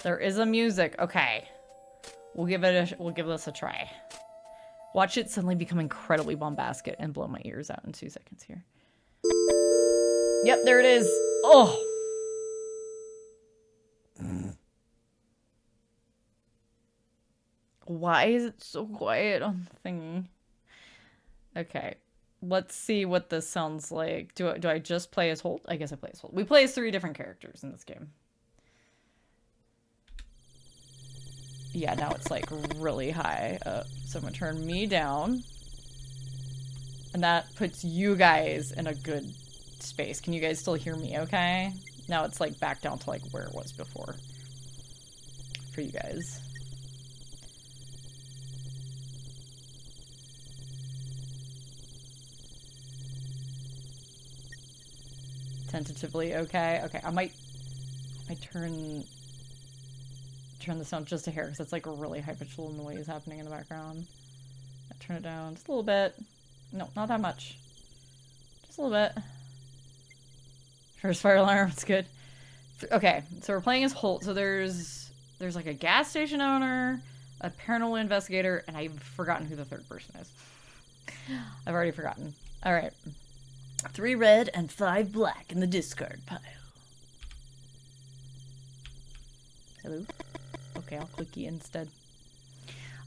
There is a music. Okay. We'll give this a try. Watch it suddenly become incredibly bombastic and blow my ears out in 2 seconds here. Yep, there it is. Oh. Why is it so quiet on the thingy? Okay. Let's see what this sounds like. Do I just play as Holt? I guess I play as Holt. We play as 3 different characters in this game. Yeah, now it's like really high up. So I'm gonna turn me down. And that puts you guys in a good space. Can you guys still hear me okay? Now it's like back down to like where it was before. For you guys. Tentatively okay. Okay, I might turn the sound just a hair because it's like a really high pitched little noise happening in the background. I turn it down just a little bit. No, not that much. Just a little bit. First fire alarm, it's good. Okay, so we're playing as Holt. So there's like a gas station owner, a paranormal investigator, and I've forgotten who the 3rd person is. I've already forgotten. All right. 3 red and 5 black in the discard pile. Hello? Okay, I'll click E instead.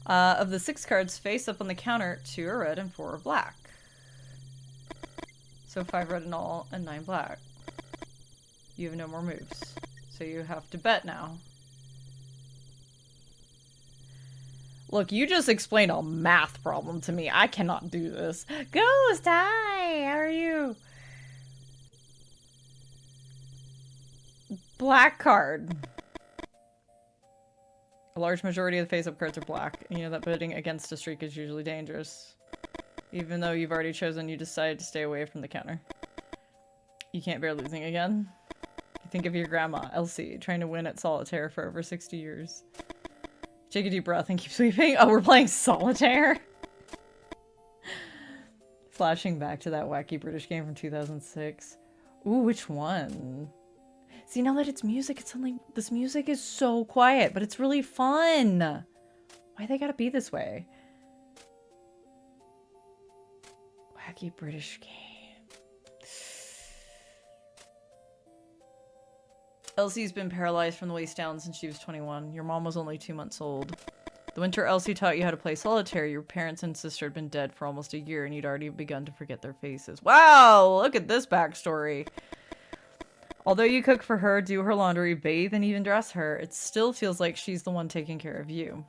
Of the 6 cards face up on the counter, 2 are red and 4 are black. So 5 red in all and 9 black. You have no more moves. So you have to bet now. Look, you just explained a math problem to me. I cannot do this. Ghost, hi! How are you? Black card. A large majority of the face-up cards are black. You know that betting against a streak is usually dangerous. Even though you've already chosen, you decide to stay away from the counter. You can't bear losing again. You think of your grandma, Elsie, trying to win at solitaire for over 60 years. Take a deep breath and keep sweeping. Oh, we're playing solitaire? Flashing back to that wacky British game from 2006. Ooh, which one? See, now that it's music, it's suddenly... This music is so quiet, but it's really fun. Why they gotta be this way? Wacky British game. Elsie's been paralyzed from the waist down since she was 21. Your mom was only 2 months old. The winter Elsie taught you how to play solitaire, your parents and sister had been dead for almost a year, and you'd already begun to forget their faces. Wow! Look at this backstory. Although you cook for her, do her laundry, bathe, and even dress her, it still feels like she's the one taking care of you.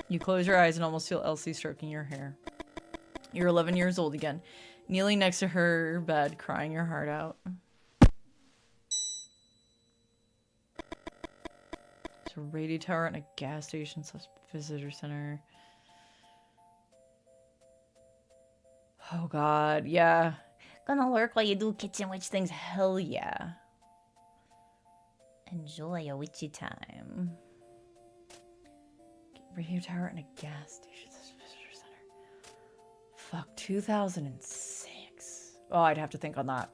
You close your eyes and almost feel Elsie stroking your hair. You're 11 years old again, kneeling next to her bed, crying your heart out. There's a radio tower and a gas station / visitor center. Oh god, yeah. Gonna lurk while you do kitchen witch things, hell yeah. Enjoy a witchy time. Radio tower and a gas station / visitor center. Fuck, 2006. Oh, I'd have to think on that.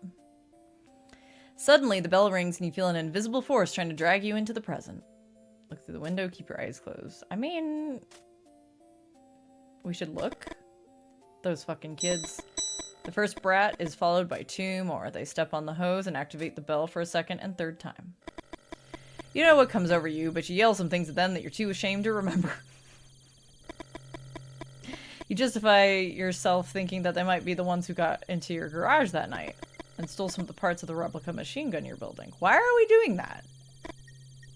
Suddenly, the bell rings and you feel an invisible force trying to drag you into the present. Look through the window, keep your eyes closed. I mean... We should look. Those fucking kids. The first brat is followed by 2 more. They step on the hose and activate the bell for a 2nd and 3rd time. You know what comes over you, but you yell some things at them that you're too ashamed to remember. You justify yourself thinking that they might be the ones who got into your garage that night and stole some of the parts of the replica machine gun you're building. Why are we doing that?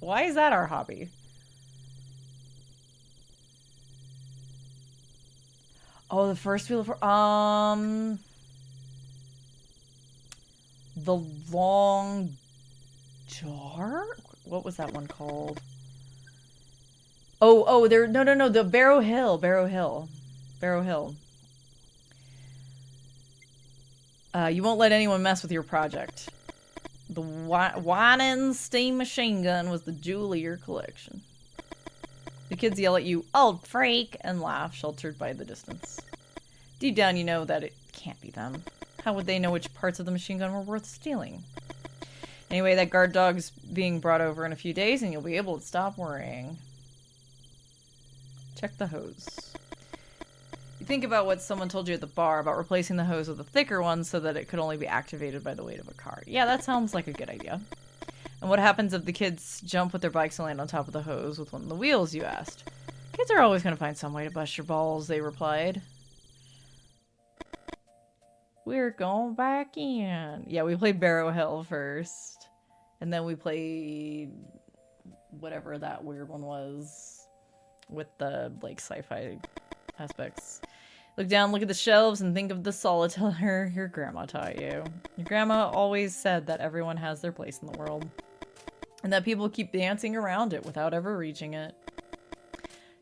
Why is that our hobby? Oh, the first wheel of... The long jar? What was that one called? Oh, there... No. The Barrow Hill. You won't let anyone mess with your project. The whining steam machine gun was the jewel of your collection. The kids yell at you, "Old freak," and laugh, sheltered by the distance. Deep down, you know that it can't be them. How would they know which parts of the machine gun were worth stealing? Anyway, that guard dog's being brought over in a few days and you'll be able to stop worrying. Check the hose. You think about what someone told you at the bar about replacing the hose with a thicker one so that it could only be activated by the weight of a car. Yeah, that sounds like a good idea. And what happens if the kids jump with their bikes and land on top of the hose with one of the wheels, you asked? Kids are always going to find some way to bust your balls, they replied. We're going back in. Yeah, we played Barrow Hill first. And then we played whatever that weird one was with the, like, sci-fi aspects. Look down, look at the shelves, and think of the solitaire your grandma taught you. Your grandma always said that everyone has their place in the world. And that people keep dancing around it without ever reaching it.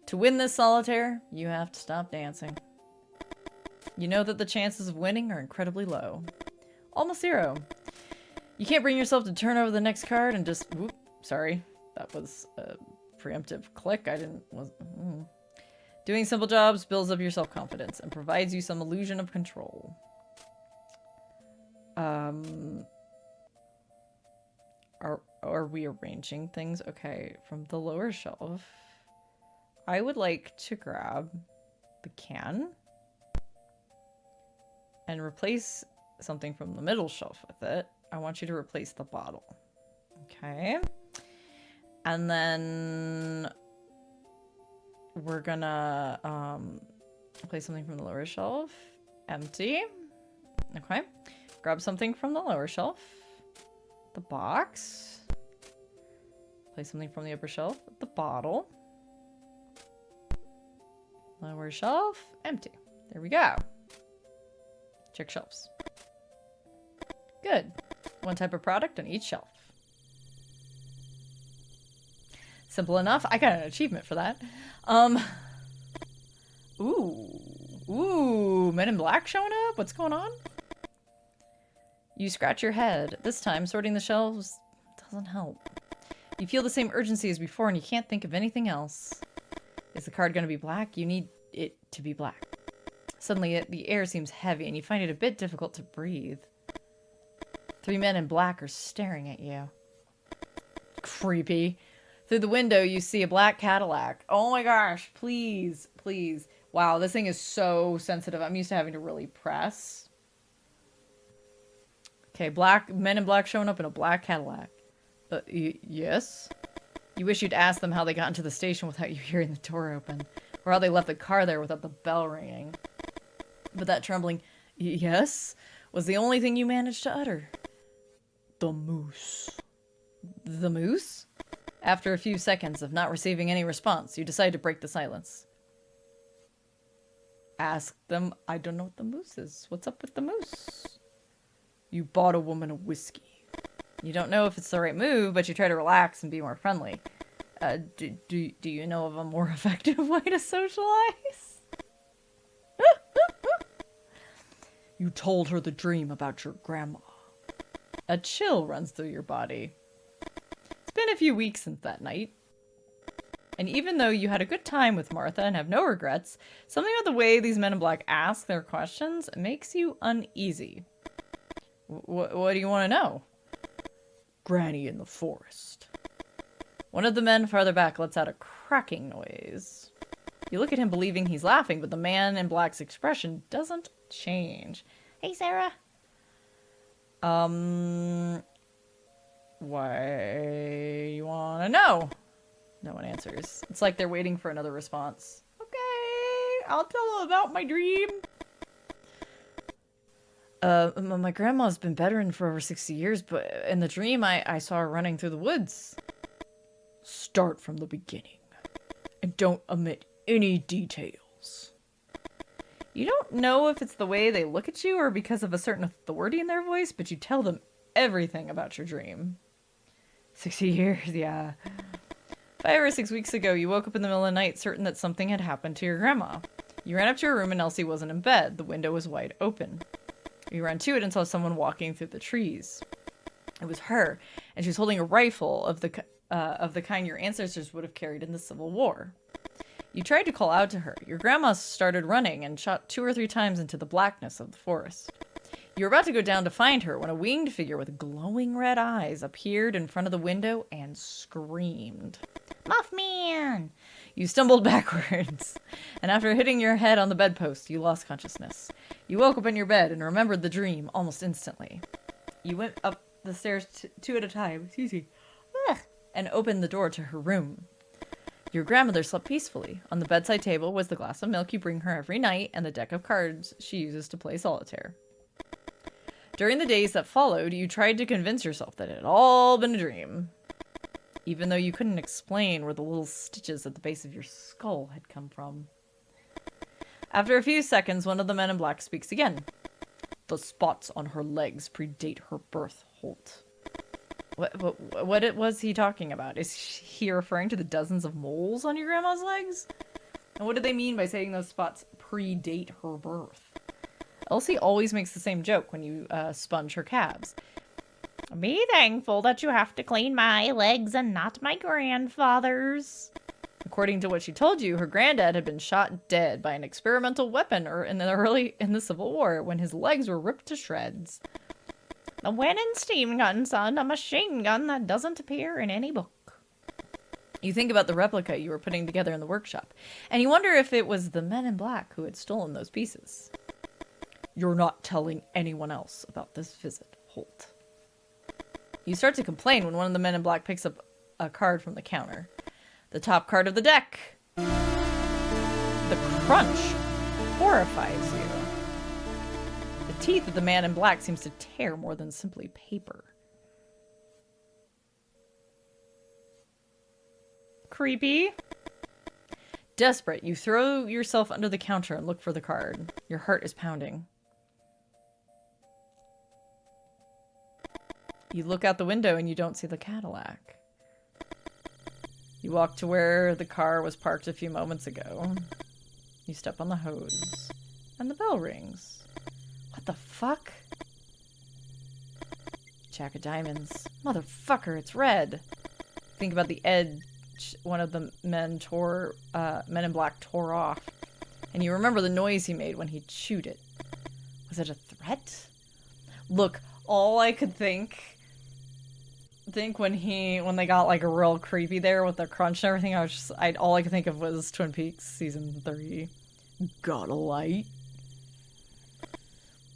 To win this solitaire, you have to stop dancing. You know that the chances of winning are incredibly low. Almost zero. You can't bring yourself to turn over the next card and just... Whoop, sorry. That was a preemptive click. I didn't... Doing simple jobs builds up your self-confidence and provides you some illusion of control. Are we arranging things? Okay, from the lower shelf. I would like to grab the can and replace something from the middle shelf with it. I want you to replace the bottle. Okay. And then we're gonna place something from the lower shelf. Empty. Okay. Grab something from the lower shelf. The box. Place something from the upper shelf. The bottle. Lower shelf. Empty. There we go. Check shelves. Good. One type of product on each shelf. Simple enough. I got an achievement for that. Ooh, Men in Black showing up? What's going on? You scratch your head. This time, sorting the shelves doesn't help. You feel the same urgency as before and you can't think of anything else. Is the card going to be black? You need it to be black. Suddenly, the air seems heavy and you find it a bit difficult to breathe. 3 men in black are staring at you. Creepy. Through the window, you see a black Cadillac. Oh my gosh, please, please. Wow, this thing is so sensitive. I'm used to having to really press. Okay, men in black showing up in a black Cadillac. Yes? You wish you'd ask them how they got into the station without you hearing the door open. Or how they left the car there without the bell ringing. But that trembling, yes, was the only thing you managed to utter. The moose. The moose? After a few seconds of not receiving any response, you decide to break the silence. Ask them, I don't know what the moose is. What's up with the moose? You bought a woman a whiskey. You don't know if it's the right move, but you try to relax and be more friendly. Do you know of a more effective way to socialize? You told her the dream about your grandma. A chill runs through your body. It's been a few weeks since that night. And even though you had a good time with Martha and have no regrets, something about the way these men in black ask their questions makes you uneasy. What do you want to know? Granny in the forest. One of the men farther back lets out a cracking noise. You look at him believing he's laughing, but the man in black's expression doesn't change. Hey, Sarah. Why you want to know? No one answers. It's like they're waiting for another response. Okay, I'll tell them about my dream. My grandma's been bedridden for over 60 years, but in the dream I saw her running through the woods. Start from the beginning. And don't omit any details. You don't know if it's the way they look at you or because of a certain authority in their voice, but you tell them everything about your dream. 60 years, yeah. 5 or 6 weeks ago, you woke up in the middle of the night certain that something had happened to your grandma. You ran up to her room and Elsie wasn't in bed. The window was wide open. You ran to it and saw someone walking through the trees. It was her, and she was holding a rifle of the kind your ancestors would have carried in the Civil War. You tried to call out to her. Your grandma started running and shot 2 or 3 times into the blackness of the forest. You were about to go down to find her when a winged figure with glowing red eyes appeared in front of the window and screamed. Mothman! You stumbled backwards, and after hitting your head on the bedpost, you lost consciousness. You woke up in your bed and remembered the dream almost instantly. You went up the stairs two at a time, and opened the door to her room. Your grandmother slept peacefully. On the bedside table was the glass of milk you bring her every night and the deck of cards she uses to play solitaire. During the days that followed, you tried to convince yourself that it had all been a dream, even though you couldn't explain where the little stitches at the base of your skull had come from. After a few seconds, one of the men in black speaks again. The spots on her legs predate her birth, Holt. What was he talking about? Is he referring to the dozens of moles on your grandma's legs? And what do they mean by saying those spots predate her birth? Elsie always makes the same joke when you sponge her calves. Be thankful that you have to clean my legs and not my grandfather's. According to what she told you, her granddad had been shot dead by an experimental weapon in the Civil War when his legs were ripped to shreds. The winning steam gun, son, a machine gun that doesn't appear in any book. You think about the replica you were putting together in the workshop, and you wonder if it was the men in black who had stolen those pieces. You're not telling anyone else about this visit, Holt. You start to complain when one of the men in black picks up a card from the counter. The top card of the deck. The crunch horrifies you. The teeth of the man in black seems to tear more than simply paper. Creepy. Desperate, you throw yourself under the counter and look for the card. Your heart is pounding. You look out the window and you don't see the Cadillac. You walk to where the car was parked a few moments ago. You step on the hose. And the bell rings. What the fuck? Jack of diamonds. Motherfucker, it's red. Think about the edge one of the men in black tore off. And you remember the noise he made when he chewed it. Was it a threat? Look, all I could think when they got like a real creepy there with the crunch and everything, all I could think of was Twin Peaks season 3. Got a light?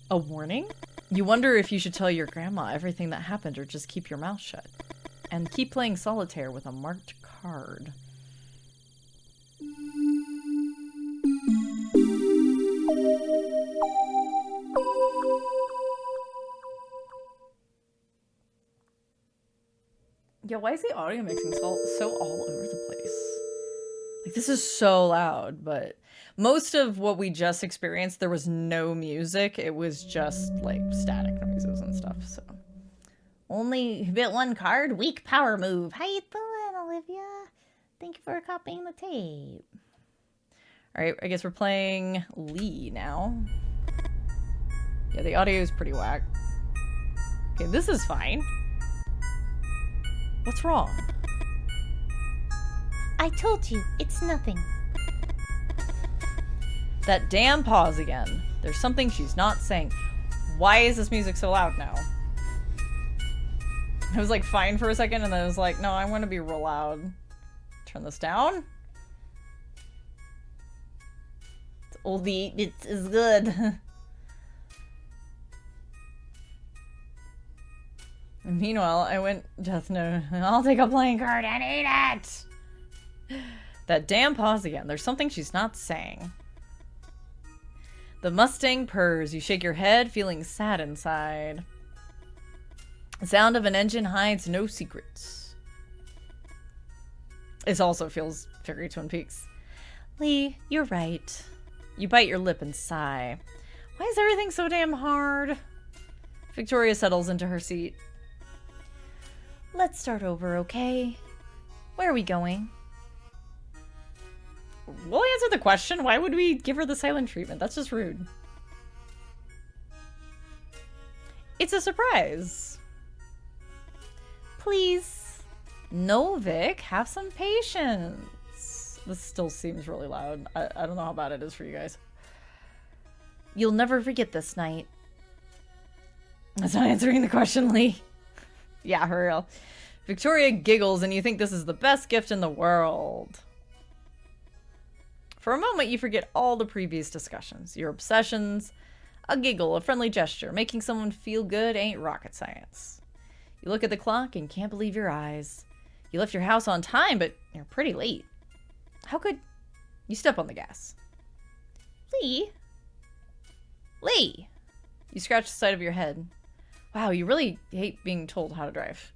A warning? You wonder if you should tell your grandma everything that happened or just keep your mouth shut. And keep playing solitaire with a marked card. Yeah, why is the audio mixing so all over the place? Like, this is so loud, but most of what we just experienced, there was no music. It was just, like, static noises and stuff, so. Only hit one card, weak power move. How you doing, Olivia? Thank you for copying the tape. Alright, I guess we're playing Lee now. Yeah, the audio is pretty whack. Okay, this is fine. What's wrong? I told you, it's nothing. That damn pause again. There's something she's not saying. Why is this music so loud now? I was like fine for a second and then I was like, no, I want to be real loud. Turn this down. It's oldie, it is good. And meanwhile, I went Death Note. I'll take a playing card and eat it! That damn pause again. There's something she's not saying. The Mustang purrs. You shake your head, feeling sad inside. The sound of an engine hides no secrets. This also feels very Twin Peaks. Lee, you're right. You bite your lip and sigh. Why is everything so damn hard? Victoria settles into her seat. Let's start over, okay? Where are we going? We'll answer the question. Why would we give her the silent treatment? That's just rude. It's a surprise. Please. No, Vic. Have some patience. This still seems really loud. I don't know how bad it is for you guys. You'll never forget this night. That's not answering the question, Lee. Yeah, for real. Victoria giggles and you think this is the best gift in the world. For a moment, you forget all the previous discussions, your obsessions. A giggle, a friendly gesture, making someone feel good ain't rocket science. You look at the clock and can't believe your eyes. You left your house on time, but you're pretty late. How could... You step on the gas. Lee? Lee! You scratch the side of your head. Wow, you really hate being told how to drive.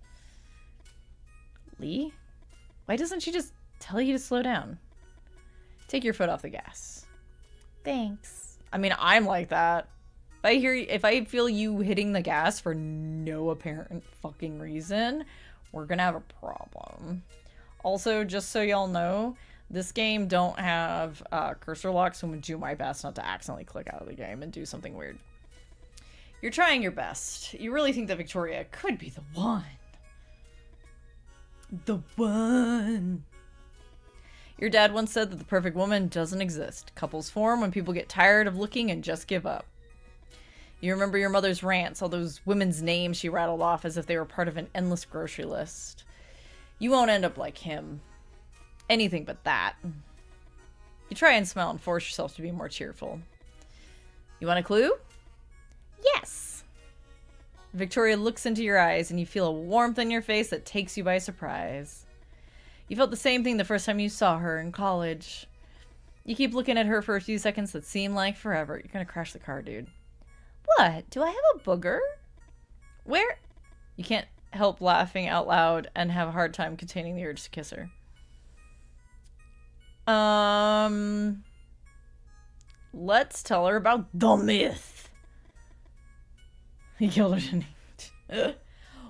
Lee? Why doesn't she just tell you to slow down? Take your foot off the gas. Thanks. I mean, I'm like that. If I feel you hitting the gas for no apparent fucking reason, we're gonna have a problem. Also, just so y'all know, this game don't have cursor lock, so I'm gonna do my best not to accidentally click out of the game and do something weird. You're trying your best. You really think that Victoria could be the one. The one. Your dad once said that the perfect woman doesn't exist. Couples form when people get tired of looking and just give up. You remember your mother's rants, all those women's names she rattled off as if they were part of an endless grocery list. You won't end up like him. Anything but that. You try and smile and force yourself to be more cheerful. You want a clue? Yes. Victoria looks into your eyes and you feel a warmth in your face that takes you by surprise. You felt the same thing the first time you saw her in college. You keep looking at her for a few seconds that seem like forever. You're gonna crash the car, dude. What? Do I have a booger? Where? You can't help laughing out loud and have a hard time containing the urge to kiss her. Let's tell her about the myth. He killed her, didn't he?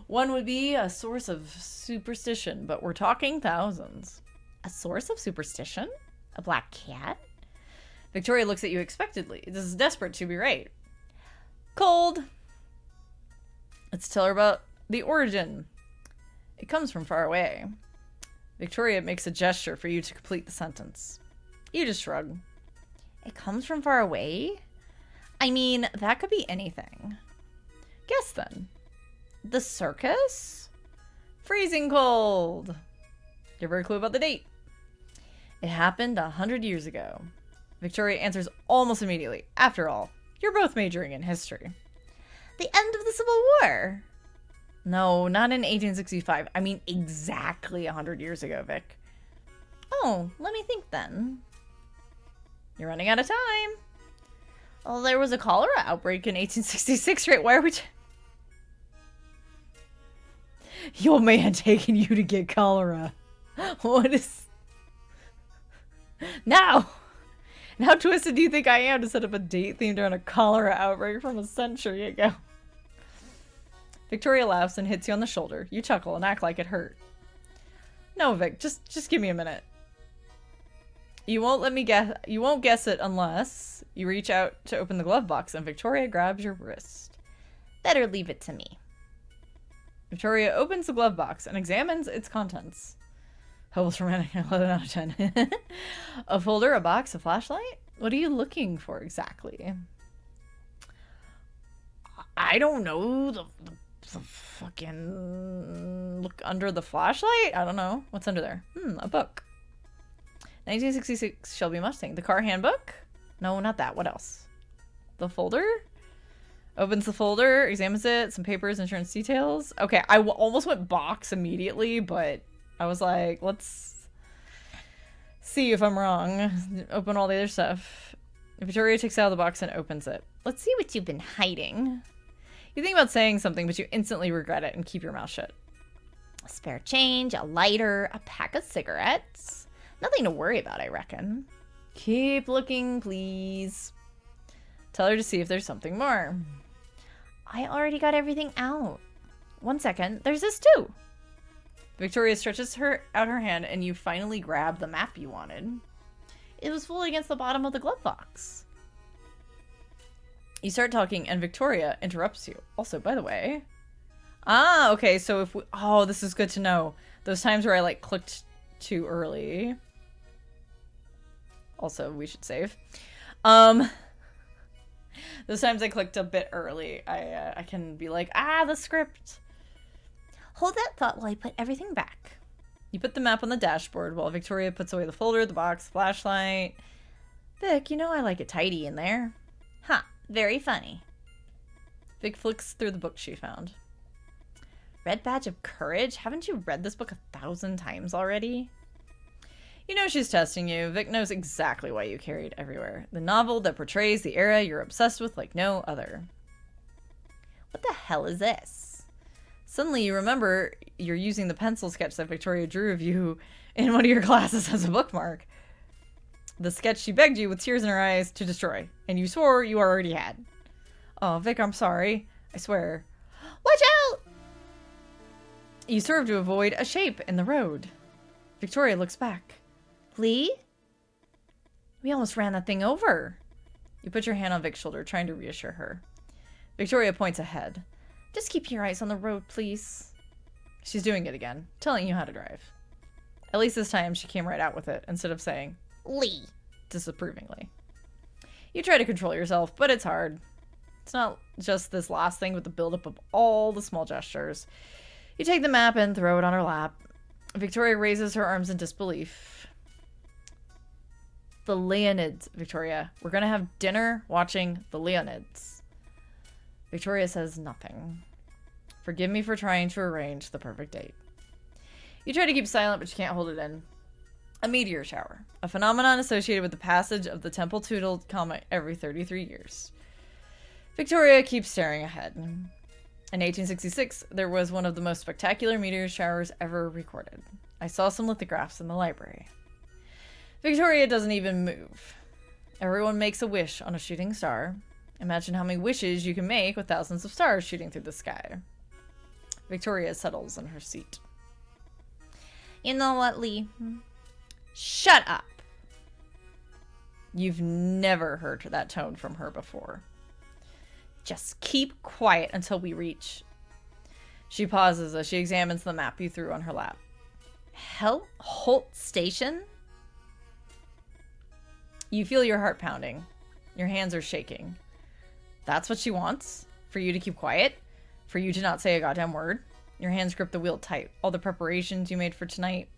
One would be a source of superstition, but we're talking thousands. A source of superstition? A black cat? Victoria looks at you expectantly. This is desperate to be right. Cold. Let's tell her about the origin. It comes from far away. Victoria makes a gesture for you to complete the sentence. You just shrug. It comes from far away? I mean, that could be anything. Guess then. The circus? Freezing cold. Give her a clue about the date. It happened 100 years ago. Victoria answers almost immediately. After all, you're both majoring in history. The end of the Civil War. No, not in 1865. I mean exactly 100 years ago, Vic. Oh, let me think then. You're running out of time. Well, there was a cholera outbreak in 1866, right? Why are we... Your man taking you to get cholera. What is... Now! And how twisted do you think I am to set up a date themed around a cholera outbreak from a century ago? Victoria laughs and hits you on the shoulder. You chuckle and act like it hurt. No, Vic, just give me a minute. You won't guess it unless you reach out to open the glove box and Victoria grabs your wrist. Better leave it to me. Victoria opens the glove box and examines its contents. Hopeless romantic, 11 out of 10. A folder, a box, a flashlight? What are you looking for exactly? I don't know. The fucking... Look under the flashlight? I don't know. What's under there? A book. 1966 Shelby Mustang. The car handbook? No, not that. What else? The folder? Opens the folder, examines it, some papers, insurance details. Okay, I almost went box immediately, but I was like, let's see if I'm wrong. Open all the other stuff. Victoria takes it out of the box and opens it. Let's see what you've been hiding. You think about saying something, but you instantly regret it and keep your mouth shut. A spare change, a lighter, a pack of cigarettes. Nothing to worry about, I reckon. Keep looking, please. Tell her to see if there's something more. I already got everything out. 1 second, there's this too. Victoria stretches out her hand and you finally grab the map you wanted. It was fully against the bottom of the glove box. You start talking and Victoria interrupts you. Also, by the way... Ah, okay, so if we... Oh, this is good to know. Those times where I, like, clicked too early. Also, we should save. Those times I clicked a bit early, I can be like, the script. Hold that thought while I put everything back. You put the map on the dashboard while Victoria puts away the folder, the box, flashlight. Vic, you know I like it tidy in there. Huh, very funny. Vic flicks through the book she found. Red Badge of Courage? Haven't you read this book 1,000 times already? You know she's testing you. Vic knows exactly why you carry it everywhere. The novel that portrays the era you're obsessed with like no other. What the hell is this? Suddenly you remember you're using the pencil sketch that Victoria drew of you in one of your classes as a bookmark. The sketch she begged you with tears in her eyes to destroy, and you swore you already had. Oh, Vic, I'm sorry. I swear. Watch out! You swerve to avoid a shape in the road. Victoria looks back. Lee? We almost ran that thing over. You put your hand on Vic's shoulder, trying to reassure her. Victoria points ahead. Just keep your eyes on the road, please. She's doing it again, telling you how to drive. At least this time she came right out with it, instead of saying, Lee, disapprovingly. You try to control yourself, but it's hard. It's not just this last thing with the buildup of all the small gestures. You take the map and throw it on her lap. Victoria raises her arms in disbelief. The Leonids, Victoria. We're gonna have dinner watching the Leonids. Victoria says nothing. Forgive me for trying to arrange the perfect date. You try to keep silent, but you can't hold it in. A meteor shower. A phenomenon associated with the passage of the Temple-Tootle comet every 33 years. Victoria keeps staring ahead. In 1866, there was one of the most spectacular meteor showers ever recorded. I saw some lithographs in the library. Victoria doesn't even move. Everyone makes a wish on a shooting star. Imagine how many wishes you can make with thousands of stars shooting through the sky. Victoria settles in her seat. You know what, Lee? Shut up! You've never heard that tone from her before. Just keep quiet until we reach. She pauses as she examines the map you threw on her lap. Holt Station? You feel your heart pounding. Your hands are shaking. That's what she wants? For you to keep quiet? For you to not say a goddamn word? Your hands grip the wheel tight. All the preparations you made for tonight.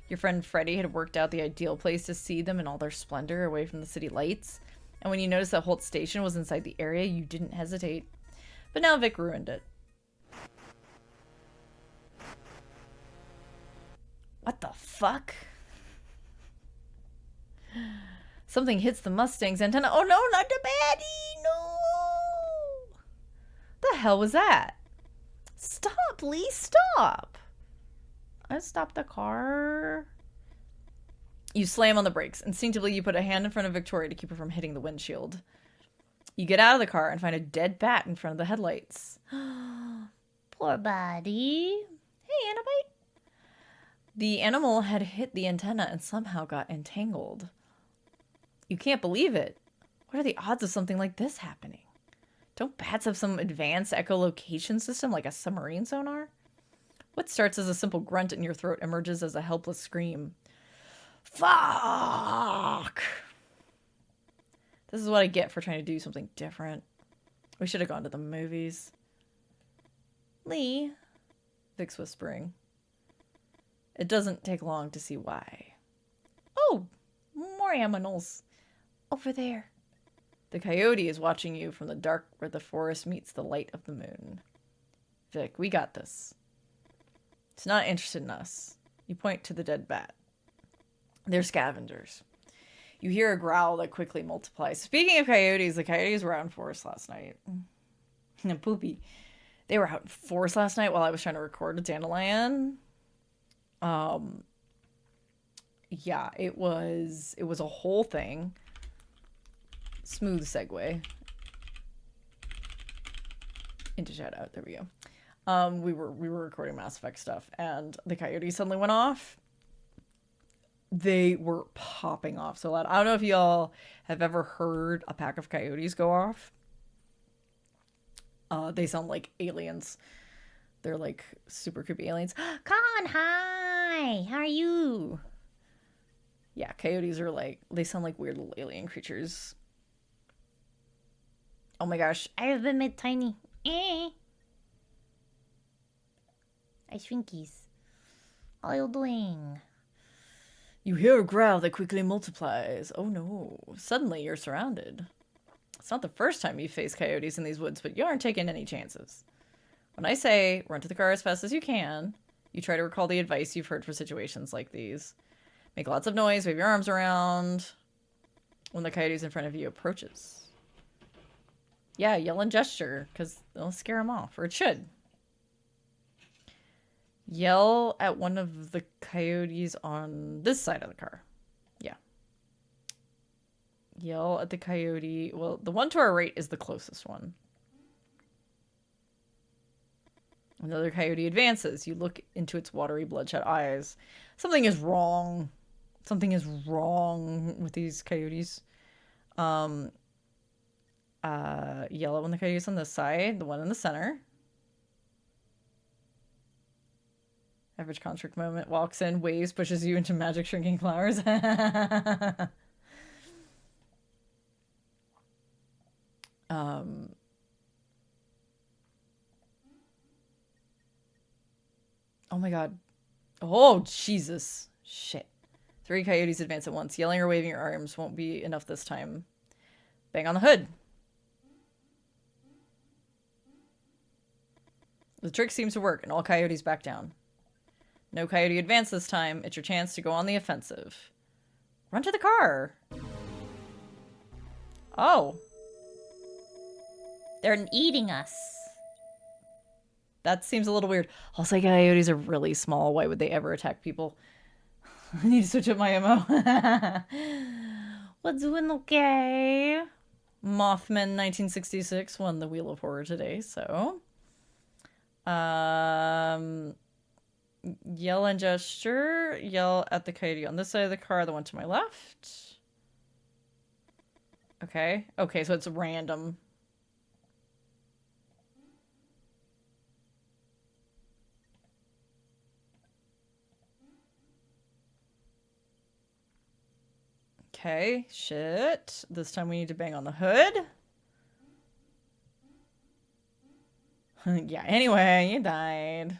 Your friend Freddie had worked out the ideal place to see them in all their splendor away from the city lights. And when you noticed that Holt Station was inside the area, you didn't hesitate. But now Vic ruined it. What the fuck? Something hits the Mustang's antenna. Oh no, not the baddie! No! The hell was that? Stop, Lee, stop! I stopped the car. You slam on the brakes. Instinctively, you put a hand in front of Victoria to keep her from hitting the windshield. You get out of the car and find a dead bat in front of the headlights. Poor buddy. Hey, Annabite. The animal had hit the antenna and somehow got entangled. You can't believe it. What are the odds of something like this happening? Don't bats have some advanced echolocation system like a submarine sonar? What starts as a simple grunt in your throat emerges as a helpless scream. Fuck! This is what I get for trying to do something different. We should have gone to the movies. Lee, Vic's whispering. It doesn't take long to see why. Oh, more aminals. Over there. The coyote is watching you from the dark where the forest meets the light of the moon. Vic, we got this. It's not interested in us. You point to the dead bat. They're scavengers. You hear a growl that quickly multiplies. Speaking of coyotes, the coyotes were out in forest last night. And poopy. They were out in forest last night while I was trying to record a dandelion. Yeah, it was a whole thing. Smooth segue into shout out. There we go. We were recording Mass Effect stuff, and the coyotes suddenly went off. They were popping off so loud. I don't know if y'all have ever heard a pack of coyotes go off. They sound like aliens. They're like super creepy aliens. Con, hi. How are you? Yeah, coyotes are like, they sound like weird little alien creatures. Oh my gosh. I have been made tiny. I shrinkies. How are you doing? You hear a growl that quickly multiplies. Oh no. Suddenly you're surrounded. It's not the first time you face coyotes in these woods, but you aren't taking any chances. When I say run to the car as fast as you can, you try to recall the advice you've heard for situations like these. Make lots of noise, wave your arms around when the coyote in front of you approaches. Yeah, yell and gesture, because it'll scare them off, or it should. Yell at one of the coyotes on this side of the car. Yeah. Yell at the coyote. Well, the one to our right is the closest one. Another coyote advances. You look into its watery, bloodshot eyes. Something is wrong. Something is wrong with these coyotes. Yell at when the coyote's on this side. The one in the center. Average construct moment. Walks in, waves, pushes you into magic shrinking flowers. Oh my god. Oh, Jesus. Shit. 3 coyotes advance at once. Yelling or waving your arms won't be enough this time. Bang on the hood. The trick seems to work, and all coyotes back down. No coyote advance this time. It's your chance to go on the offensive. Run to the car. Oh. They're eating us. That seems a little weird. Also, coyotes are really small. Why would they ever attack people? I need to switch up my MO. We're doing okay. Mothmen 1966 won the Wheel of Horror today, so. Yell and gesture. Yell at the coyote on this side of the car, the one to my left. Okay. Okay, so it's random. Okay, shit. This time we need to bang on the hood. Yeah, anyway, you died.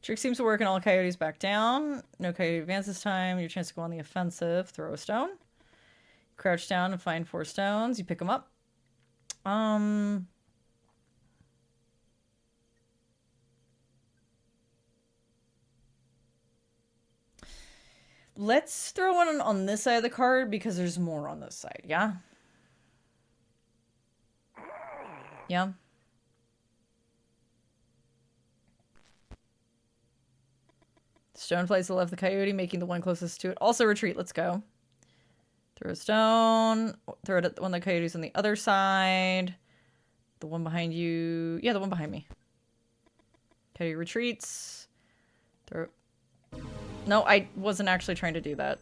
Trick seems to work and all coyotes back down. No coyote advance this time. Your chance to go on the offensive. Throw a stone. Crouch down and find 4 stones. You pick them up. Let's throw one on this side of the card because there's more on this side, yeah? Yeah. Stone flies to the left of the coyote, making the one closest to it also retreat. Let's go. Throw a stone. Throw it at one of the coyotes on the other side. The one behind you. Yeah, the one behind me. Coyote retreats. Throw. No, I wasn't actually trying to do that.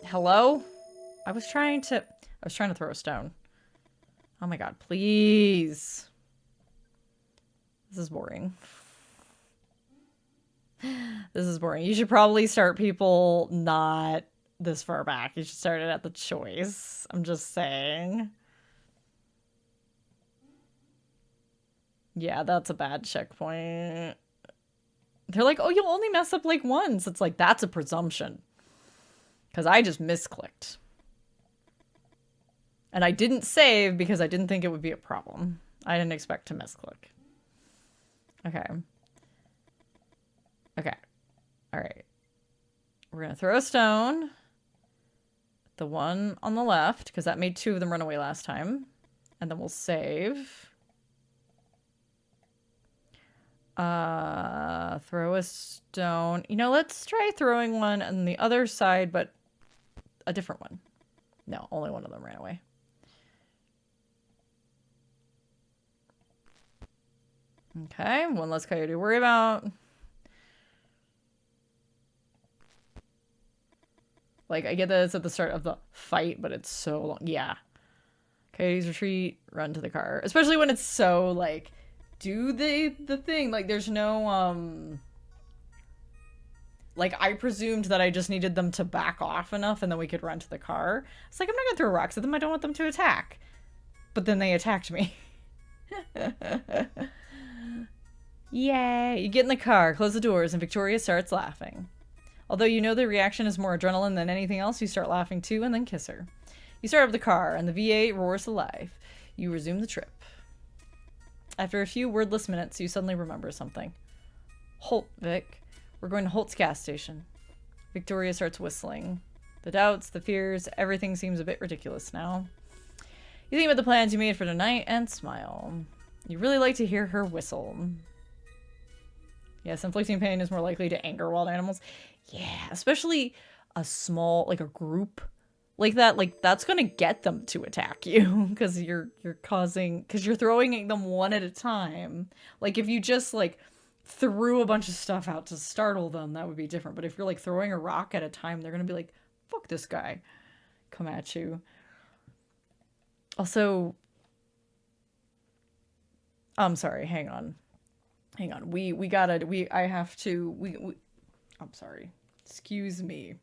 Hello? I was trying to throw a stone. Oh my god, please. This is boring. This is boring. You should probably start people not this far back. You should start it at the choice. I'm just saying. Yeah, that's a bad checkpoint. They're like, oh, you'll only mess up like once. It's like, that's a presumption. Because I just misclicked. And I didn't save because I didn't think it would be a problem. I didn't expect to misclick. Okay. Okay. Alright. We're going to throw a stone. The one on the left, because that made 2 of them run away last time. And then we'll save. Throw a stone. You know, let's try throwing one on the other side, but a different one. No, only one of them ran away. Okay, one less coyote to worry about. Like, I get that it's at the start of the fight, but it's so long. Yeah. Coyotes retreat, run to the car. Especially when it's so, like, do the thing. Like, there's no, like, I presumed that I just needed them to back off enough and then we could run to the car. It's like, I'm not gonna throw rocks at them. I don't want them to attack. but then they attacked me. Yay! You get in the car, close the doors, and Victoria starts laughing. Although you know the reaction is more adrenaline than anything else, you start laughing too and then kiss her. You start up the car, and the V8 roars to life. You resume the trip. After a few wordless minutes, you suddenly remember something. Holt, Vic. We're going to Holt's gas station. Victoria starts whistling. The doubts, the fears, everything seems a bit ridiculous now. You think about the plans you made for tonight and smile. You really like to hear her whistle. Yes, inflicting pain is more likely to anger wild animals. Yeah, especially a small, like a group like that. Like, that's gonna get them to attack you because you're throwing them one at a time. Like, if you just, like, threw a bunch of stuff out to startle them, that would be different. But if you're, like, throwing a rock at a time, they're gonna be like, fuck this guy. Come at you. Also, I'm sorry, hang on. I'm sorry. Excuse me.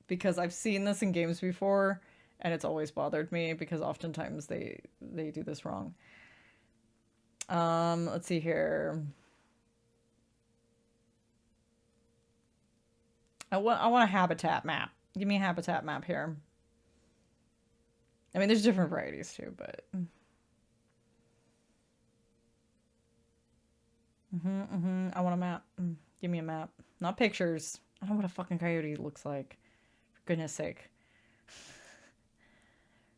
Because I've seen this in games before, and it's always bothered me, because oftentimes they do this wrong. Let's see here. I want a habitat map. Give me a habitat map here. I mean, there's different varieties too, but... I want a map. Give me a map. Not pictures. I don't know what a fucking coyote looks like. For goodness sake.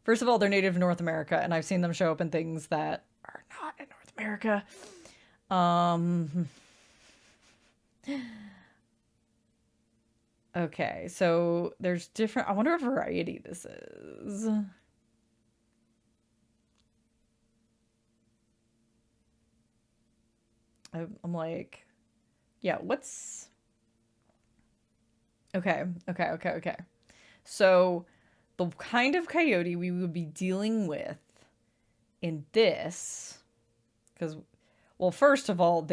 First of all, they're native to North America, and I've seen them show up in things that are not in North America. Okay, so there's different... I wonder what variety this is. I'm like... Yeah, what's... Okay. So, the kind of coyote we would be dealing with in this... Because, well, first of all,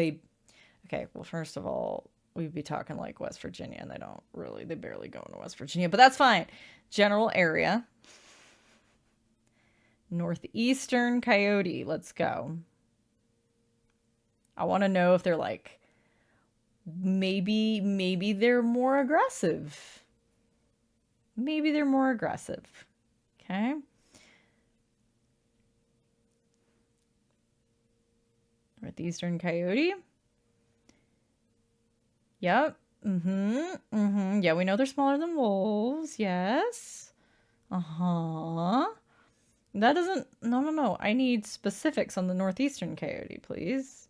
we'd be talking like West Virginia, and they barely go into West Virginia, but that's fine. General area. Northeastern coyote, let's go. I want to know if they're like, maybe they're more aggressive. Maybe they're more aggressive. Okay. Northeastern coyote. Yep. Yeah, we know they're smaller than wolves. Yes. That doesn't... No. I need specifics on the northeastern coyote, please.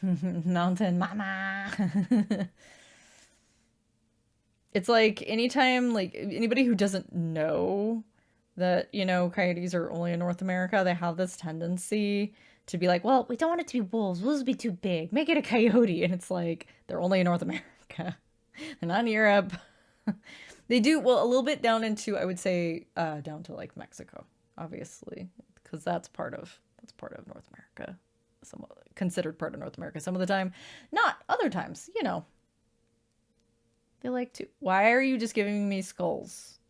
Mountain mama. It's like anytime, like, anybody who doesn't know that, you know, coyotes are only in North America, they have this tendency to be like, well, we don't want it to be wolves. Wolves would be too big. Make it a coyote. And it's like, they're only in North America. They're not in Europe. They do, well, a little bit down into, I would say, down to, like, Mexico, obviously. Because that's part of North America. Considered part of North America some of the time. Not other times, you know. They like to... Why are you just giving me skulls?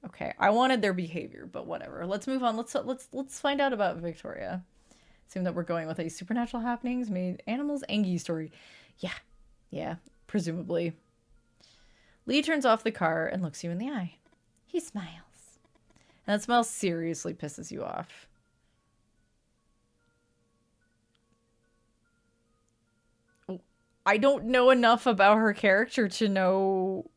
Okay, I wanted their behavior, but whatever. Let's move on. Let's find out about Victoria. Assume that we're going with a supernatural happenings made animals Angie story. Yeah, presumably. Lee turns off the car and looks you in the eye. He smiles. And that smile seriously pisses you off. I don't know enough about her character to know...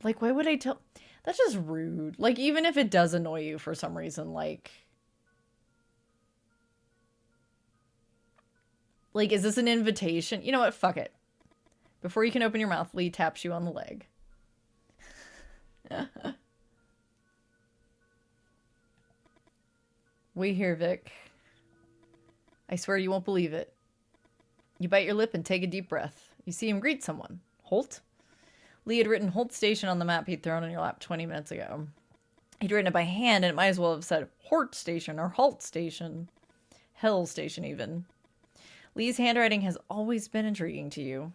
Like, why would I tell... That's just rude. Like, even if it does annoy you for some reason, like... Like, is this an invitation? You know what? Fuck it. Before you can open your mouth, Lee taps you on the leg. Wait here, Vic. I swear you won't believe it. You bite your lip and take a deep breath. You see him greet someone. Holt? Lee had written Holt Station on the map he'd thrown in your lap 20 minutes ago. He'd written it by hand, and it might as well have said Hort Station or Halt Station. Hell Station, even. Lee's handwriting has always been intriguing to you.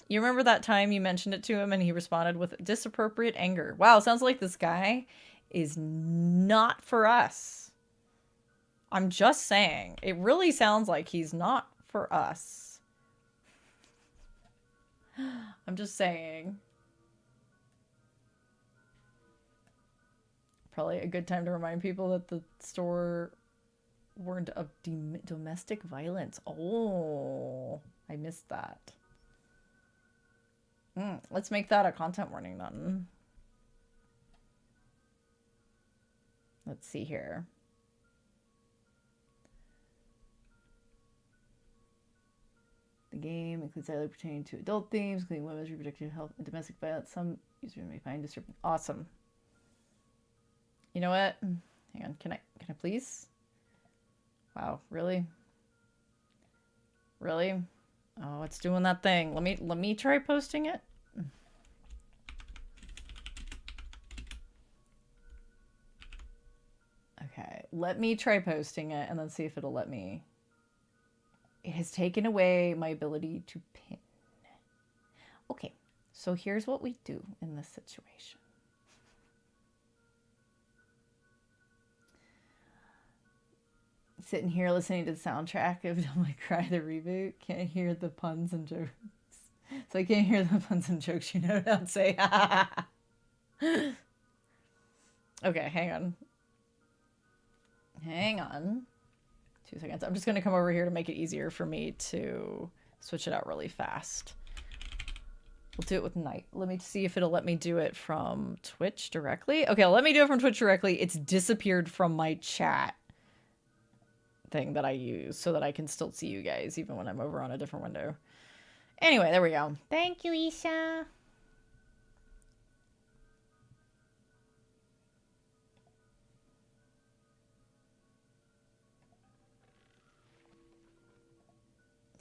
You remember that time you mentioned it to him and he responded with disappropriate anger. Wow, sounds like this guy is not for us. I'm just saying. It really sounds like he's not for us. I'm just saying. Probably a good time to remind people that the store warned of domestic violence. Oh, I missed that. Let's make that a content warning then. Let's see here. The game includes dialogue pertaining to adult themes, including women's reproductive health and domestic violence. Some users may find disturbing. Awesome. You know what? Hang on. Can I please? Wow, really? Really? Oh, it's doing that thing. Let me try posting it. Okay, let me try posting it and then see if it'll let me. It has taken away my ability to pin. Okay, so here's what we do in this situation. Sitting here listening to the soundtrack of Don't Like Cry the reboot. Can't hear the puns and jokes. So I can't hear the puns and jokes, you know what I'd say. Okay, hang on. Hang on. 2 seconds. I'm just going to come over here to make it easier for me to switch it out really fast. We'll do it with night. Let me see if it'll let me do it from Twitch directly. Okay, let me do it from Twitch directly. It's disappeared from my chat thing that I use so that I can still see you guys even when I'm over on a different window. Anyway, there we go. Thank you, Isha.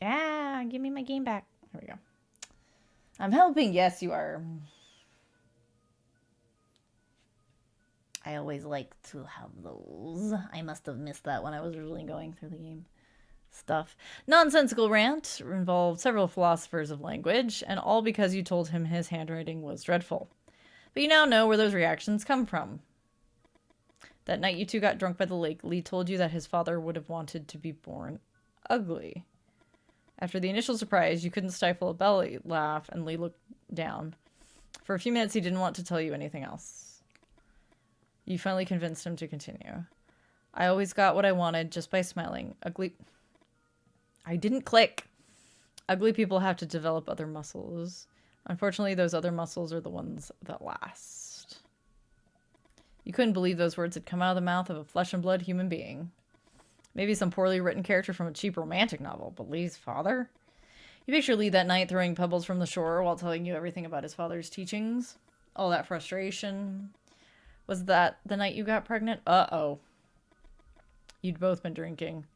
Yeah, give me my game back. Here we go. I'm helping. Yes, you are. I always like to have those. I must have missed that when I was originally going through the game stuff. Nonsensical rant involved several philosophers of language, and all because you told him his handwriting was dreadful. But you now know where those reactions come from. That night you two got drunk by the lake, Lee told you that his father would have wanted to be born ugly. After the initial surprise, you couldn't stifle a belly laugh, and Lee looked down. For a few minutes, he didn't want to tell you anything else. You finally convinced him to continue. I always got what I wanted just by smiling. I didn't click. Ugly people have to develop other muscles. Unfortunately, those other muscles are the ones that last. You couldn't believe those words had come out of the mouth of a flesh and blood human being. Maybe some poorly written character from a cheap romantic novel, but Lee's father? You picture Lee that night throwing pebbles from the shore while telling you everything about his father's teachings. All that frustration. Was that the night you got pregnant? Uh-oh. You'd both been drinking.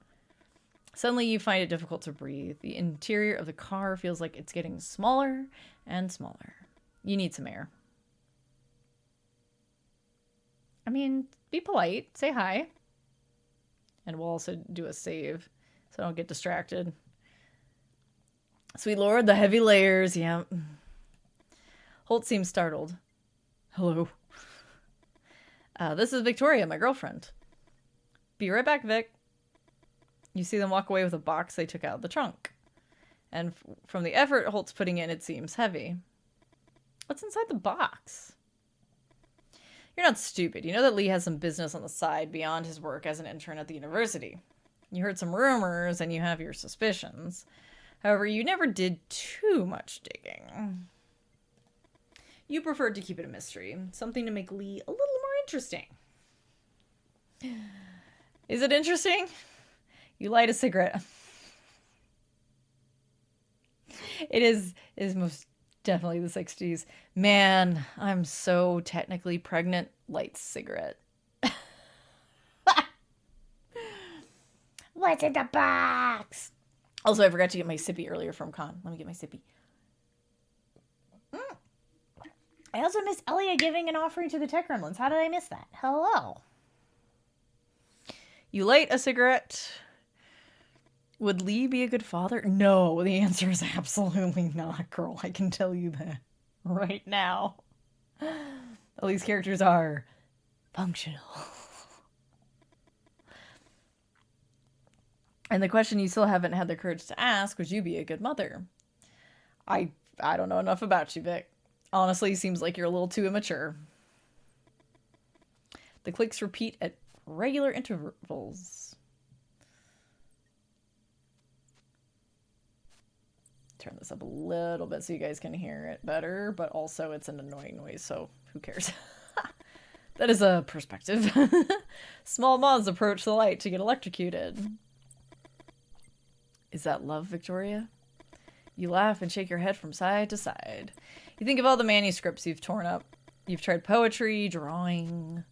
Suddenly you find it difficult to breathe. The interior of the car feels like it's getting smaller and smaller. You need some air. I mean, be polite. Say hi. And we'll also do a save so I don't get distracted. Sweet Lord, the heavy layers. Yeah. Holt seems startled. Hello. This is Victoria, my girlfriend. Be right back, Vic. You see them walk away with a box they took out of the trunk. And from the effort Holt's putting in, it seems heavy. What's inside the box? You're not stupid. You know that Lee has some business on the side beyond his work as an intern at the university. You heard some rumors and you have your suspicions. However, you never did too much digging. You preferred to keep it a mystery. Something to make Lee a little more interesting. Is it interesting? You light a cigarette. It is most definitely the 60s. Man, I'm so technically pregnant. Light cigarette. What's in the box? Also, I forgot to get my sippy earlier from Con. Let me get my sippy. I also missed Elia giving an offering to the tech gremlins. How did I miss that? Hello. You light a cigarette. Would Lee be a good father? No, the answer is absolutely not, girl. I can tell you that right now. All these characters are Functional. And the question you still haven't had the courage to ask, would you be a good mother? I don't know enough about you, Vic. Honestly, seems like you're a little too immature. The clicks repeat at regular intervals. Turn this up a little bit so you guys can hear it better, but also it's an annoying noise, so who cares? That is a perspective. Small moths approach the light to get electrocuted. Is that love, Victoria? You laugh and shake your head from side to side. You think of all the manuscripts you've torn up. You've tried poetry, drawing.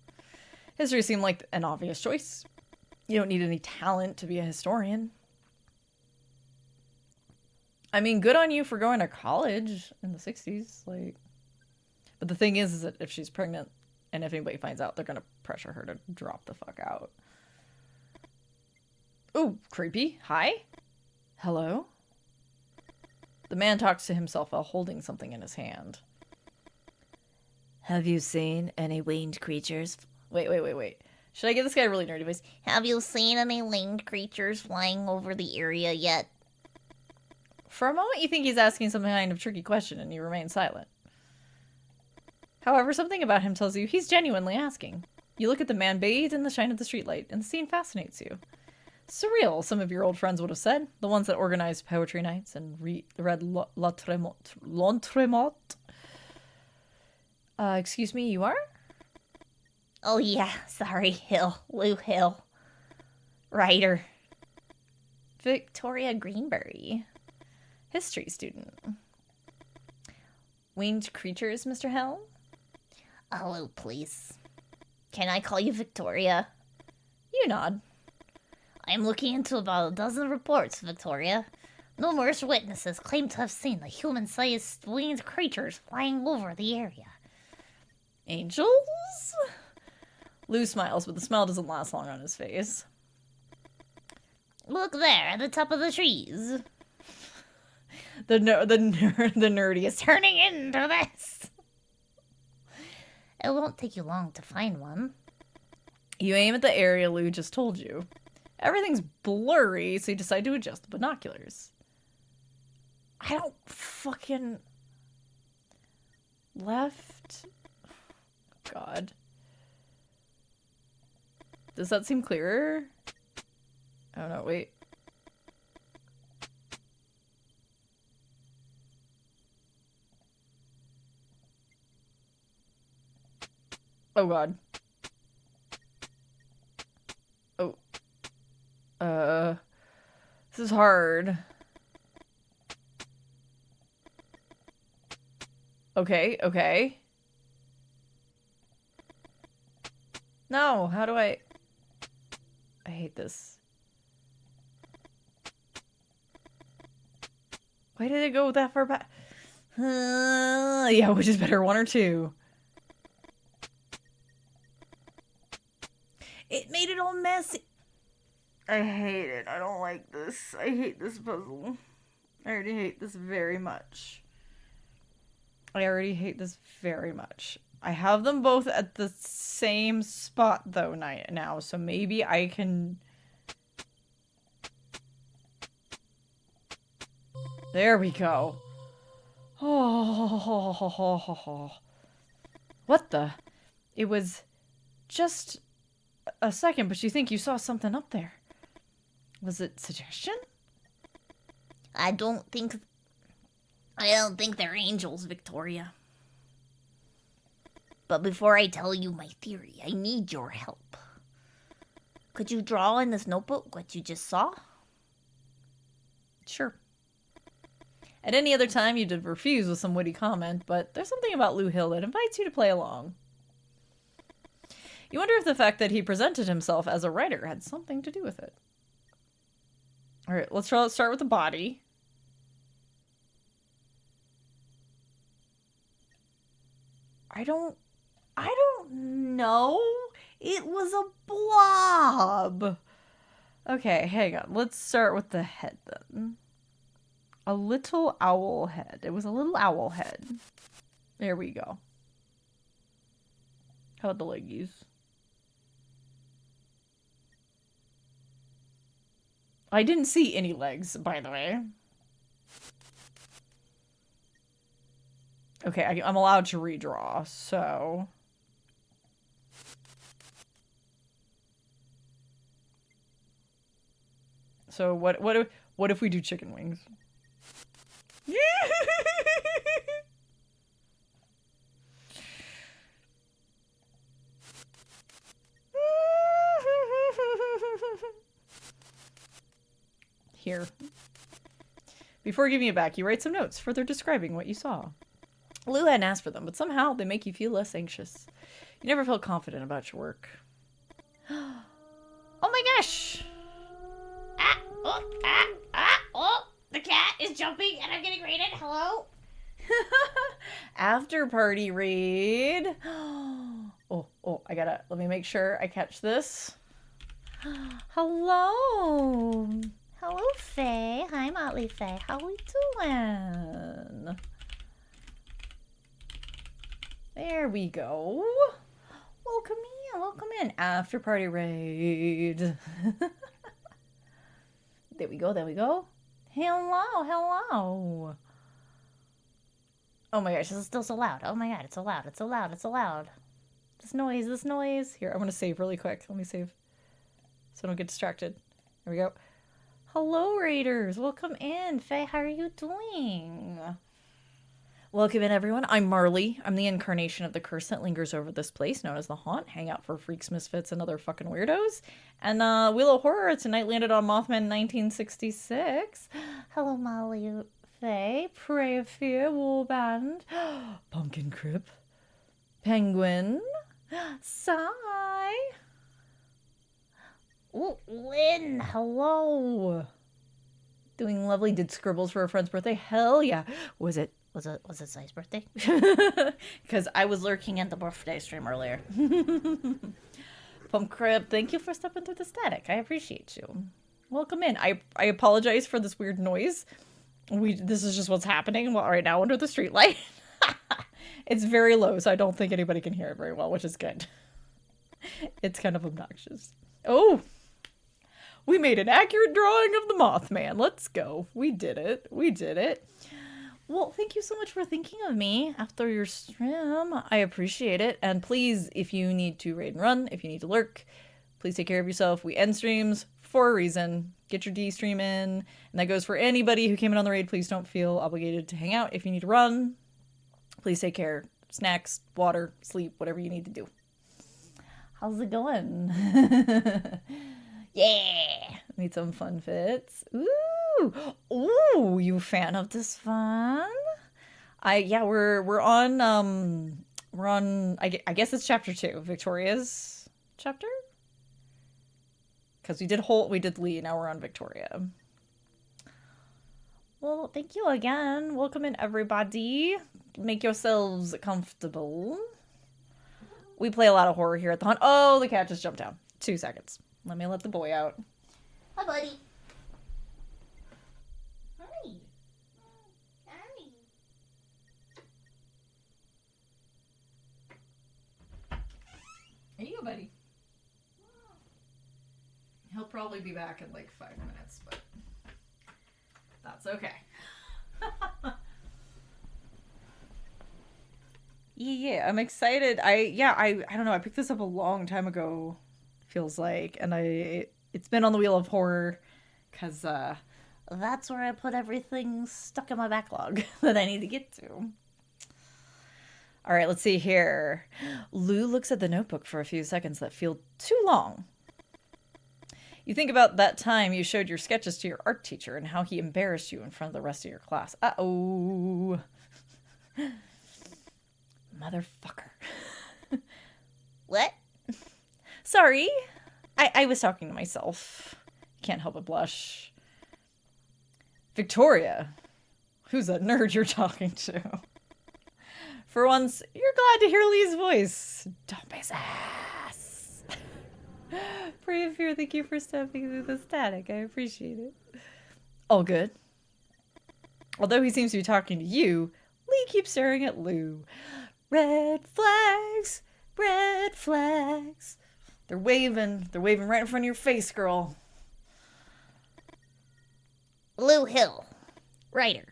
History seemed like an obvious choice. You don't need any talent to be a historian. I mean, good on you for going to college in the 60s. Like, but the thing is that if she's pregnant and if anybody finds out, they're going to pressure her to drop the fuck out. Ooh, creepy. Hi? Hello? The man talks to himself while holding something in his hand. Have you seen any winged creatures? Wait. Should I give this guy a really nerdy voice? Have you seen any winged creatures flying over the area yet? For a moment, you think he's asking some kind of tricky question, and you remain silent. However, something about him tells you he's genuinely asking. You look at the man bathed in the shine of the streetlight, and the scene fascinates you. Surreal, some of your old friends would have said. The ones that organized poetry nights and read L'Entremont. Excuse me, you are? Oh yeah, sorry, Lou Hill. Writer. Victoria Greenberry. History student. Winged creatures, Mr. Helm? Oh, please. Can I call you Victoria? You nod. I'm looking into about a dozen reports, Victoria. Numerous witnesses claim to have seen the human-sized winged creatures flying over the area. Angels? Lou smiles, but the smile doesn't last long on his face. Look there, at the top of the trees. The nerdy is turning into this. It won't take you long to find one. You aim at the area Lou just told you. Everything's blurry, so you decide to adjust the binoculars. I don't fucking... Left? God. Does that seem clearer? Oh no, wait. Oh god. Oh. This is hard. Okay. No, how do I hate this. Why did it go that far back? Yeah, which is better, 1 or 2? It made it all messy. I hate it. I don't like this. I hate this puzzle. I already hate this very much. I have them both at the same spot, though, now, so maybe I can... There we go. Oh. What the? It was just a second, but you think you saw something up there. Was it suggestion? I don't think they're angels, Victoria. But before I tell you my theory, I need your help. Could you draw in this notebook what you just saw? Sure. At any other time, you'd have refused with some witty comment, but there's something about Lou Hill that invites you to play along. You wonder if the fact that he presented himself as a writer had something to do with it. Alright, let's start with the body. I don't know. It was a blob. Okay, hang on. Let's start with the head then. A little owl head. It was a little owl head. There we go. How about the leggies? I didn't see any legs, by the way. Okay, I'm allowed to redraw, so... So what if we do chicken wings? Here. Before giving it back, you write some notes, further describing what you saw. Lou hadn't asked for them, but somehow they make you feel less anxious. You never felt confident about your work. Oh my gosh! Oh, the cat is jumping and I'm getting raided. Hello? After party raid. Let me make sure I catch this. Hello. Hello, Faye. Hi, Motley Faye. How we doing? There we go. Welcome in. After party raid. There we go. Hello. Oh my gosh, This is still so loud. Oh my god, it's so loud. This noise. Here, I'm gonna save really quick. Let me save. So I don't get distracted. There we go. Hello, Raiders. Welcome in. Faye, how are you doing? Welcome in, everyone. I'm Marley. I'm the incarnation of the curse that lingers over this place, known as the Haunt. Hang out for freaks, misfits, and other fucking weirdos. And Wheel of Horror tonight landed on Mothmen 1966. Hello, Molly, Faye, Prey of Fear, Warband, Pumpkin Crip, Penguin, Sigh. Ooh, Lynn. Hello. Doing lovely. Did scribbles for a friend's birthday? Hell yeah. Was it Sai's birthday? because I was lurking at the birthday stream earlier. Pump Crib, thank you for stepping through the static. I appreciate you. Welcome in. I apologize for this weird noise. This is just what's happening right now under the street light. It's very low, so I don't think anybody can hear it very well, which is good. It's kind of obnoxious. Oh, we made an accurate drawing of the Mothman. Let's go. We did it. Well, thank you so much for thinking of me after your stream. I appreciate it. And please, if you need to raid and run, if you need to lurk, please take care of yourself. We end streams for a reason. Get your D stream in. And that goes for anybody who came in on the raid. Please don't feel obligated to hang out. If you need to run, please take care. Snacks, water, sleep, whatever you need to do. How's it going? Yeah. Need some fun fits. Ooh, you a fan of this fun? We're on I guess it's chapter 2, Victoria's chapter? Because we did Lee, now we're on Victoria. Well, thank you again. Welcome in, everybody. Make yourselves comfortable. We play a lot of horror here at the Haunt. Oh, the cat just jumped down. 2 seconds. Let me let the boy out. Hi, buddy. Hi. There you go, buddy. He'll probably be back in like 5 minutes, but that's okay. Yeah, I'm excited. I don't know. I picked this up a long time ago, feels like, and it's been on the Wheel of Horror because that's where I put everything stuck in my backlog that I need to get to. All right, let's see here. Lou looks at the notebook for a few seconds that feel too long. You think about that time you showed your sketches to your art teacher and how he embarrassed you in front of the rest of your class. Uh-oh. Motherfucker. What? Sorry. I was talking to myself. Can't help but blush. Victoria. Who's that nerd you're talking to? For once, you're glad to hear Lee's voice. Dump his ass. Pray of Fear, thank you for stepping through the static. I appreciate it. All good. Although he seems to be talking to you, Lee keeps staring at Lou. Red flags, red flags. They're waving right in front of your face, girl. Lou Hill, writer.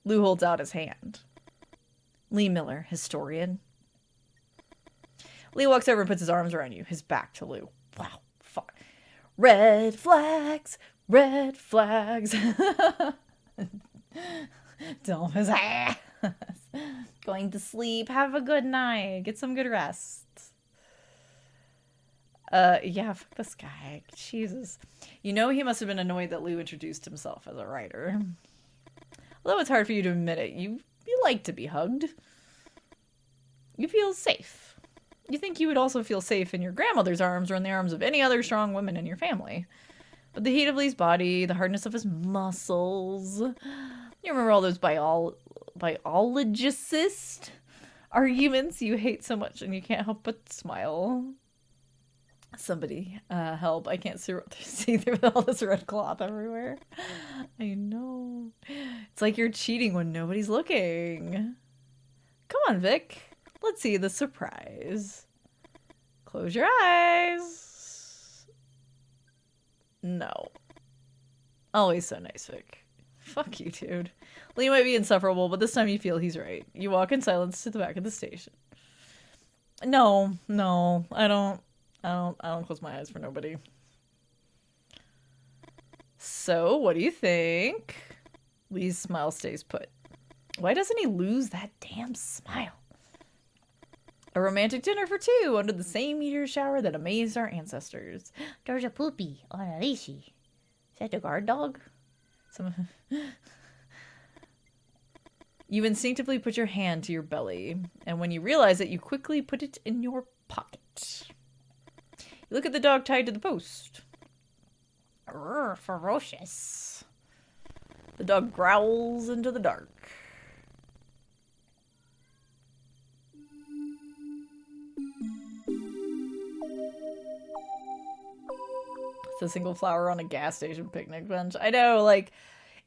Lou holds out his hand. Lee Miller, historian. Lee walks over and puts his arms around you, his back to Lou. Wow, fuck. Red flags, red flags. Dumb his ass. Going to sleep. Have a good night. Get some good rest. Yeah, fuck this guy. Jesus. You know he must have been annoyed that Lou introduced himself as a writer. Although it's hard for you to admit it, you like to be hugged. You feel safe. You think you would also feel safe in your grandmother's arms or in the arms of any other strong women in your family. But the heat of Lee's body, the hardness of his muscles... You remember all those biologist arguments you hate so much and you can't help but smile. Somebody, help. I can't see through all this red cloth everywhere. I know. It's like you're cheating when nobody's looking. Come on, Vic. Let's see the surprise. Close your eyes. No. Always so nice, Vic. Fuck you, dude. Lee might be insufferable, but this time you feel he's right. You walk in silence to the back of the station. No, I don't close my eyes for nobody. So, what do you think? Lee's smile stays put. Why doesn't he lose that damn smile? A romantic dinner for two under the same meteor shower that amazed our ancestors. There's a poopy on a leashy. Is that the guard dog? You instinctively put your hand to your belly, and when you realize it, you quickly put it in your pocket. You look at the dog tied to the post. Ferocious. The dog growls into the dark. It's a single flower on a gas station picnic bench. I know, like,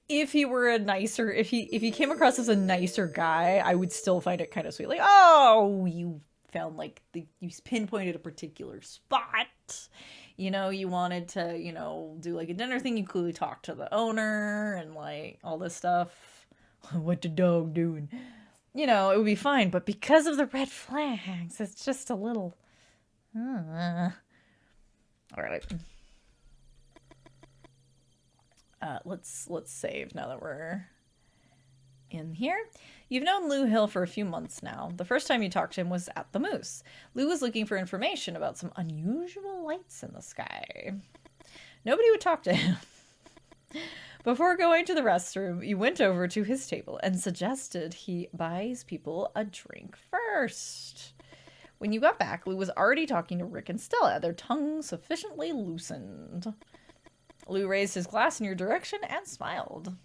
if he were a nicer, if he came across as a nicer guy, I would still find it kind of sweet. Like, oh, you found, like, you pinpointed a particular spot. You know, you wanted to, you know, do, like, a dinner thing. You clearly talked to the owner and, like, all this stuff. What the dog doing? You know, it would be fine. But because of the red flags, it's just a little... All right. Let's save now that we're in here. You've known Lou Hill for a few months now. The first time you talked to him was at the Moose. Lou was looking for information about some unusual lights in the sky. Nobody would talk to him. Before going to the restroom, you went over to his table and suggested he buys people a drink first. When you got back, Lou was already talking to Rick and Stella, their tongues sufficiently loosened. Lou raised his glass in your direction and smiled.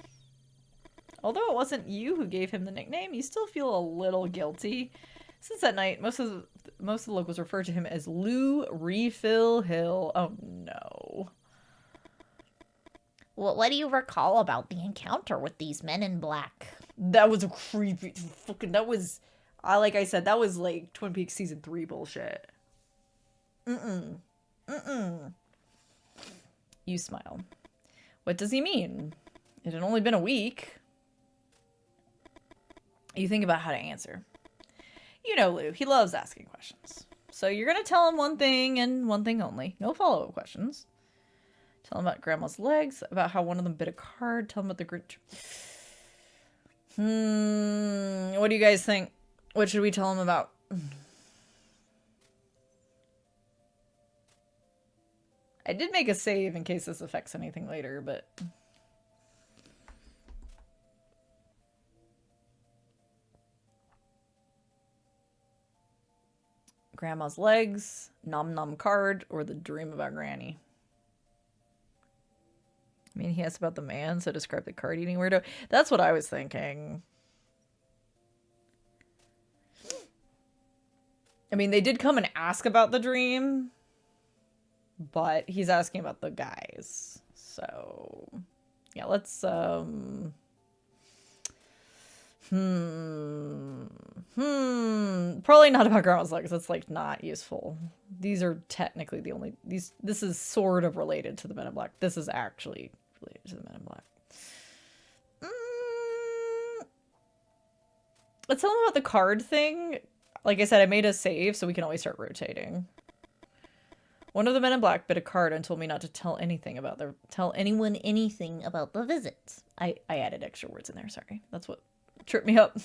Although it wasn't you who gave him the nickname, you still feel a little guilty. Since that night, most of the locals refer to him as Lou Refill Hill. Oh no. What do you recall about the encounter with these men in black? That was a creepy fucking, like I said, that was like Twin Peaks season 3 bullshit. You smile. What does he mean? It had only been a week. You think about how to answer. You know Lou, he loves asking questions. So you're going to tell him one thing and one thing only. No follow-up questions. Tell him about Grandma's legs, about how one of them bit a card. Tell him about the grit. What do you guys think? What should we tell him about? I did make a save in case this affects anything later, but... Grandma's legs, nom nom card, or the dream about Granny. I mean, he asked about the man, so describe the card eating weirdo. That's what I was thinking. I mean, they did come and ask about the dream, but he's asking about the guys. So, yeah, let's, probably not about Grandma's legs. That's, like, not useful. These are technically the only, this is sort of related to the Men in Black. This is actually related to the Men in Black. Let's tell them about the card thing. Like I said, I made a save so we can always start rotating. One of the men in black bit a card and told me not to tell anyone anything about the visit. I added extra words in there, sorry. That's what tripped me up.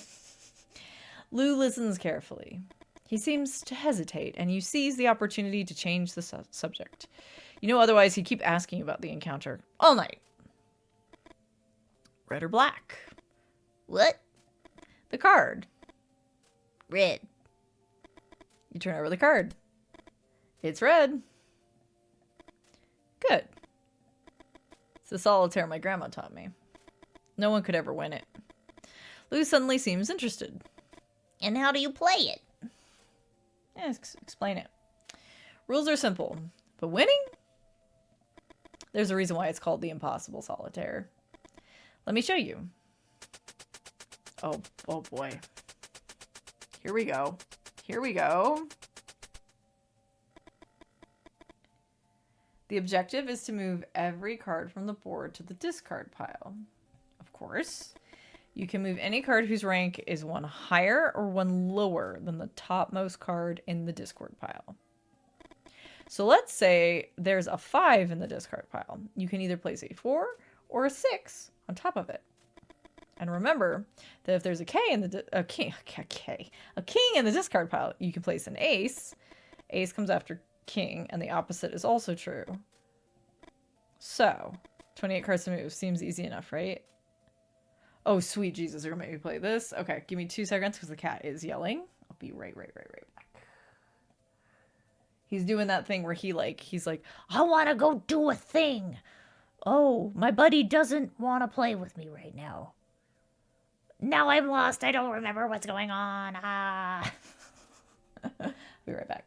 Lou listens carefully. He seems to hesitate, and you seize the opportunity to change the subject. You know, otherwise he'd keep asking about the encounter all night. Red or black? What? The card. Red. You turn over the card. It's red. Good. It's the solitaire my grandma taught me. No one could ever win it. Lou suddenly seems interested. And how do you play it? Yeah, explain it. Rules are simple, but winning? There's a reason why it's called the impossible solitaire. Let me show you. Oh boy. Here we go. Here we go. The objective is to move every card from the board to the discard pile. Of course, you can move any card whose rank is one higher or one lower than the topmost card in the discard pile. So let's say there's a 5 in the discard pile. You can either place a 4 or a 6 on top of it. And remember that if there's a king in the discard pile, you can place an ace. Ace comes after king, and the opposite is also true. So, 28 cards to move seems easy enough, right? Oh, sweet Jesus, you're gonna make me play this? Okay, give me 2 seconds because the cat is yelling. I'll be right back. He's doing that thing where he's like, I want to go do a thing. Oh, my buddy doesn't want to play with me right now. Now I'm lost. I don't remember what's going on. Ah. I'll be right back.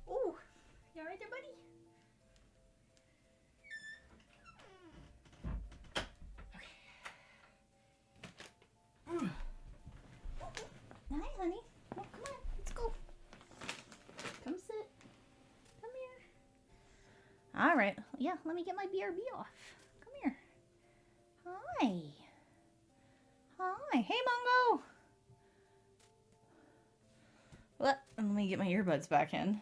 Ooh, you alright there, buddy? Hi, honey. Oh, come on, let's go. Come sit. Come here. All right. Yeah, let me get my BRB off. Come here. Hi. Hi. Hey, Mongo. Let me get my earbuds back in.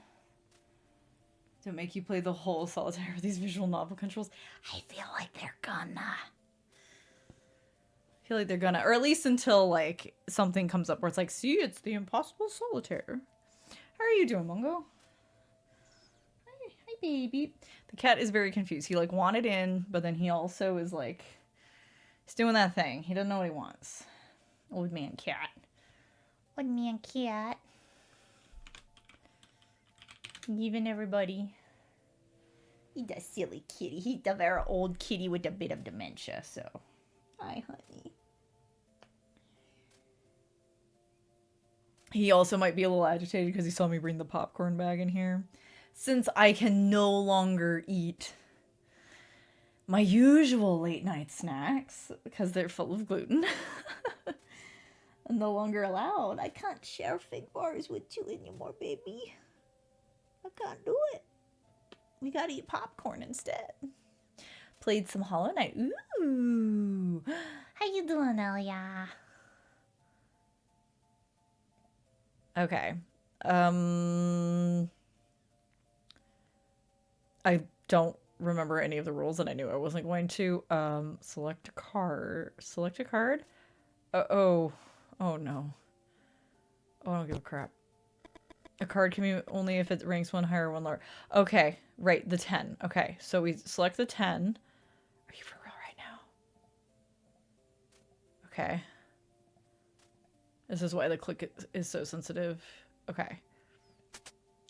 Don't make you play the whole solitaire with these visual novel controls. I feel like they're gonna. Or at least until like something comes up where it's like, see, it's the impossible solitaire. How are you doing, Mungo? Hi, baby. The cat is very confused. He, like, wanted in, but then he also is, like, he's doing that thing. He doesn't know what he wants. Old man cat. Old man cat. Giving everybody. He's a silly kitty. He's a very old kitty with a bit of dementia, so. Hi, honey. He also might be a little agitated because he saw me bring the popcorn bag in here. Since I can no longer eat my usual late night snacks because they're full of gluten. I'm no longer allowed. I can't share fig bars with you anymore, baby. I can't do it. We gotta eat popcorn instead. Played some Hollow Knight. Ooh. How you doing, Elia? Okay. I don't remember any of the rules, and I knew I wasn't going to. Select a card. Select a card? Oh no. Oh, I don't give a crap. A card can be only if it ranks one higher or one lower. Okay, right, the 10. Okay, so we select the 10. Are you for real right now? Okay. This is why the click is so sensitive. Okay.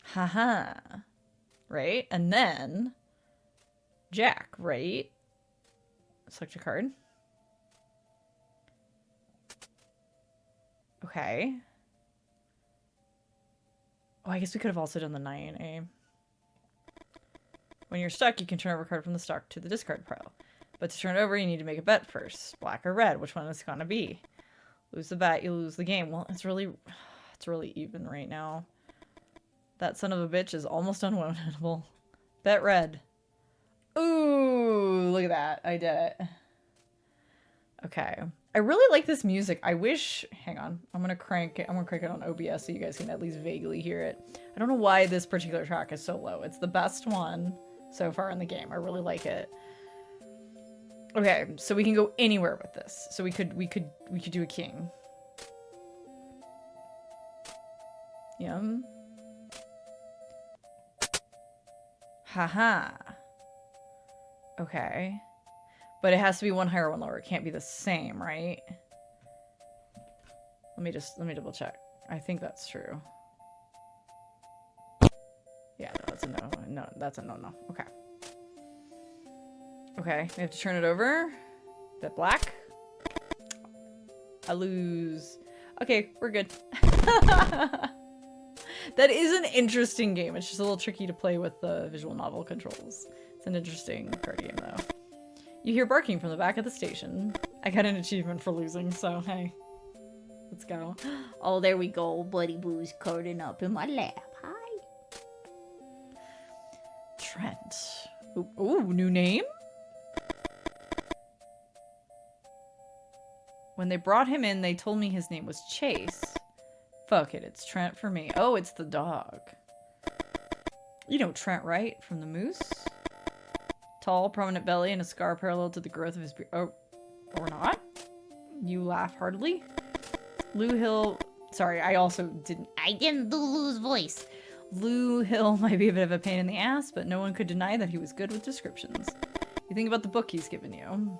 Haha. Right? And then Jack, right? Select a card. Okay. Oh, I guess we could have also done the 9, When you're stuck, you can turn over a card from the stock to the discard pile. But to turn it over, you need to make a bet first. Black or red, which one is it gonna be? Lose the bet, you lose the game. Well, it's really even right now. That son of a bitch is almost unwinnable. Bet red. Ooh, look at that. I did it. Okay. I really like this music. I wish... Hang on. I'm gonna crank it on OBS so you guys can at least vaguely hear it. I don't know why this particular track is so low. It's the best one so far in the game. I really like it. Okay, so we can go anywhere with this. So we could do a king. Yum. Haha. Okay. But it has to be one higher, one lower. It can't be the same, right? Let me double check. I think that's true. Yeah, no, that's a no. No, that's a no. Okay. Okay, we have to turn it over. Bet black. I lose. Okay, we're good. That is an interesting game. It's just a little tricky to play with the visual novel controls. It's an interesting card game, though. You hear barking from the back of the station. I got an achievement for losing, so hey. Let's go. Oh, there we go. Buddy Boo's curling up in my lap. Hi. Trent. Ooh, new name? When they brought him in, they told me his name was Chase. Fuck it, it's Trent for me. Oh, it's the dog. You know Trent, right? From the Moose? Tall, prominent belly, and a scar parallel to the growth of his beard. Oh, or not? You laugh heartily. Lou Hill... Sorry, I didn't do Lou's voice. Lou Hill might be a bit of a pain in the ass, but no one could deny that he was good with descriptions. You think about the book he's given you.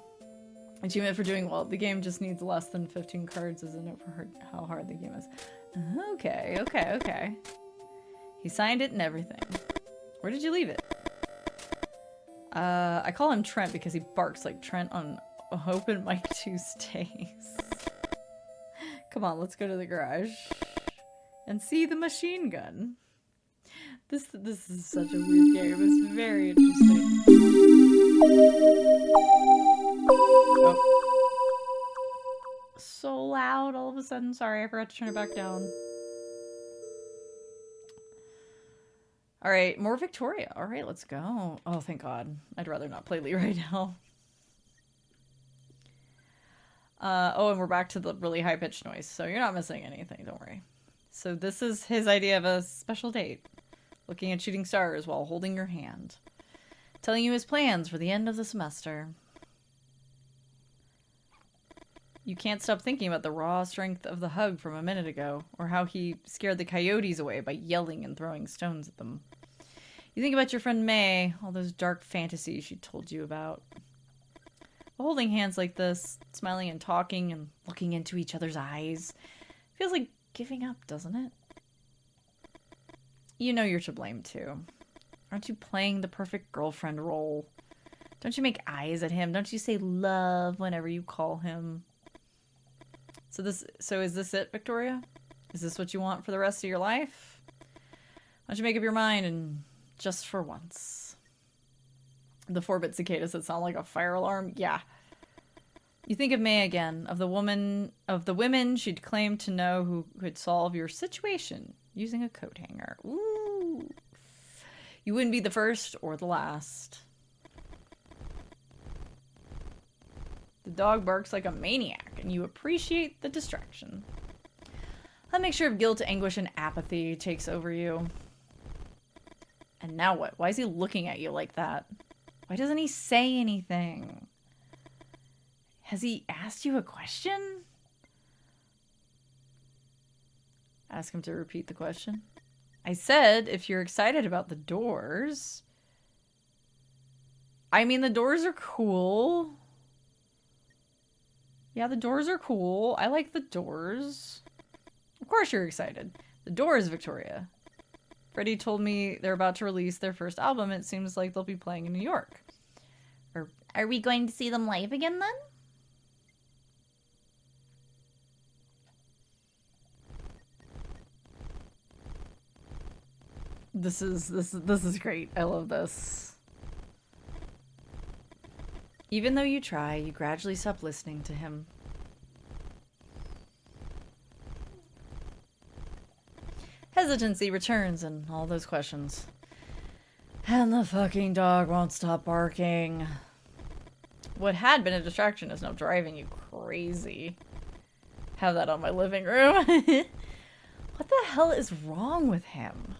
Achievement for doing well. The game just needs less than 15 cards as a note for how hard the game is. Okay. He signed it and everything. Where did you leave it? I call him Trent because he barks like Trent on Open Mic Tuesdays. Come on, let's go to the garage and see the machine gun. This is such a weird game. It's very interesting. Oh. So loud all of a sudden. Sorry, I forgot to turn it back down. All right, more Victoria. All right, let's go. Oh, thank God. I'd rather not play Lee right now. Oh, and we're back to the really high-pitched noise, so you're not missing anything, don't worry. So this is his idea of a special date. Looking at shooting stars while holding your hand. Telling you his plans for the end of the semester. You can't stop thinking about the raw strength of the hug from a minute ago, or how he scared the coyotes away by yelling and throwing stones at them. You think about your friend May, all those dark fantasies she told you about. Holding hands like this, smiling and talking and looking into each other's eyes, feels like giving up, doesn't it? You know you're to blame too. Aren't you playing the perfect girlfriend role? Don't you make eyes at him? Don't you say love whenever you call him? So is this it, Victoria? Is this what you want for the rest of your life? Why don't you make up your mind and just for once? The 4-bit cicadas that sound like a fire alarm? Yeah. You think of May again, of the women she'd claimed to know who could solve your situation using a coat hanger. Ooh. You wouldn't be the first or the last. The dog barks like a maniac, and you appreciate the distraction. A mixture of guilt, anguish, and apathy takes over you. And now what? Why is he looking at you like that? Why doesn't he say anything? Has he asked you a question? Ask him to repeat the question. I said, if you're excited about the doors. I mean, the doors are cool. Yeah, the doors are cool. I like the doors. Of course you're excited. The Doors, Victoria. Freddie told me they're about to release their first album. It seems like they'll be playing in New York. Are we going to see them live again then? This is great. I love this. Even though you try, you gradually stop listening to him. Hesitancy returns and all those questions. And the fucking dog won't stop barking. What had been a distraction is now driving you crazy. Have that on my living room. What the hell is wrong with him?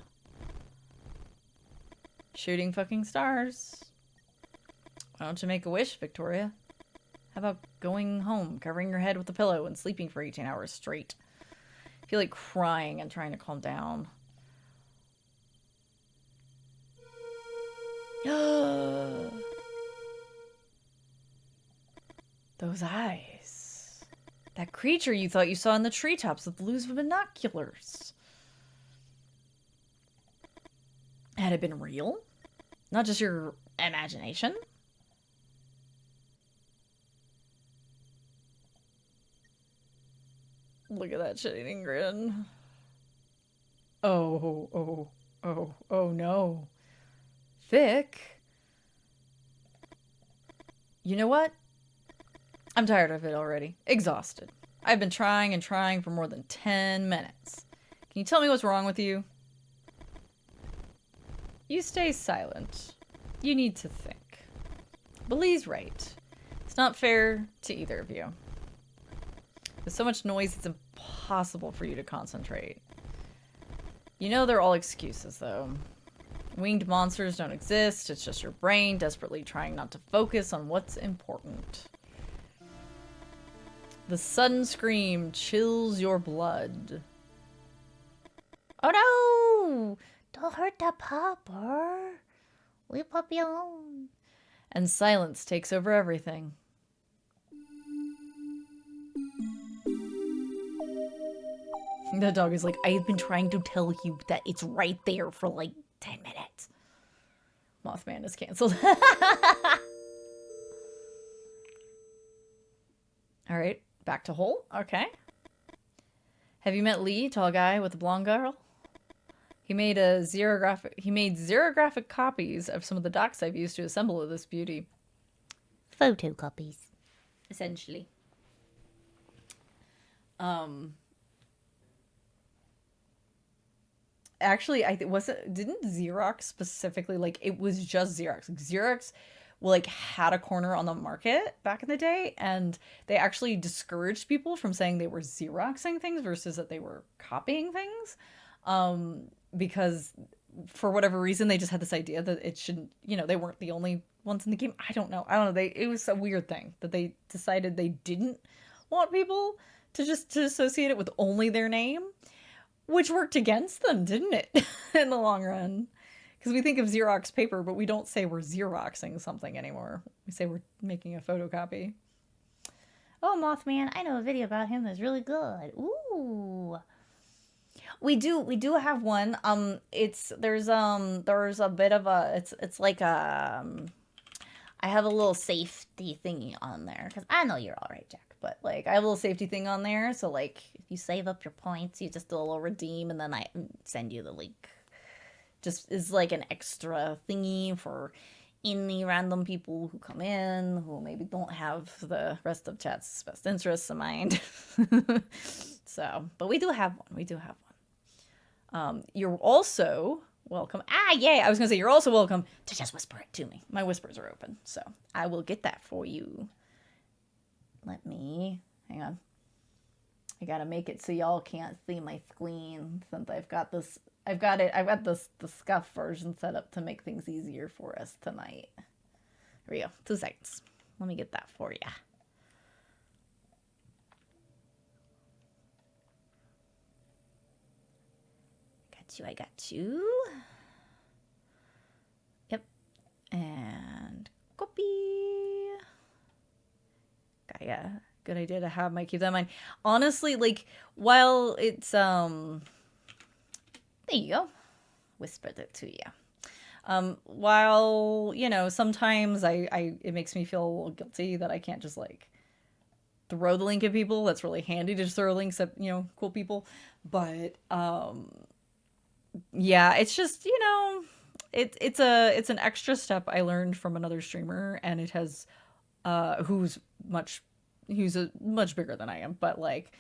Shooting fucking stars. Why don't you make a wish, Victoria? How about going home, covering your head with a pillow, and sleeping for 18 hours straight? I feel like crying and trying to calm down. Those eyes. That creature you thought you saw in the treetops with Lou's binoculars. Had it been real? Not just your imagination? Look at that shit-eating grin. Oh no. Vic? You know what? I'm tired of it already. Exhausted. I've been trying and trying for more than 10 minutes. Can you tell me what's wrong with you? You stay silent. You need to think. But Lee's right. It's not fair to either of you. There's so much noise it's impossible for you to concentrate. You know they're all excuses, though. Winged monsters don't exist. It's just your brain desperately trying not to focus on what's important. The sudden scream chills your blood. Oh no! Don't hurt the pupper. Leave puppy alone. And silence takes over everything. The dog is like, I've been trying to tell you that it's right there for like 10 minutes. Mothman is canceled. Alright, back to Hole. Okay. Have you met Lee, tall guy with the blonde girl? He made xerographic copies of some of the docs I've used to assemble this beauty. Photocopies, essentially. Actually, didn't Xerox specifically, like, it was just Xerox. Like, Xerox, like, had a corner on the market back in the day, and they actually discouraged people from saying they were Xeroxing things versus that they were copying things. Because for whatever reason, they just had this idea that it shouldn't, they weren't the only ones in the game. I don't know. It was a weird thing that they decided they didn't want people to just to associate it with only their name, which worked against them, didn't it, in the long run? Because we think of Xerox paper, but we don't say we're Xeroxing something anymore. We say we're making a photocopy. Oh, Mothman, I know a video about him that's really good. Ooh. We do have one. There's a bit of a it's like I have a little safety thingy on there because I know you're all right, Jack. but like I have a little safety thing on there, so like If you save up your points, you just do a little redeem, and then I send you the link. just is like an extra thingy for any random people who come in who maybe don't have the rest of chat's best interests in mind. So, but we do have one. We do have one. You're also welcome. Ah, yay! I was gonna say you're also welcome to just whisper it to me. My whispers are open, so I will get that for you. Let me hang on. I gotta make it so y'all can't see my screen since I've got this. I've got the scuff version set up to make things easier for us tonight. Here we go. 2 seconds. Let me get that for ya. I got you. Yep. And copy. Yeah, good idea to have my keep that in mind. Honestly, like, while it's there you go. Whispered it to you. While, you know, sometimes it makes me feel a little guilty that I can't just like throw the link at people. That's really handy to just throw links at, you know, cool people. But yeah, it's just, you know, it's an extra step I learned from another streamer, and it has who's much bigger than I am, but like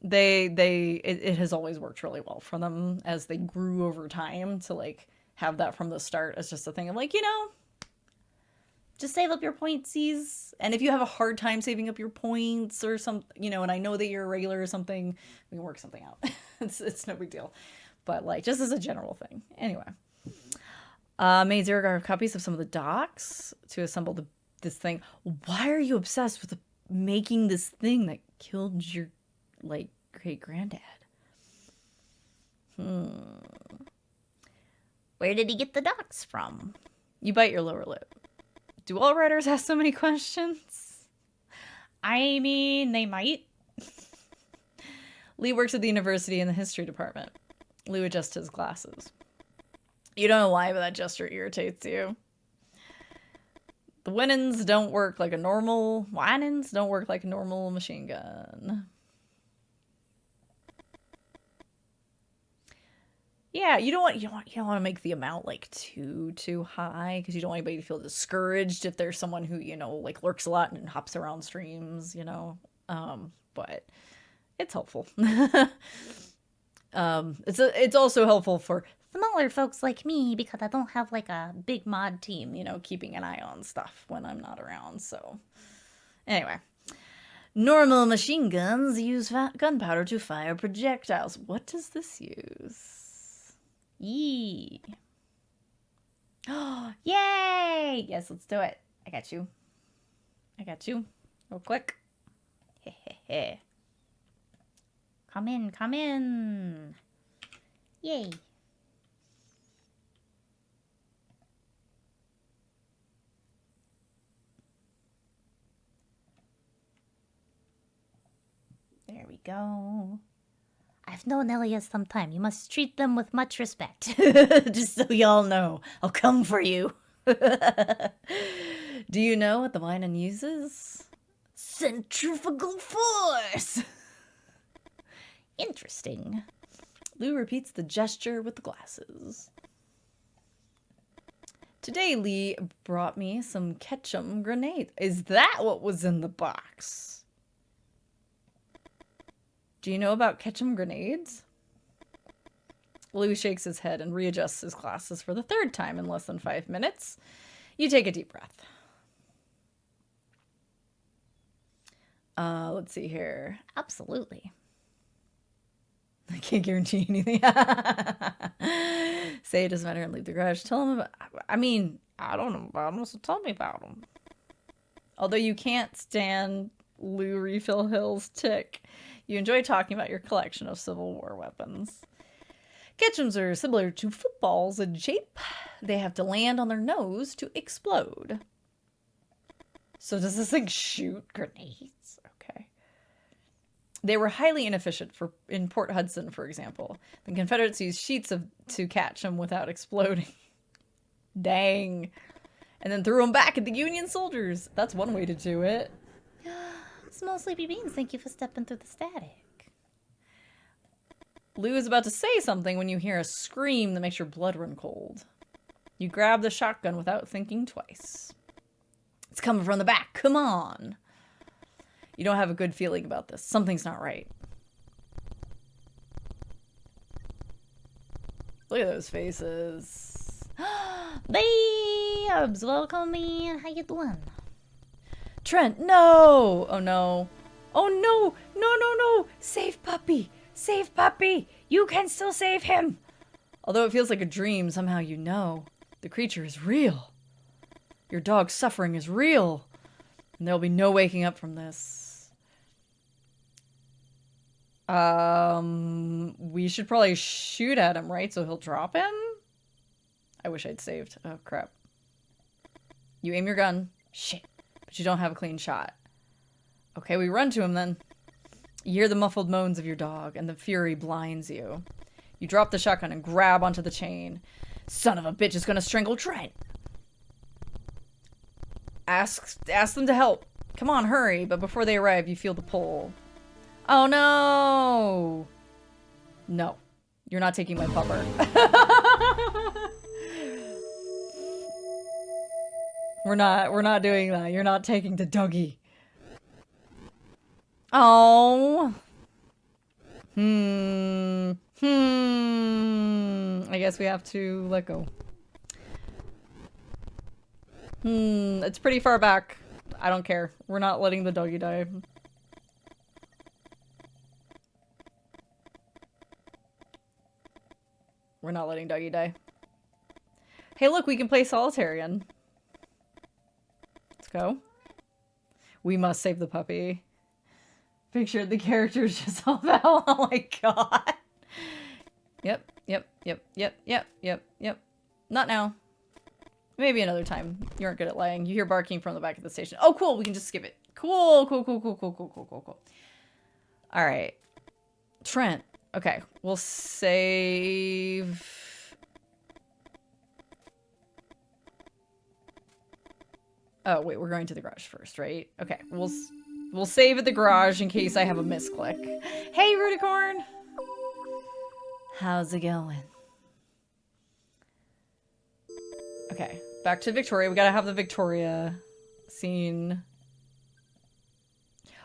it has always worked really well for them as they grew over time to like have that from the start as just a thing of like, you know, just save up your pointsies, and if you have a hard time saving up your points or some, you know, and I know that you're a regular or something, we can work something out. It's no big deal. But like just as a general thing. Anyway. Made 0 copies of some of the docs to assemble this thing. Why are you obsessed with making this thing that killed your like great granddad? Where did he get the docs from? You bite your lower lip. Do all writers ask so many questions? I mean, they might. Lee works at the university in the history department. Lou adjusts his glasses. You don't know why, but that gesture irritates you. The whinins don't work like a normal machine gun. Yeah, you don't want to make the amount like too high because you don't want anybody to feel discouraged if there's someone who, you know, like lurks a lot and hops around streams, you know. But it's helpful. It's also helpful for smaller folks like me because I don't have like a big mod team, you know, keeping an eye on stuff when I'm not around. So anyway, normal machine guns use gunpowder to fire projectiles. What does this use? Yee. Oh, yay! Yes, let's do it. I got you. Real quick. Hehehe. Come in. Yay. There we go. I've known Elias some time. You must treat them with much respect. Just so y'all know, I'll come for you. Do you know what the Mothmen uses? Centrifugal force! Interesting. Lou repeats the gesture with the glasses. Today, Lee brought me some ketchum grenades. Is that what was in the box? Do you know about ketchum grenades? Lou shakes his head and readjusts his glasses for the 3rd time in less than 5 minutes. You take a deep breath. Let's see here. Absolutely. I can't guarantee anything. Say it doesn't matter and leave the garage. Tell him about... I mean, I don't know about him, so tell me about him. Although you can't stand Lou Refill Hill's tick. You enjoy talking about your collection of Civil War weapons. Ketchums are similar to footballs in shape. They have to land on their nose to explode. So does this thing shoot grenades? Okay. They were highly inefficient in Port Hudson, for example. The Confederates used sheets to catch them without exploding. Dang. And then threw them back at the Union soldiers. That's one way to do it. Small sleepy beans, thank you for stepping through the static. Lou is about to say something when you hear a scream that makes your blood run cold. You grab the shotgun without thinking twice. It's coming from the back. Come on. You don't have a good feeling about this. Something's not right. Look at those faces. Babes, welcome me. How you doing? Trent, no! Oh no. Oh no! No, no, no! Save puppy! Save puppy! You can still save him! Although it feels like a dream, somehow you know. The creature is real. Your dog's suffering is real. And there'll be no waking up from this. We should probably shoot at him, right? So he'll drop him? I wish I'd saved. Oh, crap. You aim your gun. Shit. But you don't have a clean shot. Okay, we run to him then. You hear the muffled moans of your dog, and the fury blinds you. You drop the shotgun and grab onto the chain. Son of a bitch is gonna strangle Trent. Ask them to help. Come on, hurry. But before they arrive, you feel the pull. Oh no! No. You're not taking my pupper. We're not doing that. You're not taking the doggy. Oh. I guess we have to let go. It's pretty far back. I don't care. We're not letting the doggy die. We're not letting doggy die. Hey, look, we can play Solitarian. Let's go. We must save the puppy. Picture the characters just all fell. Oh my god. Yep. Not now. Maybe another time. You aren't good at lying. You hear barking from the back of the station. Oh, cool. We can just skip it. Cool. All right. Trent. Okay. We'll save... Oh, wait. We're going to the garage first, right? Okay. We'll save at the garage in case I have a misclick. Hey, Ruticorn! How's it going? Okay, back to Victoria. We gotta have the Victoria scene.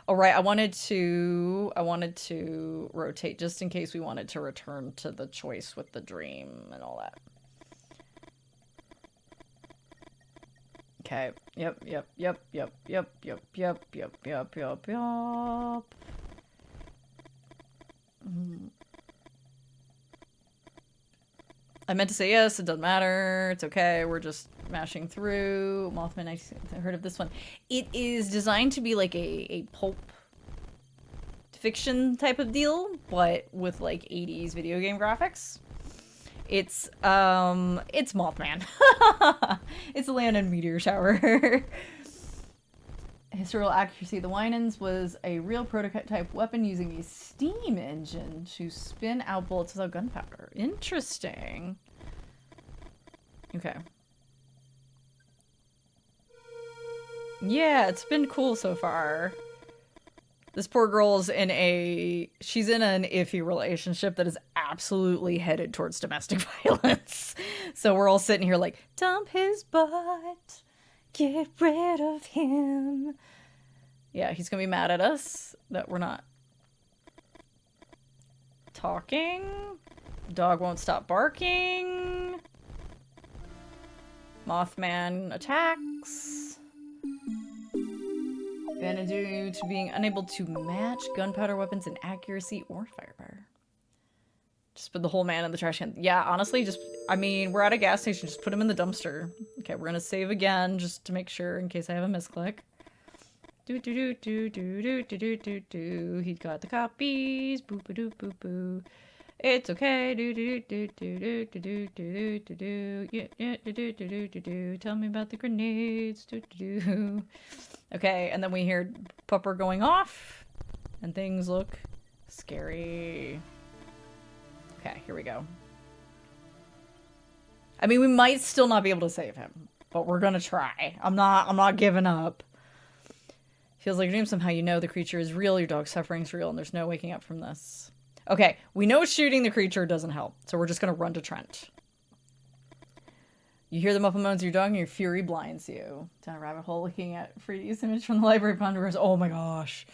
Oh, right, I wanted to rotate just in case we wanted to return to the choice with the dream and all that. Okay, yep. I meant to say yes, it doesn't matter, it's okay, we're just mashing through. Mothman, I heard of this one. It is designed to be like a pulp fiction type of deal, but with like 80s video game graphics. It's Mothman. It's a land and meteor shower. Historical accuracy. The Winans was a real prototype weapon using a steam engine to spin out bullets without gunpowder. Interesting. Okay. Yeah, it's been cool so far. This poor girl's she's in an iffy relationship that is absolutely headed towards domestic violence. So we're all sitting here like, dump his butt. Get rid of him. Yeah, he's gonna be mad at us that we're not talking. Dog won't stop barking. Mothman attacks. And due to being unable to match gunpowder weapons in accuracy or firepower. Just put the whole man in the trash can. Yeah, honestly, we're at a gas station. Just put him in the dumpster. Okay, we're gonna save again just to make sure in case I have a misclick. Do do do do do do do do do. He got the copies. Boop a doo boop boo. It's okay. Do do do do do do do do do. Yeah yeah do do do do do. Tell me about the grenades. Do do do. Okay, and then we hear Pupper going off, and things look scary. Okay, here we go. I mean, we might still not be able to save him, but we're gonna try. I'm not giving up. Feels like a dream. Somehow you know the creature is real, your dog's suffering is real, and there's no waking up from this. Okay, we know shooting the creature doesn't help, so we're just gonna run to Trent. You hear the muffled moans of your dog and your fury blinds you. Down a rabbit hole looking at Freddie's image from the library ponderers. Oh my gosh.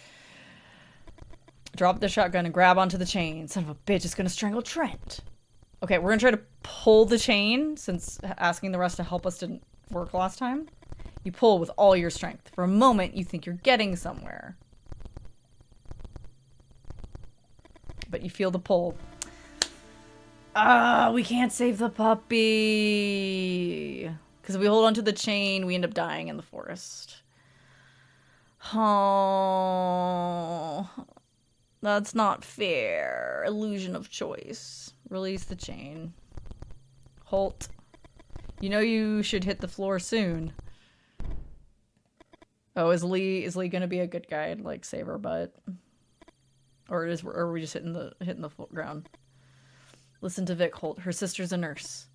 Drop the shotgun and grab onto the chain. Son of a bitch, it's gonna strangle Trent. Okay, we're gonna try to pull the chain, since asking the rest to help us didn't work last time. You pull with all your strength. For a moment, you think you're getting somewhere. But you feel the pull. Ah, we can't save the puppy. Because if we hold onto the chain, we end up dying in the forest. Oh, that's not fair. Illusion of choice. Release the chain. Halt. You know you should hit the floor soon. Oh, is Lee gonna be a good guy and like save her butt? Or are we just hitting the ground? Listen to Vic Holt. Her sister's a nurse.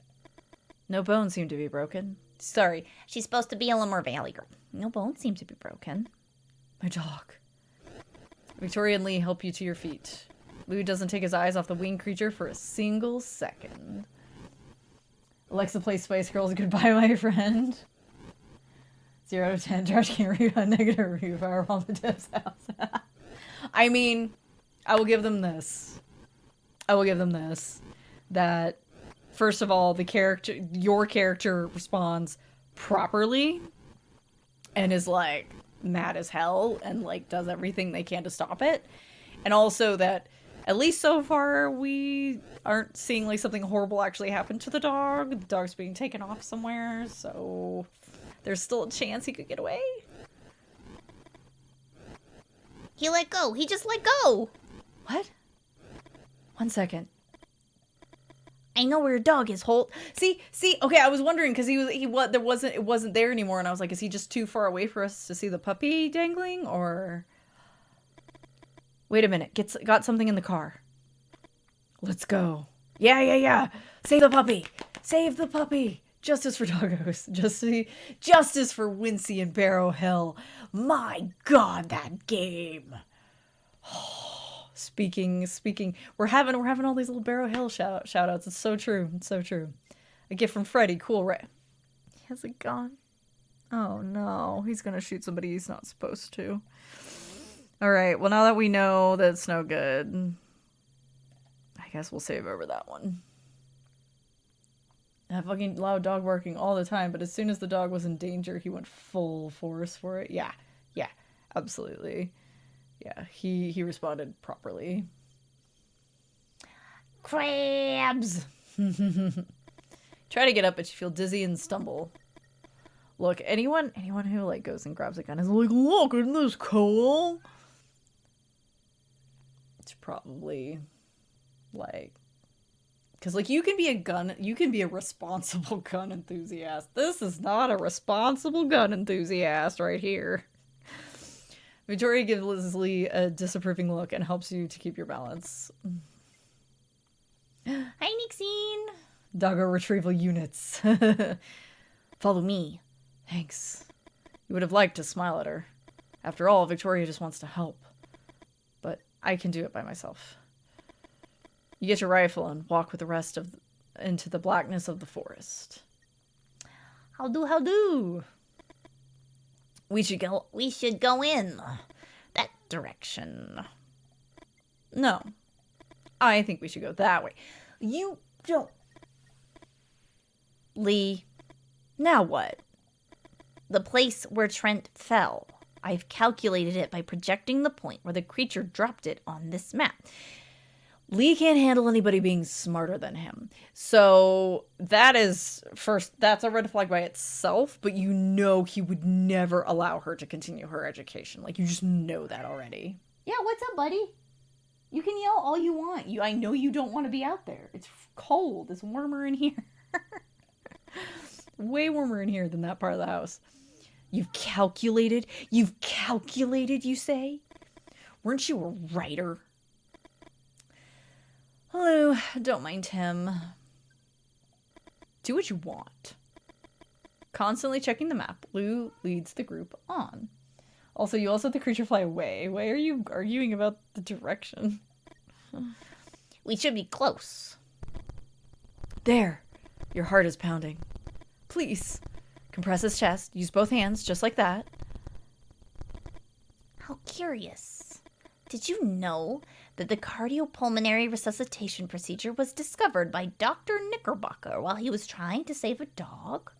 No bones seem to be broken. Sorry, she's supposed to be a little more valley girl. No bones seem to be broken. My dog. Victoria and Lee help you to your feet. Lou doesn't take his eyes off the winged creature for a single second. Alexa plays Spice Girls. Goodbye, my friend. 0 out of 10. Trash can review a negative review. Fireball the Tips house. I mean, I will give them this. That, first of all, your character responds properly and is like mad as hell and like does everything they can to stop it. And also that, at least so far, we aren't seeing like something horrible actually happen to the dog. The dog's being taken off somewhere, so there's still a chance he could get away. He let go. He just let go. What? 1 second. I know where your dog is, Holt. See. Okay, I was wondering because it wasn't there anymore, and I was like, is he just too far away for us to see the puppy dangling, or? Wait a minute. Got something in the car. Let's go. Yeah. Save the puppy. Save the puppy. Justice for doggos. Justice for Wincy and Barrow Hill. My God, that game. Speaking. We're having all these little Barrow Hill shout outs. It's so true. A gift from Freddy. Cool, right? He has a gun. Oh no, he's gonna shoot somebody he's not supposed to. All right. Well, now that we know that it's no good, I guess we'll save over that one. That fucking loud dog barking all the time, but as soon as the dog was in danger, he went full force for it. Yeah, absolutely. Yeah, he responded properly. Crabs! Try to get up, but you feel dizzy and stumble. Look, anyone who like goes and grabs a gun is like, look, isn't this cool? It's probably like, because like you can be a responsible gun enthusiast. This is not a responsible gun enthusiast right here. Victoria gives Leslie a disapproving look and helps you to keep your balance. Hi, Nixine. Doggo retrieval units. Follow me. Thanks. You would have liked to smile at her. After all, Victoria just wants to help. But I can do it by myself. You get your rifle and walk with the rest into the blackness of the forest. How do? We should go in that direction. No. I think we should go that way. You don't. Lee, now what? The place where Trent fell. I've calculated it by projecting the point where the creature dropped it on this map. Lee can't handle anybody being smarter than him. So that is that's a red flag by itself, but you know he would never allow her to continue her education. Like, you just know that already. Yeah, what's up, buddy? You can yell all you want. I know you don't want to be out there. It's cold. It's warmer in here. Way warmer in here than that part of the house. You've calculated, you say? Weren't you a writer? Hello, don't mind him. Do what you want. Constantly checking the map, Lou leads the group on. Also, you also let the creature fly away. Why are you arguing about the direction? We should be close. There. Your heart is pounding. Please. Compress his chest. Use both hands, just like that. How curious. Did you know that the cardiopulmonary resuscitation procedure was discovered by Dr. Knickerbocker while he was trying to save a dog?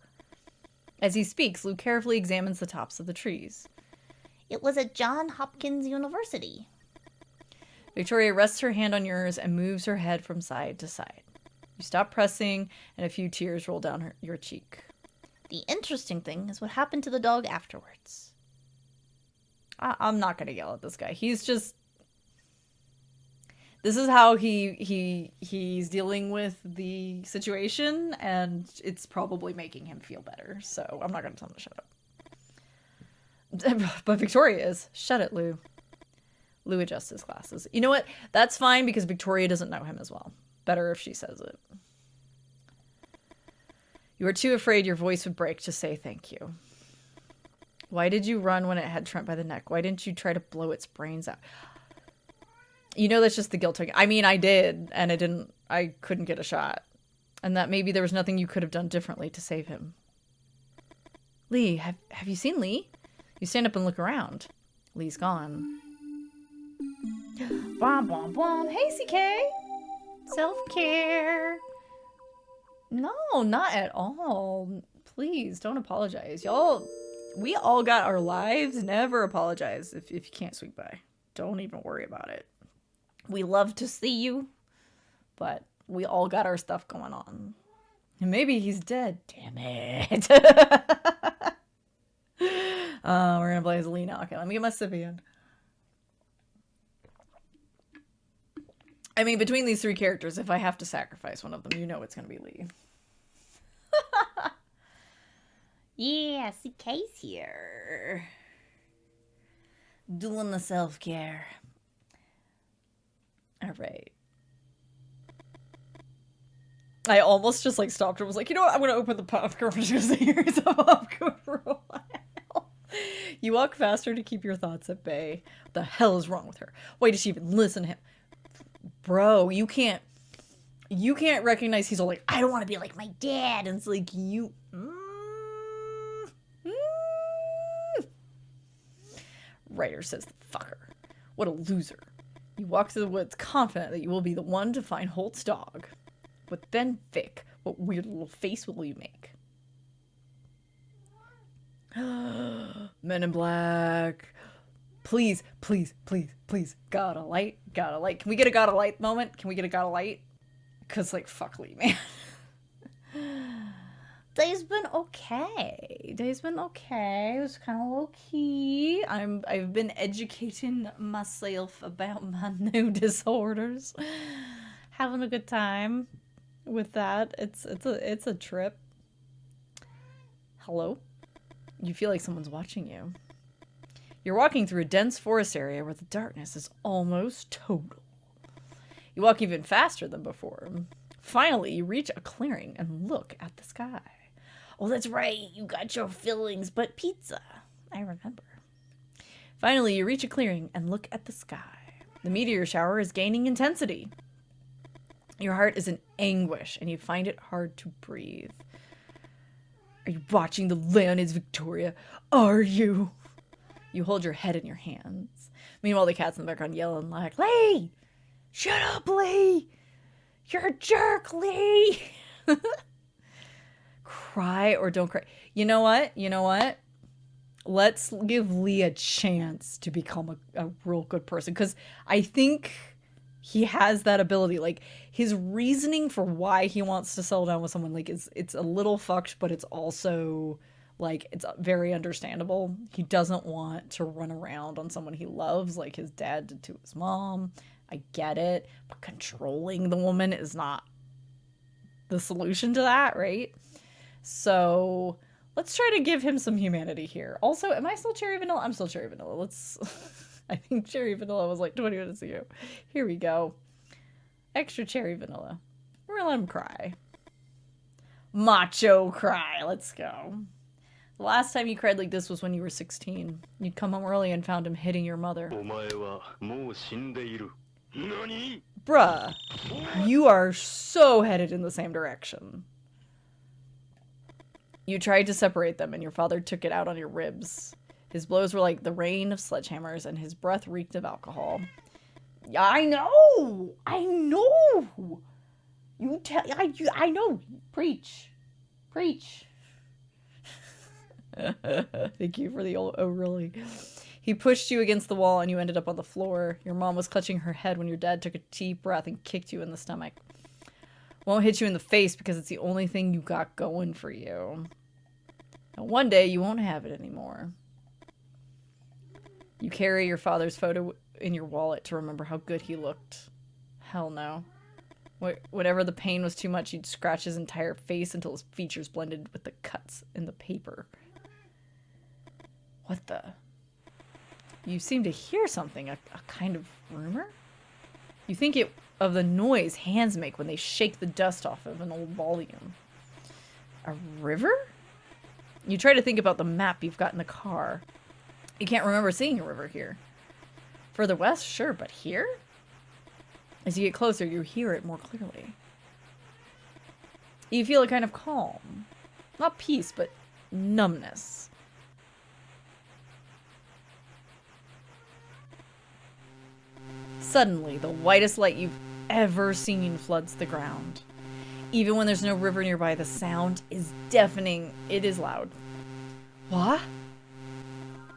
As he speaks, Lou carefully examines the tops of the trees. It was at Johns Hopkins University. Victoria rests her hand on yours and moves her head from side to side. You stop pressing, and a few tears roll down your cheek. The interesting thing is what happened to the dog afterwards. I'm not going to yell at this guy. He's just... This is how he's dealing with the situation, and it's probably making him feel better. So I'm not going to tell him to shut up. But Victoria is. Shut it, Lou. Lou adjusts his glasses. You know what? That's fine because Victoria doesn't know him as well. Better if she says it. You were too afraid your voice would break to say thank you. Why did you run when it had Trent by the neck? Why didn't you try to blow its brains out? You know, that's just the guilt talking. I mean, I did, and I couldn't get a shot. And that maybe there was nothing you could have done differently to save him. Lee, have you seen Lee? You stand up and look around. Lee's gone. Bom, bom, bom. Hey, CK. Self-care. No, not at all. Please, don't apologize. Y'all, we all got our lives. Never apologize if you can't sweep by. Don't even worry about it. We love to see you, but we all got our stuff going on. And maybe he's dead. Damn it. We're going to play as Lee now. Okay, let me get my sippy in. I mean, between these three characters, if I have to sacrifice one of them, you know it's going to be Lee. Yeah, CK's here. Doing the self-care. All right. I almost just like stopped and was like, you know what? I'm going to open the popcorn. I'm just going to sit here some popcorn for a while. You walk faster to keep your thoughts at bay. What the hell is wrong with her? Why does she even listen to him? Bro, you can't recognize he's all like, I don't want to be like my dad. And it's like, you... Writer says, the fucker. What a loser. You walk through the woods confident that you will be the one to find Holt's dog. But then, Vic, what weird little face will you make? Men in Black. Please, please, please, please. Gotta light, gotta light. Can we get a gotta light moment? Can we get a gotta light? Because, like, fuck Lee, man. Day's been okay. It was kind of low-key. I've been educating myself about my new disorders. Having a good time with that. It's a trip. Hello? You feel like someone's watching you. You're walking through a dense forest area where the darkness is almost total. You walk even faster than before. Finally, you reach a clearing and look at the sky. Oh, that's right. You got your fillings, but pizza. I remember. Finally, you reach a clearing and look at the sky. The meteor shower is gaining intensity. Your heart is in anguish, and you find it hard to breathe. Are you watching the Leonids, Victoria? Are you? You hold your head in your hands. Meanwhile, the cats in the background yell and like, Lee! Shut up, Lee! You're a jerk, Lee! Cry or don't cry. You know what? Let's give Lee a chance to become a real good person. Because I think He has that ability. Like, his reasoning for why he wants to settle down with someone, like, it's a little fucked, but it's also, like, it's very understandable. He doesn't want to run around on someone he loves, like his dad did to his mom. I get it. But controlling the woman is not the solution to that, right? So let's try to give him some humanity here. Also, am I still cherry vanilla? I'm still cherry vanilla. Let's... I think cherry vanilla was like 20 minutes ago. Here we go. Extra cherry vanilla. We're gonna let him cry. Macho cry. Let's go. The last time you cried like this was when you were 16. You'd come home early and found him hitting your mother. Bruh, you are so headed in the same direction. You tried to separate them and your father took it out on your ribs. His blows were like the rain of sledgehammers and his breath reeked of alcohol. I know! I know! I know! Preach. Preach. Thank you for the old, oh really. He pushed you against the wall and you ended up on the floor. Your mom was clutching her head when your dad took a deep breath and kicked you in the stomach. Won't hit you in the face because it's the only thing you got going for you. And one day you won't have it anymore. You carry your father's photo in your wallet to remember how good he looked. Hell no. Whenever the pain was too much, you'd scratch his entire face until his features blended with the cuts in the paper. What the? You seem to hear something, a kind of rumor? You think of the noise hands make when they shake the dust off of an old volume. A river? You try to think about the map you've got in the car. You can't remember seeing a river here. Further west, sure, but here? As you get closer, you hear it more clearly. You feel a kind of calm. Not peace, but numbness. Suddenly, the whitest light you've ever seen floods the ground. Even when there's no river nearby, the sound is deafening. It is loud. What?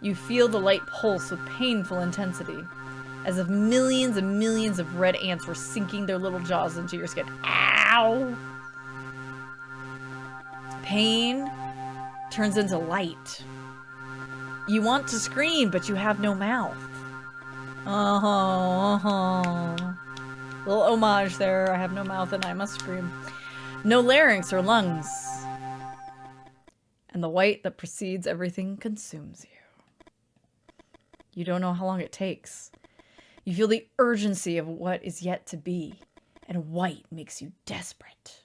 You feel the light pulse with painful intensity, as if millions and millions of red ants were sinking their little jaws into your skin. Ow! Pain turns into light. You want to scream, but you have no mouth. Little homage there. I have no mouth and I must scream. No larynx or lungs. And the white that precedes everything consumes you. You don't know how long it takes. You feel the urgency of what is yet to be. And white makes you desperate.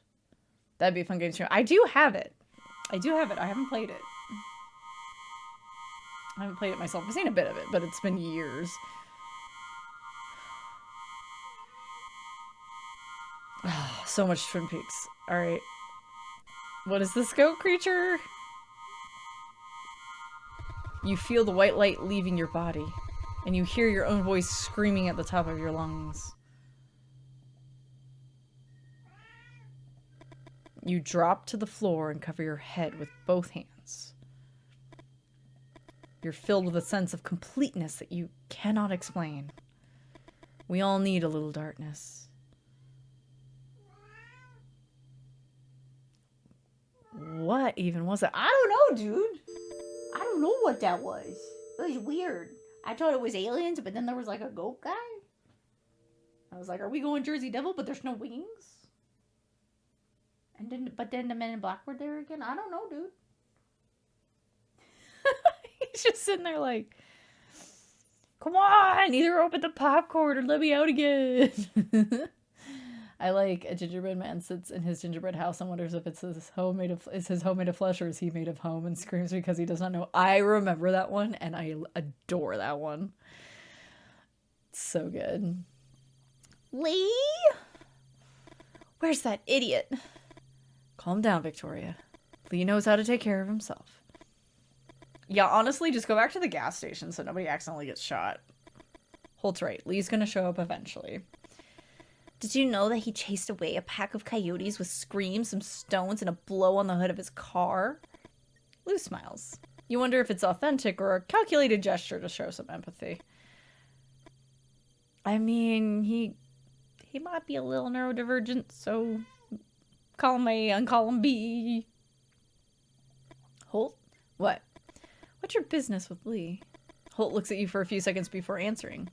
That'd be a fun game to show. I do have it. I haven't played it. I haven't played it myself. I've seen a bit of it, but it's been years. Oh, so much Twin Peaks. Alright. What is this goat creature? You feel the white light leaving your body, and you hear your own voice screaming at the top of your lungs. You drop to the floor and cover your head with both hands. You're filled with a sense of completeness that you cannot explain. We all need a little darkness. What even was it? I don't know, dude. I don't know what that was. It was weird. I thought it was aliens, but then there was like a goat guy. I was like, are we going Jersey Devil, but there's no wings? And then the Men in Black were there again? I don't know, dude. He's just sitting there like, come on, either open the popcorn or let me out again. I like a gingerbread man sits in his gingerbread house and wonders if it's his home made of flesh or is he made of home and screams because he does not know. I remember that one and I adore that one. It's so good. Lee? Where's that idiot? Calm down, Victoria. Lee knows how to take care of himself. Yeah, honestly, just go back to the gas station so nobody accidentally gets shot. Holt's right. Lee's gonna show up eventually. Did you know that he chased away a pack of coyotes with screams, some stones, and a blow on the hood of his car? Lou smiles. You wonder if it's authentic or a calculated gesture to show some empathy. I mean, he He might be a little neurodivergent, so call him A, uncall him B. Holt? What? What's your business with Lee? Holt looks at you for a few seconds before answering.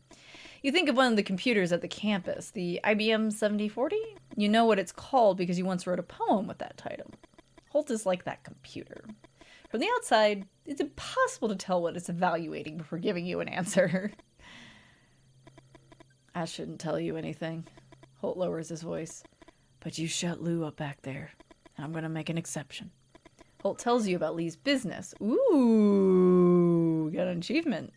You think of one of the computers at the campus, the IBM 7040? You know what it's called because you once wrote a poem with that title. Holt is like that computer. From the outside, it's impossible to tell what it's evaluating before giving you an answer. I shouldn't tell you anything. Holt lowers his voice. But you shut Lou up back there, and I'm going to make an exception. Holt tells you about Lee's business. Ooh, got an achievement.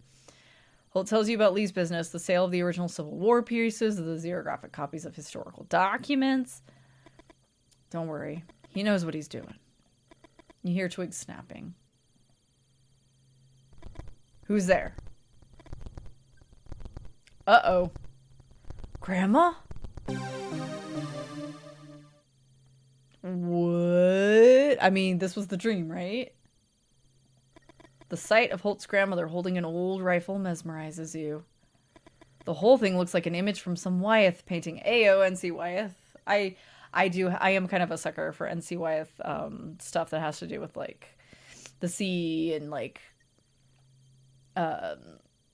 Holt tells you about Lee's business, the sale of the original Civil War pieces, the xerographic copies of historical documents. Don't worry, he knows what he's doing. You hear twigs snapping. Who's there? Uh-oh. Grandma? What? I mean, this was the dream, right? The sight of Holt's grandmother holding an old rifle mesmerizes you. The whole thing looks like an image from some Wyeth painting. Ayo, N.C. Wyeth. I am kind of a sucker for N.C. Wyeth stuff that has to do with, like, the sea and, like,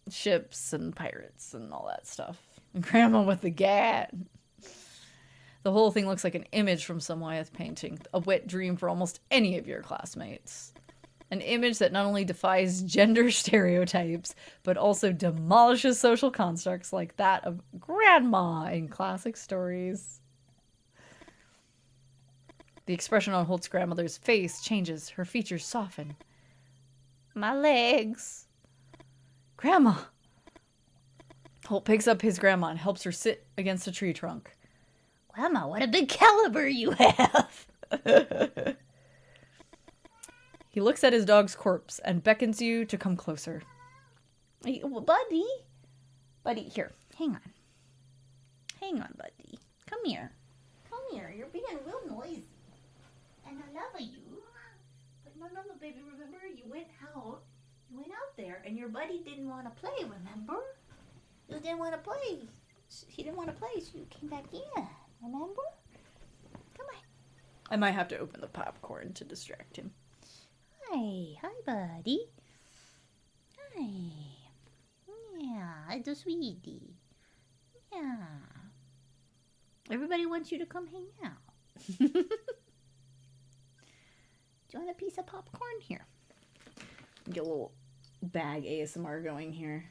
ships and pirates and all that stuff. And Grandma with the gat. The whole thing looks like an image from some Wyeth painting. A wet dream for almost any of your classmates. An image that not only defies gender stereotypes, but also demolishes social constructs like that of Grandma in classic stories. The expression on Holt's grandmother's face changes. Her features soften. My legs. Grandma! Holt picks up his grandma and helps her sit against a tree trunk. Grandma, what a big caliber you have! He looks at his dog's corpse and beckons you to come closer. Hey, buddy! Buddy, here, hang on. Hang on, buddy. Come here. Come here, you're being real noisy. And I love you. But no, baby, remember you went out there and your buddy didn't want to play, remember? You didn't want to play. He didn't want to play, so you came back in, remember? Come on. I might have to open the popcorn to distract him. Hi, buddy. Hi. Yeah, it's sweetie. Yeah. Everybody wants you to come hang out. Do you want a piece of popcorn? Here. Get a little bag ASMR going here.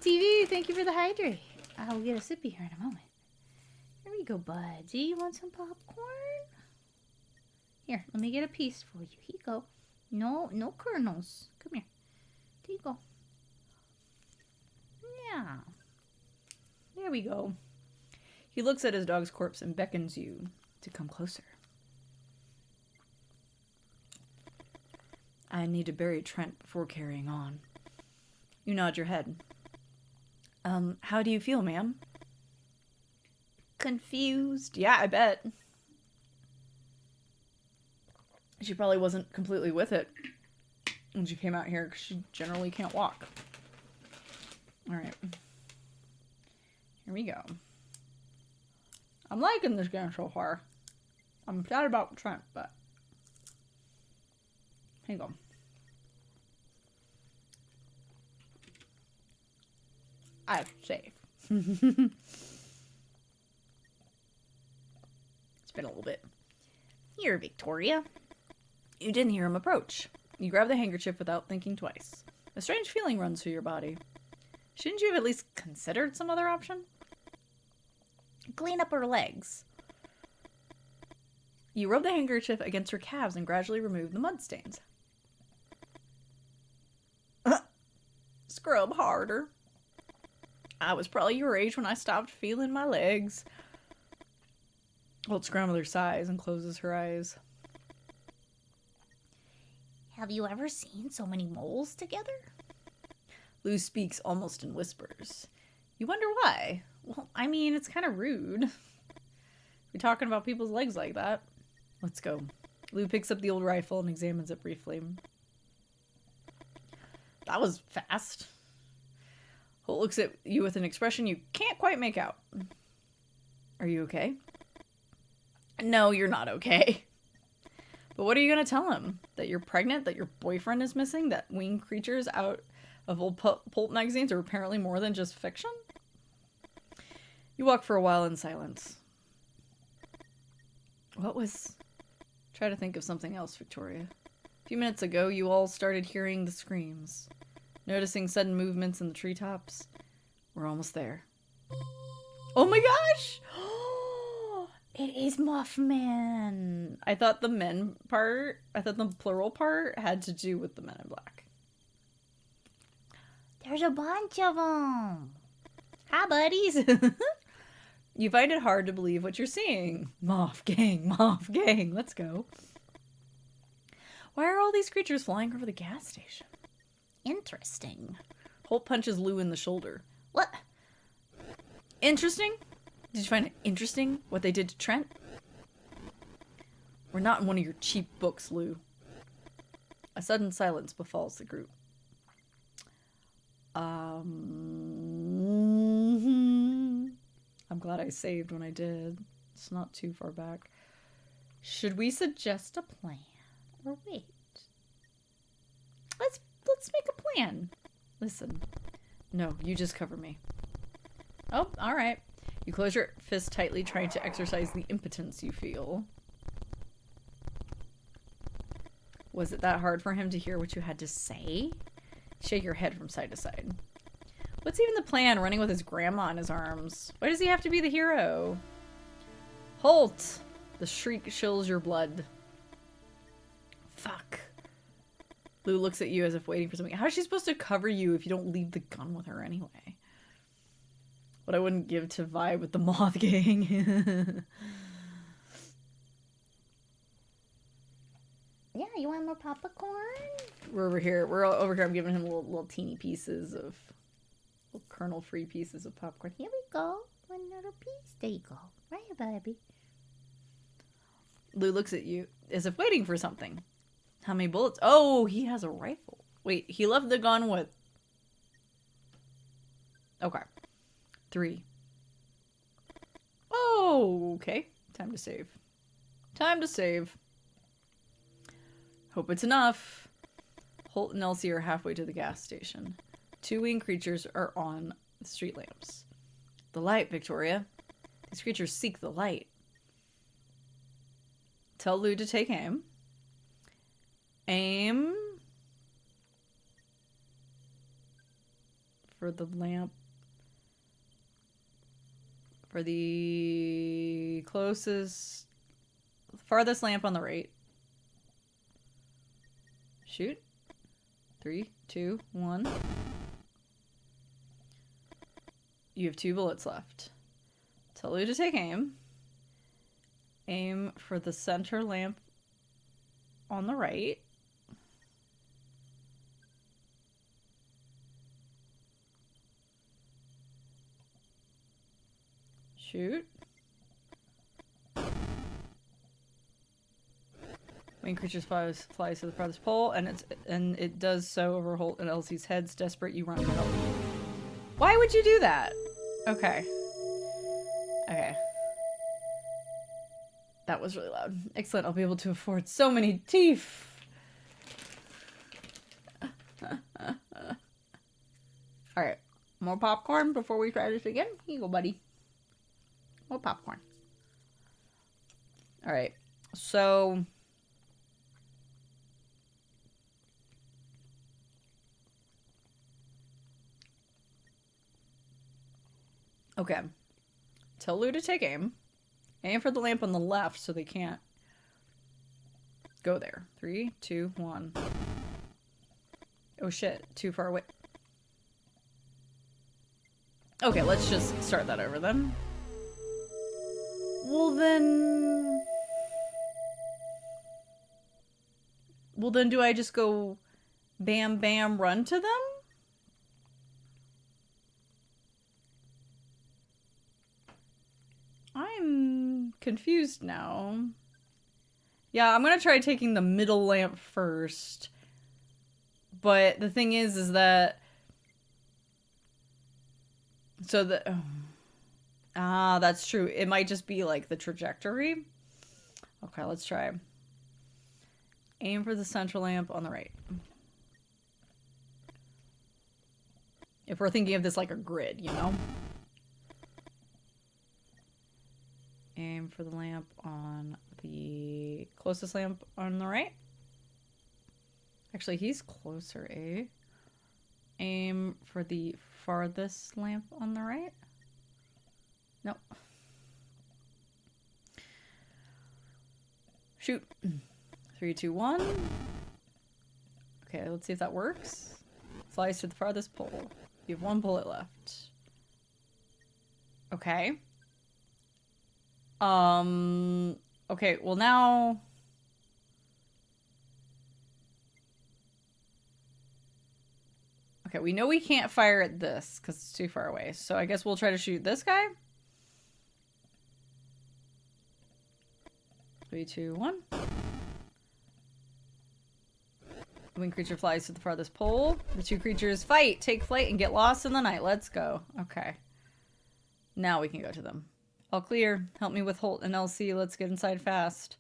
TV, thank you for the hydrate. I'll get a sippy here in a moment. Here we go, buddy. You want some popcorn? Here, let me get a piece for you. Here you go. No kernels. Come here. There you go. Yeah. There we go. He looks at his dog's corpse and beckons you to come closer. I need to bury Trent before carrying on. You nod your head. How do you feel, ma'am? Confused. Yeah, I bet. She probably wasn't completely with it when she came out here because she generally can't walk. Alright. Here we go. I'm liking this game so far. I'm sad about Trent, but... Here you go. I'm safe. It's been a little bit. Here, Victoria. You didn't hear him approach. You grab the handkerchief without thinking twice. A strange feeling runs through your body. Shouldn't you have at least considered some other option? Clean up her legs. You rub the handkerchief against her calves and gradually remove the mud stains. Scrub harder. I was probably your age when I stopped feeling my legs. Holt's grandmother sighs and closes her eyes. Have you ever seen so many moles together? Lou speaks almost in whispers. You wonder why? Well, I mean, it's kind of rude. You're talking about people's legs like that. Let's go. Lou picks up the old rifle and examines it briefly. That was fast. Holt looks at you with an expression you can't quite make out. Are you okay? No, you're not okay. But what are you going to tell him? That you're pregnant? That your boyfriend is missing? That winged creatures out of old pulp magazines are apparently more than just fiction? You walk for a while in silence. What was... Try to think of something else, Victoria. A few minutes ago, you all started hearing the screams. Noticing sudden movements in the treetops. We're almost there. Oh my gosh! It is Mothman! I thought the plural part had to do with the Men in Black. There's a bunch of them. Hi, buddies. You find it hard to believe what you're seeing. Moth gang, let's go. Why are all these creatures flying over the gas station? Interesting. Holt punches Lou in the shoulder. What? Interesting? Did you find it interesting what they did to Trent? We're not in one of your cheap books, Lou. A sudden silence befalls the group. I'm glad I saved when I did. It's not too far back. Should we suggest a plan? Or wait? Let's make a plan. Listen. No, you just cover me. Oh, alright. You close your fist tightly, trying to exercise the impotence you feel. Was it that hard for him to hear what you had to say? Shake your head from side to side. What's even the plan, running with his grandma in his arms? Why does he have to be the hero? Holt! The shriek chills your blood. Fuck. Lou looks at you as if waiting for something. How is she supposed to cover you if you don't leave the gun with her anyway? What I wouldn't give to vibe with the Moth gang. Yeah, you want more popcorn? We're over here. We're over here. I'm giving him little teeny pieces of... little kernel-free pieces of popcorn. Here we go. Another piece. There you go. Right here, baby. Lou looks at you as if waiting for something. How many bullets? Oh, he has a rifle. Wait, he left the gun with... Okay. 3. Oh, okay. Time to save. Time to save. Hope it's enough. Holt and Elsie are halfway to the gas station. 2 winged creatures are on the street lamps. The light, Victoria. These creatures seek the light. Tell Lou to take aim. Aim for the lamp. For the closest, farthest lamp on the right. Shoot. 3, 2, 1. You have 2 bullets left. Tell Lou to take aim. Aim for the center lamp on the right. Shoot. Winged creatures flies to the farthest pole, and it does so over Holt and Elsie's heads. Desperate, you run for help. Why would you do that? Okay. Okay. That was really loud. Excellent. I'll be able to afford so many teeth. All right. More popcorn before we try this again. Here you go, buddy. More popcorn. All right. So... okay. Tell Lou to take aim. Aim for the lamp on the left so they can't go there. 3, 2, 1. Oh shit. Too far away. Okay, let's just start that over then. Well then do I just go bam bam run to them? I'm confused now. Yeah, I'm gonna try taking the middle lamp first. But the thing is that... So the... Ah, that's true. It might just be like the trajectory. Okay, let's try. Aim for the central lamp on the right. If we're thinking of this like a grid, you know? Aim for the lamp on the closest lamp on the right. Actually, he's closer, eh? Aim for the farthest lamp on the right. Nope. Shoot. 3, 2, 1. Okay, let's see if that works. Flies to the farthest pole. You have 1 bullet left. Okay. Okay, well now... Okay, we know we can't fire at this because it's too far away. So I guess we'll try to shoot this guy. 3, 2, 1. Winged creature flies to the farthest pole. The 2 creatures fight, take flight, and get lost in the night. Let's go. Okay. Now we can go to them. All clear. Help me with Holt and LC. Let's get inside fast.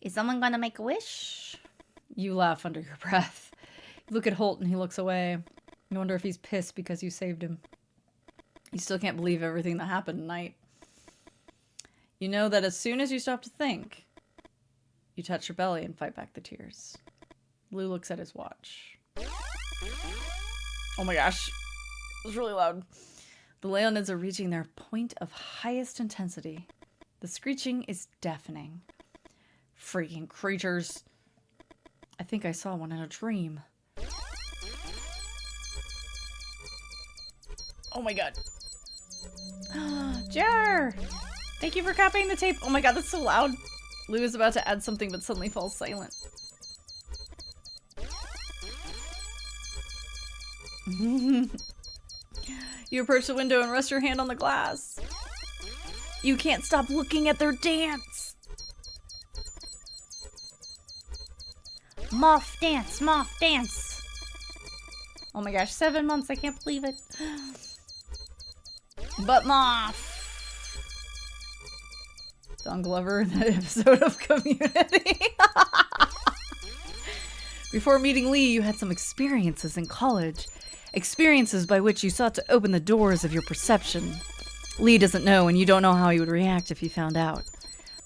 Is someone gonna make a wish? You laugh under your breath. You look at Holt and he looks away. You wonder if he's pissed because you saved him. You still can't believe everything that happened tonight. You know that as soon as you stop to think, you touch your belly and fight back the tears. Lou looks at his watch. Oh my gosh. It was really loud. The Leonids are reaching their point of highest intensity. The screeching is deafening. Freaking creatures. I think I saw one in a dream. Oh my god. Jar! Thank you for copying the tape. Oh my god, that's so loud. Lou is about to add something but suddenly falls silent. You approach the window and rest your hand on the glass. You can't stop looking at their dance. Moth dance, moth dance. Oh my gosh, 7 months, I can't believe it. But moth. Don Glover in that episode of Community. Before meeting Lee, you had some experiences in college. Experiences by which you sought to open the doors of your perception. Lee doesn't know, and you don't know how he would react if he found out.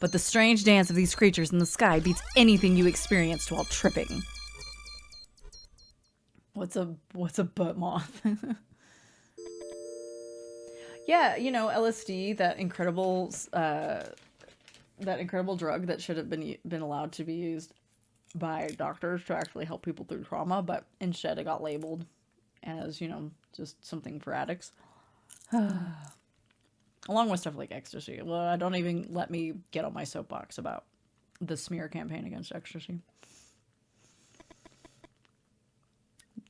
But the strange dance of these creatures in the sky beats anything you experienced while tripping. What's a butt moth? Yeah, you know, LSD, that incredible drug that should have been allowed to be used by doctors to actually help people through trauma, but instead it got labeled as, you know, just something for addicts. Along with stuff like ecstasy. Well, don't even let me get on my soapbox about the smear campaign against ecstasy.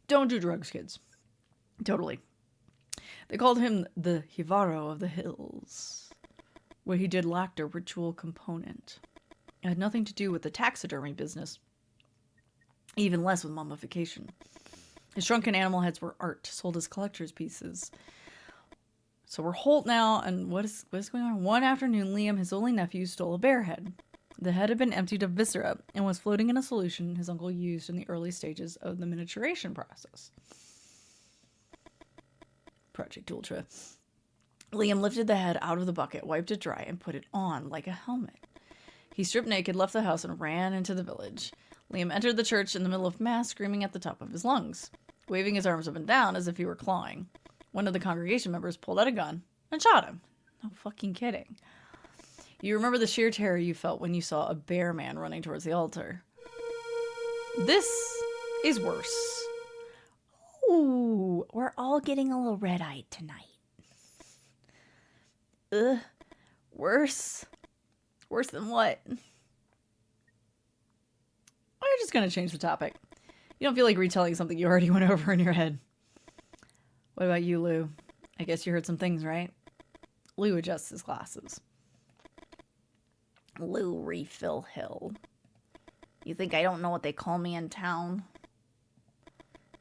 Don't do drugs, kids. Totally. They called him the Hivaro of the Hills. What he did lacked a ritual component. It had nothing to do with the taxidermy business. Even less with mummification. His shrunken animal heads were art, sold as collector's pieces. So we're Holt now, and what is going on? One afternoon, Liam, his only nephew, stole a bear head. The head had been emptied of viscera and was floating in a solution his uncle used in the early stages of the miniaturation process. Project Ultra. Liam lifted the head out of the bucket, wiped it dry, and put it on like a helmet. He stripped naked, left the house, and ran into the village. Liam entered the church in the middle of mass, screaming at the top of his lungs, waving his arms up and down as if he were clawing. One of the congregation members pulled out a gun and shot him. No fucking kidding. You remember the sheer terror you felt when you saw a bear man running towards the altar. This is worse. Ooh, we're all getting a little red-eyed tonight. Ugh. Worse? Worse than what? We're just gonna change the topic. You don't feel like retelling something you already went over in your head. What about you, Lou? I guess you heard some things, right? Lou adjusts his glasses. Lou Refill Hill. You think I don't know what they call me in town?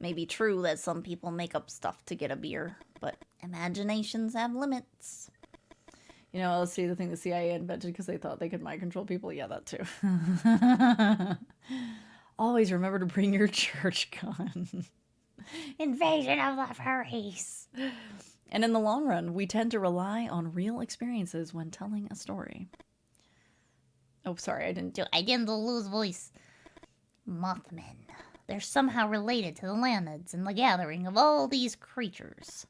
may be true that some people make up stuff to get a beer, but imaginations have limits. You know, let's see, the thing the CIA invented because they thought they could mind control people. Yeah, that too. Always remember to bring your church gun. Invasion of the furries. And in the long run, we tend to rely on real experiences when telling a story. Oh, sorry, I didn't lose voice. Mothmen. They're somehow related to the Lanids and the gathering of all these creatures.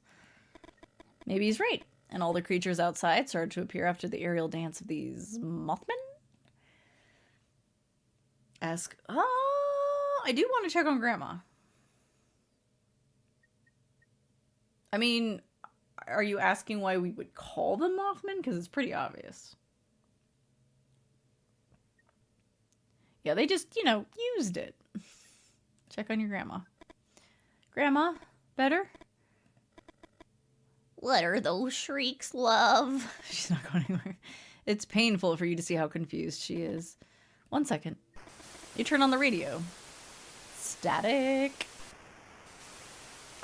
Maybe he's right. And all the creatures outside started to appear after the aerial dance of these Mothmen? Ask... Oh, I do want to check on Grandma. I mean, are you asking why we would call them Mothmen? Because it's pretty obvious. Yeah, they just, you know, used it. Check on your grandma. Grandma, better? What are those shrieks, love? She's not going anywhere. It's painful for you to see how confused she is. 1 second. You turn on the radio. Static.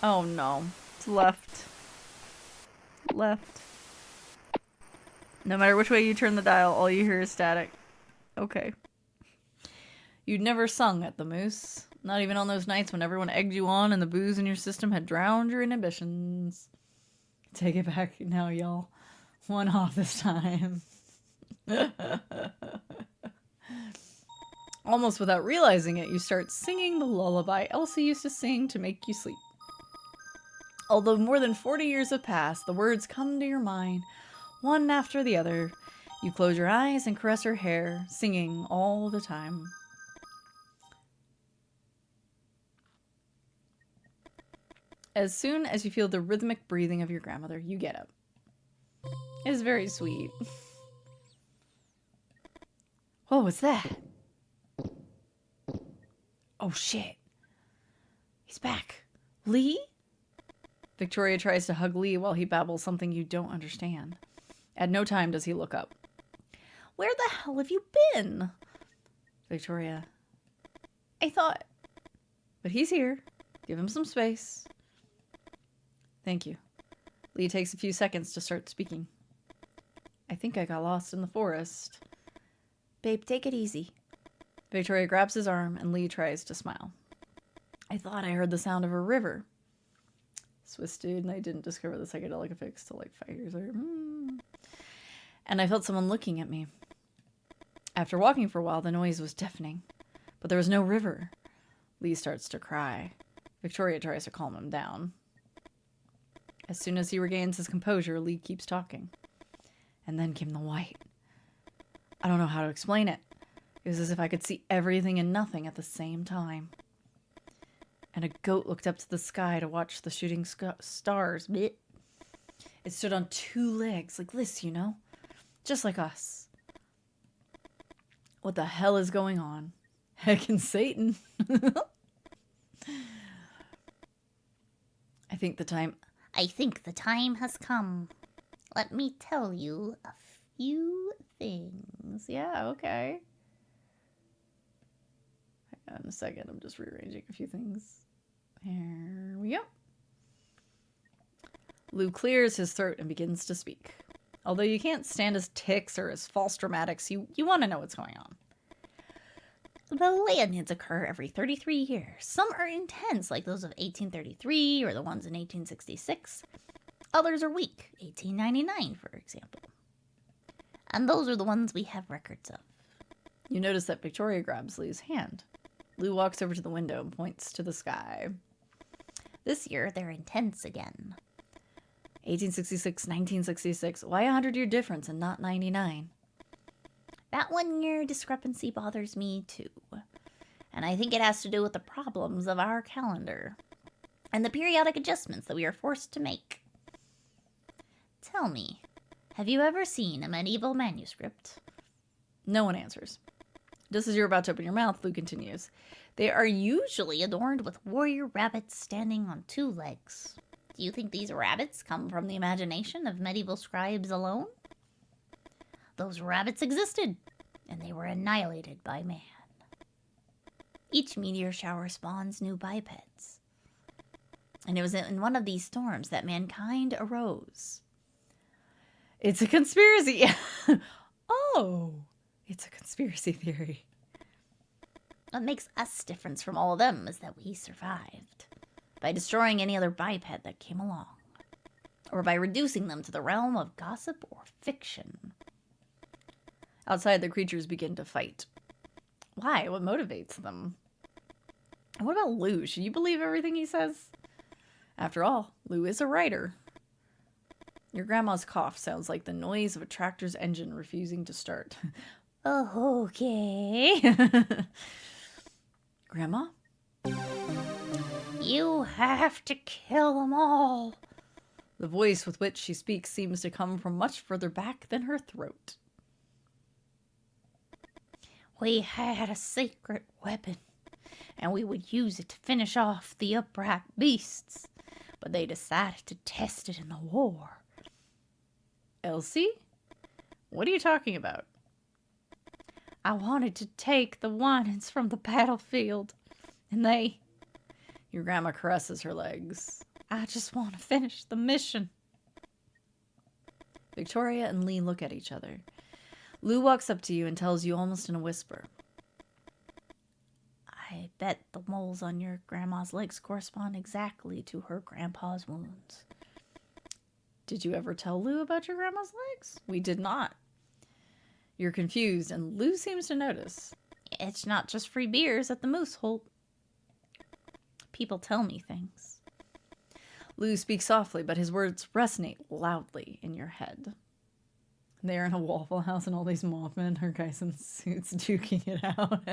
Oh no. It's left. Left. No matter which way you turn the dial, all you hear is static. Okay. You'd never sung at the Moose. Not even on those nights when everyone egged you on and the booze in your system had drowned your inhibitions. Take it back now, y'all. 1 off this time. Almost without realizing it, you start singing the lullaby Elsie used to sing to make you sleep. Although more than 40 years have passed, the words come to your mind, one after the other. You close your eyes and caress her hair, singing all the time. As soon as you feel the rhythmic breathing of your grandmother, you get up. It is very sweet. What was that? Oh shit. He's back. Lee? Victoria tries to hug Lee while he babbles something you don't understand. At no time does he look up. Where the hell have you been? Victoria. I thought... But he's here. Give him some space. Thank you. Lee takes a few seconds to start speaking. I think I got lost in the forest. Babe, take it easy. Victoria grabs his arm and Lee tries to smile. I thought I heard the sound of a river. Swiss dude, and I didn't discover the psychedelic effects till like 5 years later. And I felt someone looking at me. After walking for a while, the noise was deafening. But there was no river. Lee starts to cry. Victoria tries to calm him down. As soon as he regains his composure, Lee keeps talking. And then came the white. I don't know how to explain it. It was as if I could see everything and nothing at the same time. And a goat looked up to the sky to watch the shooting stars. Blech. It stood on 2 legs, like this, you know? Just like us. What the hell is going on? Heckin' Satan. I think the time has come. Let me tell you a few things. Yeah, okay. Hang on a second, I'm just rearranging a few things. Here we go. Lou clears his throat and begins to speak. Although you can't stand his tics or his false dramatics, you want to know what's going on. The Lanids occur every 33 years. Some are intense, like those of 1833 or the ones in 1866. Others are weak, 1899, for example. And those are the ones we have records of. You notice that Victoria grabs Lee's hand. Lou walks over to the window and points to the sky. This year, they're intense again. 1866, 1966. Why a 100-year difference and not 99? That 1-year discrepancy bothers me too. And I think it has to do with the problems of our calendar. And the periodic adjustments that we are forced to make. Tell me, have you ever seen a medieval manuscript? No one answers. Just as you're about to open your mouth, Lou continues. They are usually adorned with warrior rabbits standing on 2 legs. Do you think these rabbits come from the imagination of medieval scribes alone? Those rabbits existed, and they were annihilated by man. Each meteor shower spawns new bipeds. And it was in one of these storms that mankind arose. It's a conspiracy. Oh, it's a conspiracy theory. What makes us different from all of them is that we survived by destroying any other biped that came along, or by reducing them to the realm of gossip or fiction. Outside, the creatures begin to fight. Why? What motivates them? And what about Lou? Should you believe everything he says? After all, Lou is a writer. Your grandma's cough sounds like the noise of a tractor's engine refusing to start. Oh, okay. Grandma? You have to kill them all. The voice with which she speaks seems to come from much further back than her throat. We had a secret weapon, and we would use it to finish off the upright beasts, but they decided to test it in the war. Elsie? What are you talking about? I wanted to take the Winans from the battlefield, and they... Your grandma caresses her legs. I just want to finish the mission. Victoria and Lee look at each other. Lou walks up to you and tells you almost in a whisper. I bet the moles on your grandma's legs correspond exactly to her grandpa's wounds. Did you ever tell Lou about your grandma's legs? We did not. You're confused, and Lou seems to notice. It's not just free beers at the Moose Holt. People tell me things. Lou speaks softly, but his words resonate loudly in your head. They're in a Waffle House, and all these Mothmen are guys in suits duking it out.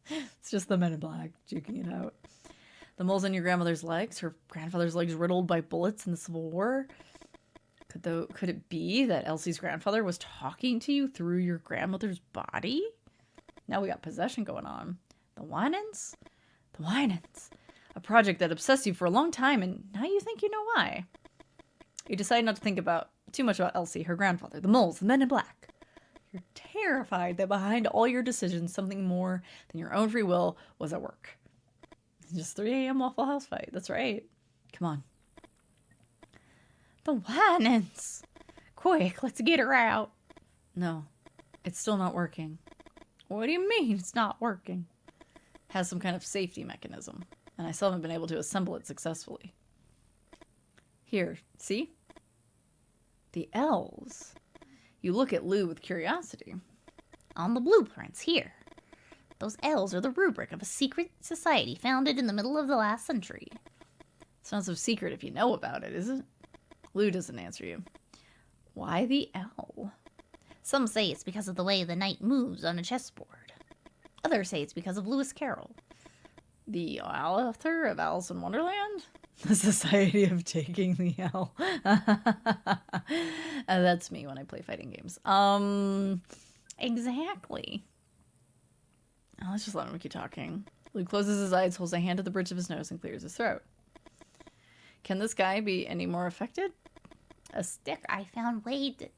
It's just the Men in Black duking it out. The moles on your grandmother's legs, her grandfather's legs riddled by bullets in the Civil War. Could it be that Elsie's grandfather was talking to you through your grandmother's body? Now we got possession going on. The Winans? The Winans. A project that obsessed you for a long time, and now you think you know why. You decide not to think too much about Elsie, her grandfather, the moles, the Men in Black. You're terrified that behind all your decisions, something more than your own free will was at work. It's just 3 a.m. Waffle House fight. That's right. Come on. The Winans! Quick, let's get her out. No, it's still not working. What do you mean it's not working? It has some kind of safety mechanism, and I still haven't been able to assemble it successfully. Here, see? The L's. You look at Lou with curiosity. On the blueprints, here. Those L's are the rubric of a secret society founded in the middle of the last century. It's not so secret if you know about it, is it? Lou doesn't answer you. Why the L? Some say it's because of the way the knight moves on a chessboard. Others say it's because of Lewis Carroll. The author of Alice in Wonderland? The Society of Taking the L. That's me when I play fighting games. Exactly. Oh, let's just let him keep talking. Lou closes his eyes, holds a hand to the bridge of his nose, and clears his throat. Can this guy be any more affected? A stick I found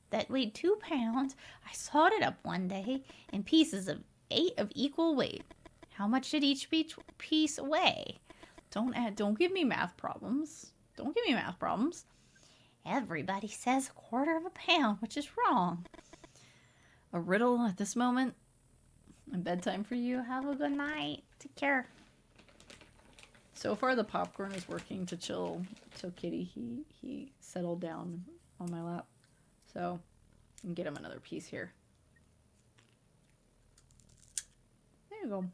that weighed 2 pounds. I sawed it up one day in pieces of 8 of equal weight. How much did each piece weigh? Don't give me math problems. Don't give me math problems. Everybody says 1/4 pound, which is wrong. A riddle at this moment? And bedtime for you? Have a good night. Take care. So far, the popcorn is working to chill Kitty. He settled down on my lap. So, I can get him another piece here. There you go.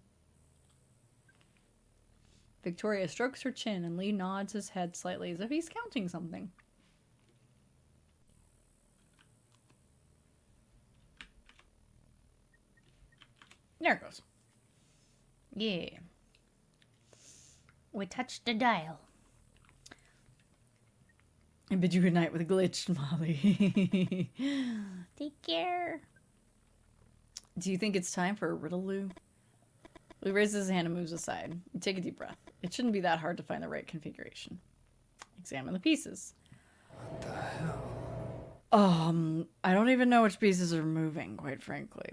Victoria strokes her chin and Lee nods his head slightly as if he's counting something. There it goes. Yeah. We touched the dial. I bid you good night with a glitch, Molly. Take care. Do you think it's time for a riddle, Lou? Lou raises his hand and moves aside. You take a deep breath. It shouldn't be that hard to find the right configuration. Examine the pieces. What the hell? I don't even know which pieces are moving, quite frankly.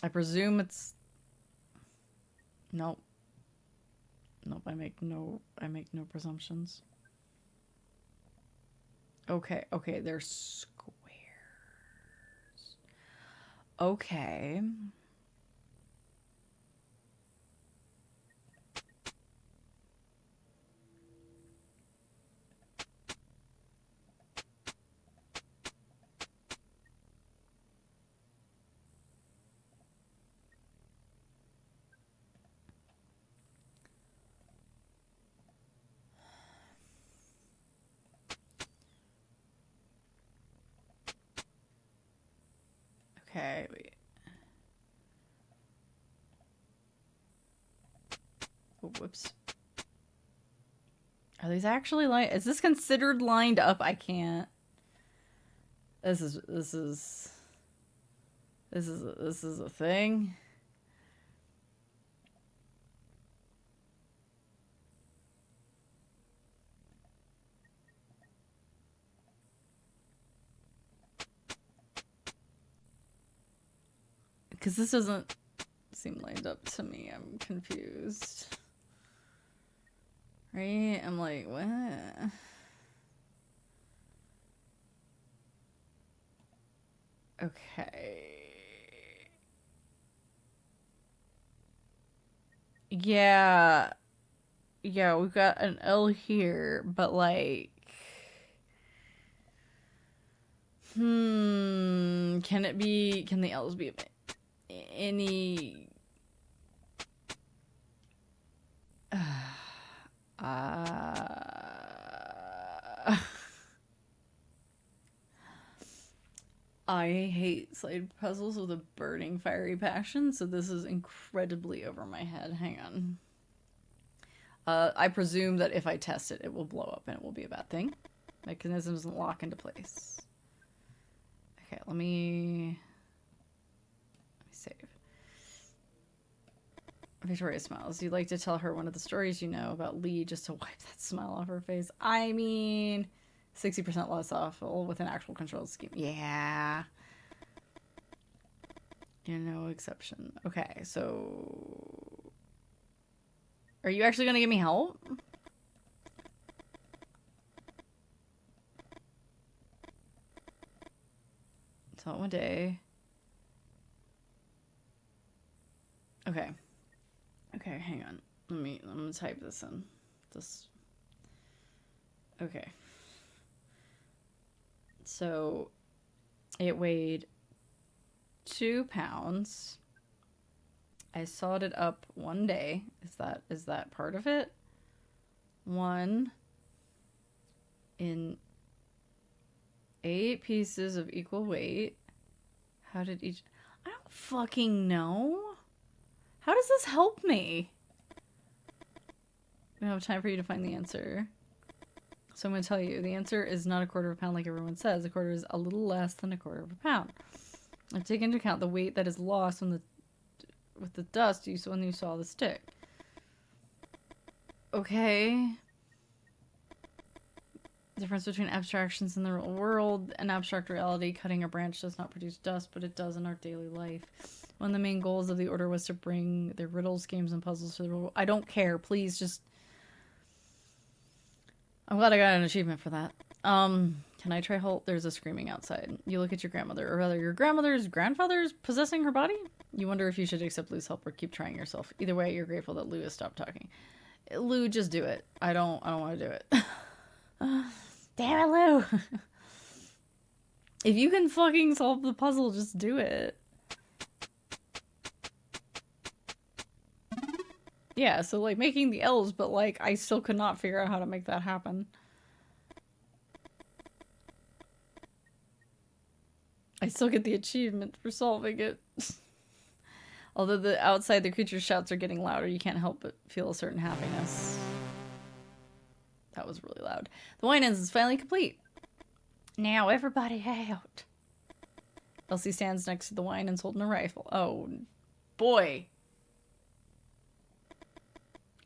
I presume it's... Nope. Nope, I make no presumptions. Okay, okay, they're squares. Okay. Okay, wait. Oh, whoops. Are these actually lined? Is this considered lined up? I can't. This is a thing. Because this doesn't seem lined up to me. I'm confused. Right? I'm like, what? Okay. Yeah. Yeah, we've got an L here, but like... can it be... Can the L's be any... I hate slide puzzles with a burning fiery passion, so this is incredibly over my head. Hang on. I presume that if I test it, it will blow up and it will be a bad thing. Mechanism doesn't lock into place. Okay, let me save. Victoria smiles. You'd like to tell her one of the stories you know about Lee just to wipe that smile off her face. I mean, 60% less awful with an actual control scheme. Yeah. You're no exception. Okay, so... Are you actually going to give me help? So one day. Okay. Okay, hang on. Let me type this in. This. Okay. So it weighed 2 pounds. I sawed it up one day. Is that part of it? 1 in 8 pieces of equal weight. How did each... I don't fucking know. How does this help me? We don't have time for you to find the answer. So I'm going to tell you, the answer is not 1/4 pound like everyone says. 1/4 is a little less than 1/4 pound. I've taken into account the weight that is lost with the dust when you saw the stick. Okay. Difference between abstractions in the real world and abstract reality. Cutting a branch does not produce dust, but it does in our daily life. One of the main goals of the order was to bring their riddles, games, and puzzles to the world. I don't care. Please just... I'm glad I got an achievement for that. Can I try halt? There's a screaming outside. You look at your grandmother, or rather your grandmother's grandfather's possessing her body? You wonder if you should accept Lou's help or keep trying yourself. Either way, you're grateful that Lou has stopped talking. Lou, just do it. I don't want to do it. Damn it, Lou! If you can fucking solve the puzzle, just do it. Yeah, so like making the L's, but like I still could not figure out how to make that happen. I still get the achievement for solving it. Although the creature's shouts are getting louder, you can't help but feel a certain happiness. That was really loud. The wine ends is finally complete. Now everybody out. Elsie stands next to the wine and's holding a rifle. Oh, boy.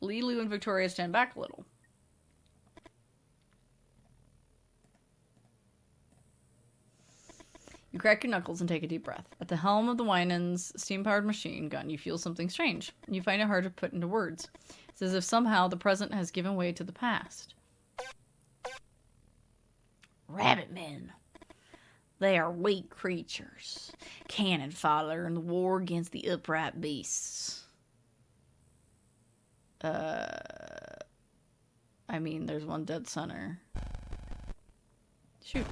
Lee, Lou, and Victoria stand back a little. You crack your knuckles and take a deep breath. At the helm of the Winans' steam-powered machine gun, you feel something strange. You find it hard to put into words. It's as if somehow the present has given way to the past. Rabbit men. They are weak creatures. Cannon fodder in the war against the upright beasts. I mean, there's one dead center. Shoot.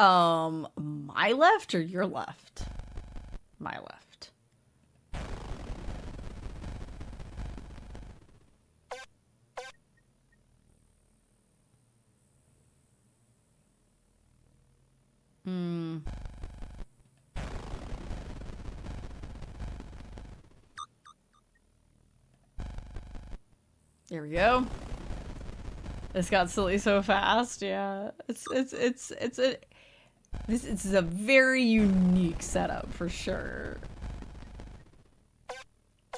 My left or your left? My left. There we go. This got silly so fast. Yeah, it's a very unique setup for sure.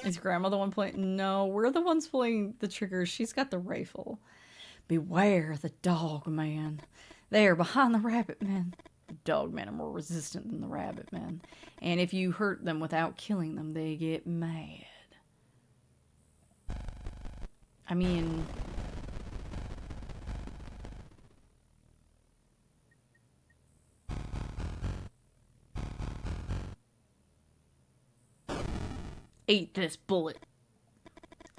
Is Grandma the one playing? No, we're the ones pulling the trigger. She's got the rifle. Beware the dog man. They are behind the rabbit men. The dog men are more resistant than the rabbit men, and if you hurt them without killing them, they get mad. I mean, eat this bullet.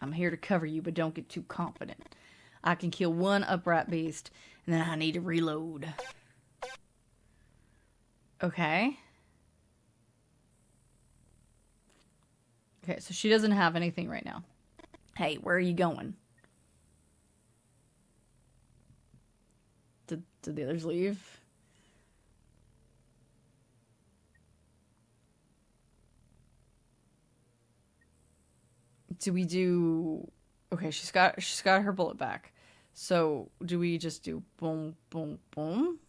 I'm here to cover you, but don't get too confident. I can kill one upright beast, and then I need to reload. Okay. Okay, so she doesn't have anything right now. Hey, where are you going? Did the others leave? Do we do... Okay, she's got her bullet back. So, do we just do boom, boom, boom?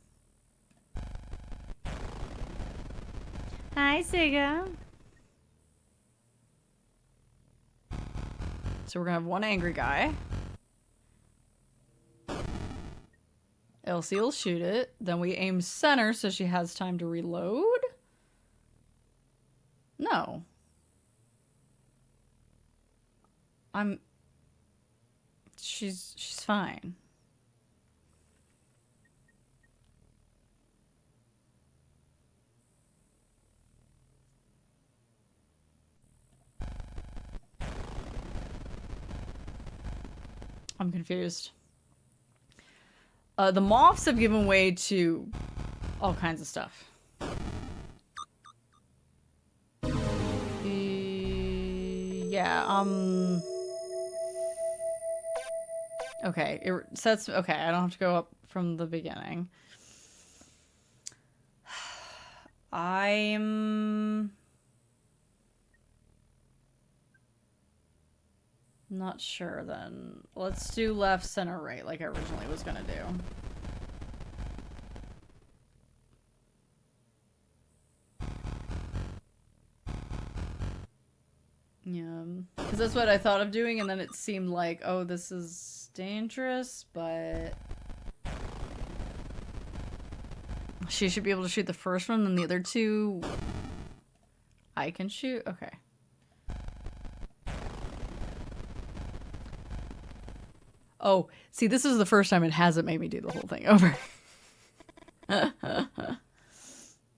Hi, Siga. So we're gonna have one angry guy. Elsie will shoot it. Then we aim center so she has time to reload. No. She's fine. I'm confused. The moths have given way to all kinds of stuff. Yeah, okay, it sets... Okay, I don't have to go up from the beginning. I'm... not sure then. Let's do left, center, right like I originally was gonna do. Yeah, because that's what I thought of doing, and then it seemed like, oh, this is dangerous, but she should be able to shoot the first one, and the other two I can shoot? Okay. Oh, see, this is the first time it hasn't made me do the whole thing over.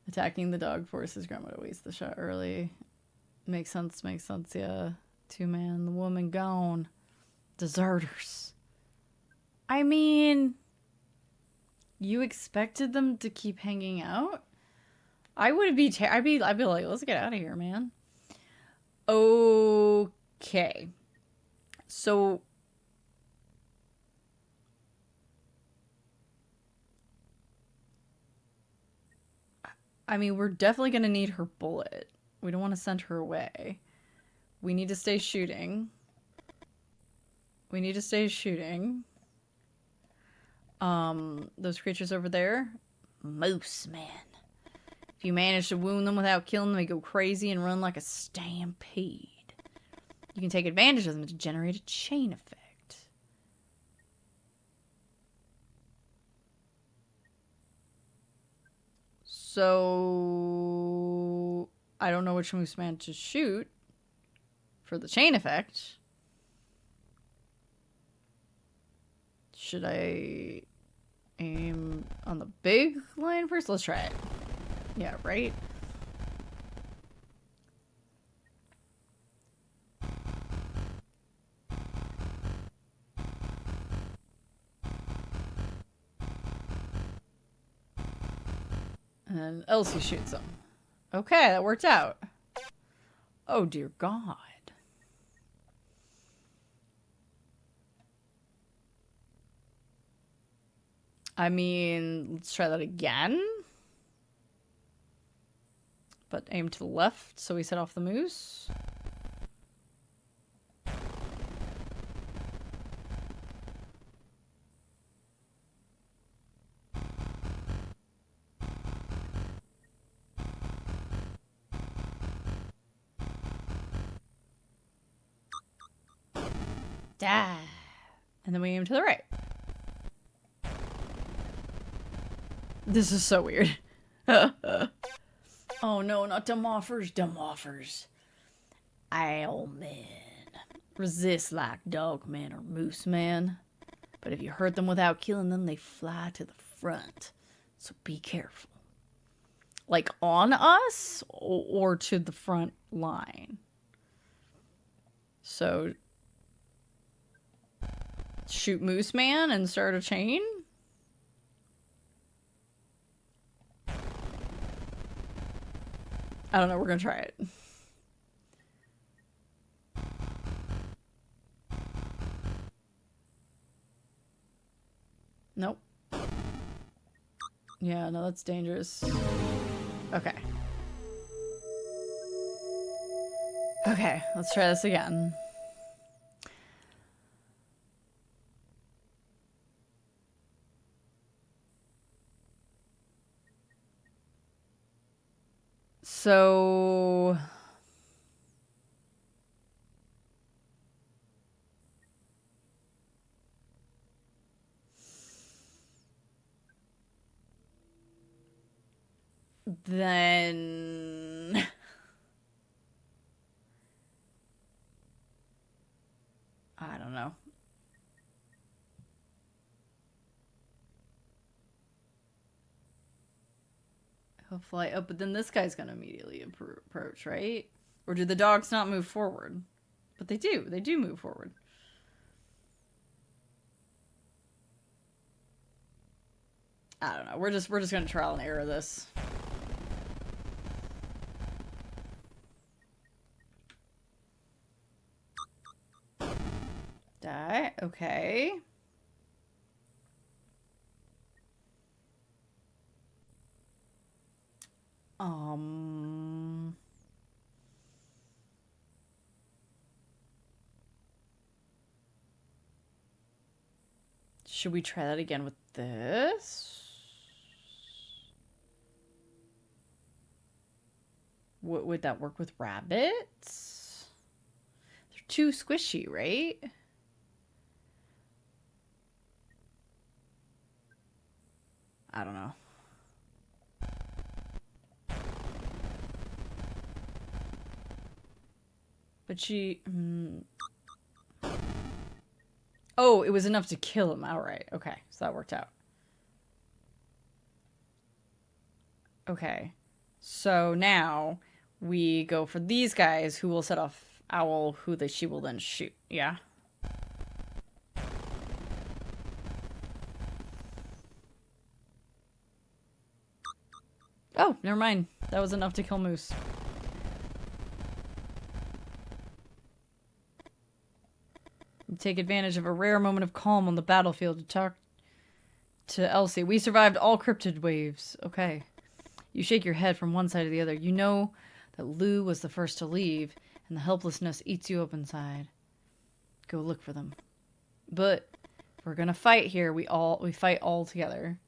Attacking the dog forces Grandma to waste the shot early. Makes sense, yeah. Two-man, the woman gone. Deserters. I mean, you expected them to keep hanging out? I would be, I'd be like, let's get out of here, man. Okay. So... I mean, we're definitely going to need her bullet. We don't want to send her away. We need to stay shooting. We need to stay shooting. Those creatures over there. Moose, man. If you manage to wound them without killing them, they go crazy and run like a stampede. You can take advantage of them to generate a chain effect. So I don't know which moose man to shoot for the chain effect. Should I aim on the big lion first? Let's try it. Yeah, right? And then Elsie shoots him. Okay, that worked out. Oh, dear God. I mean, let's try that again. But aim to the left, so we set off the moose. Da. And then we aim to the right. This is so weird. Oh no, not dumb offers, dumb offers. Owlman. Resist like dogman or moose man. But if you hurt them without killing them, they fly to the front. So be careful. Like on us or to the front line. So shoot moose man and start a chain? I don't know, we're gonna try it. Nope. Yeah, no, that's dangerous. Okay. Okay, let's try this again. So... then... I don't know. He'll fly up, but then this guy's gonna immediately approach, right? Or do the dogs not move forward? But they do. They do move forward. I don't know. We're just gonna trial and error this. Die. Okay. Should we try that again with this? Would that work with rabbits? They're too squishy, right? I don't know. But she... Oh, it was enough to kill him. All right. Okay. So that worked out. Okay. So now we go for these guys who will set off Owl, who she will then shoot. Yeah? Oh, never mind. That was enough to kill Moose. Take advantage of a rare moment of calm on the battlefield to talk to Elsie. We survived all cryptid waves. Okay. You shake your head from one side to the other. You know that Lou was the first to leave, and the helplessness eats you up inside. Go look for them. But if we're gonna fight here, we fight all together.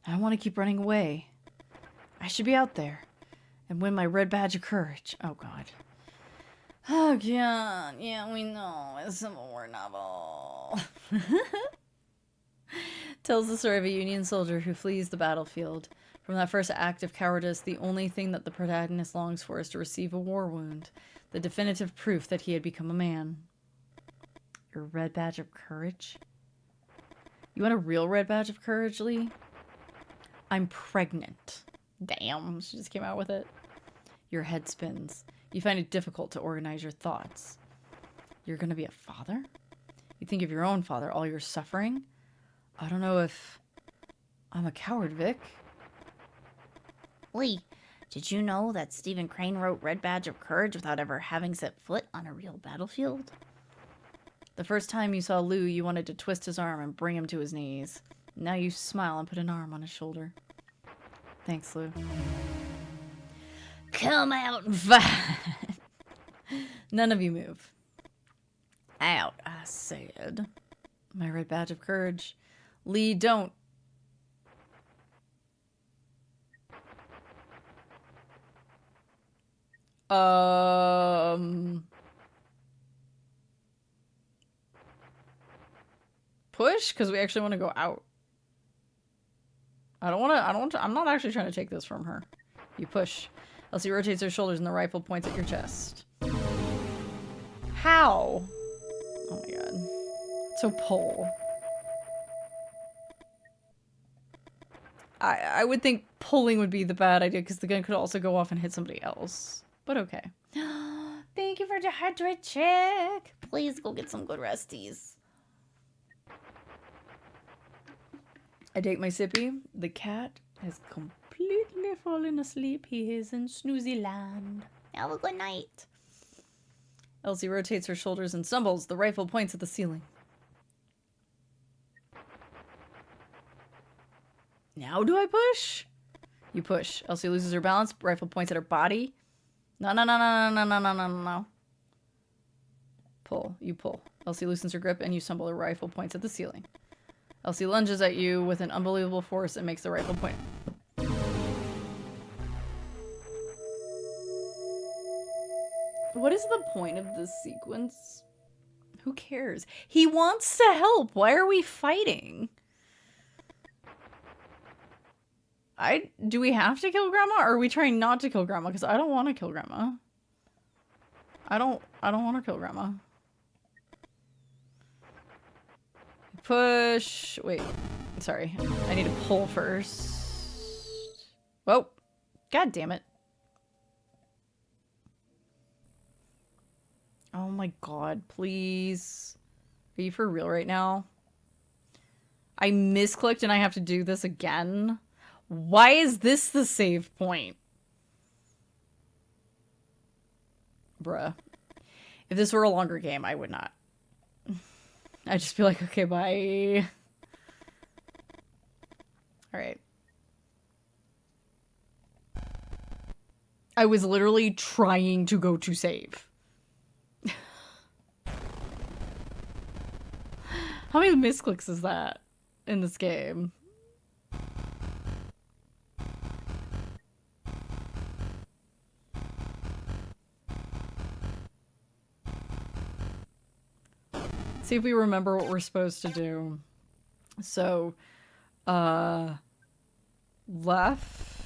I don't want to keep running away. I should be out there and win my red badge of courage. Oh, God. Oh, God. Yeah, we know. It's a Civil War novel. Tells the story of a Union soldier who flees the battlefield. From that first act of cowardice, the only thing that the protagonist longs for is to receive a war wound, the definitive proof that he had become a man. Your red badge of courage? You want a real red badge of courage, Lee? I'm pregnant. Damn, she just came out with it. Your head spins. You find it difficult to organize your thoughts. You're gonna be a father? You think of your own father, all your suffering? I don't know if I'm a coward, Vic. Lee, did you know that Stephen Crane wrote Red Badge of Courage without ever having set foot on a real battlefield? The first time you saw Lou, you wanted to twist his arm and bring him to his knees. Now you smile and put an arm on his shoulder. Thanks, Lou. Come out and fight! None of you move. Out, I said. My red badge of courage. Lee, don't. Push? Because we actually want to go out. I'm not actually trying to take this from her. You push. Elsie rotates her shoulders and the rifle points at your chest. How? Oh my god. So pull. I would think pulling would be the bad idea because the gun could also go off and hit somebody else. But okay. Thank you for the heart rate check. Please go get some good resties. I take my sippy. The cat has completely fallen asleep. He is in snoozy land. Have a good night. Elsie rotates her shoulders and stumbles. The rifle points at the ceiling. Now do I push? You push. Elsie loses her balance. Rifle points at her body. No. Pull. You pull. Elsie loosens her grip and you stumble. The rifle points at the ceiling. Elsie lunges at you with an unbelievable force and makes the rifle point. What is the point of this sequence? Who cares? He wants to help. Why are we fighting? Do we have to kill Grandma, or are we trying not to kill Grandma? Because I don't want to kill Grandma. I don't want to kill Grandma. Push. Wait. Sorry. I need to pull first. Whoa. God damn it. Oh my god, please. Are you for real right now? I misclicked and I have to do this again? Why is this the save point? Bruh. If this were a longer game, I would not. I'd just be like, okay, bye. Alright. I was literally trying to go to save. How many misclicks is that in this game? See if we remember what we're supposed to do. So, left.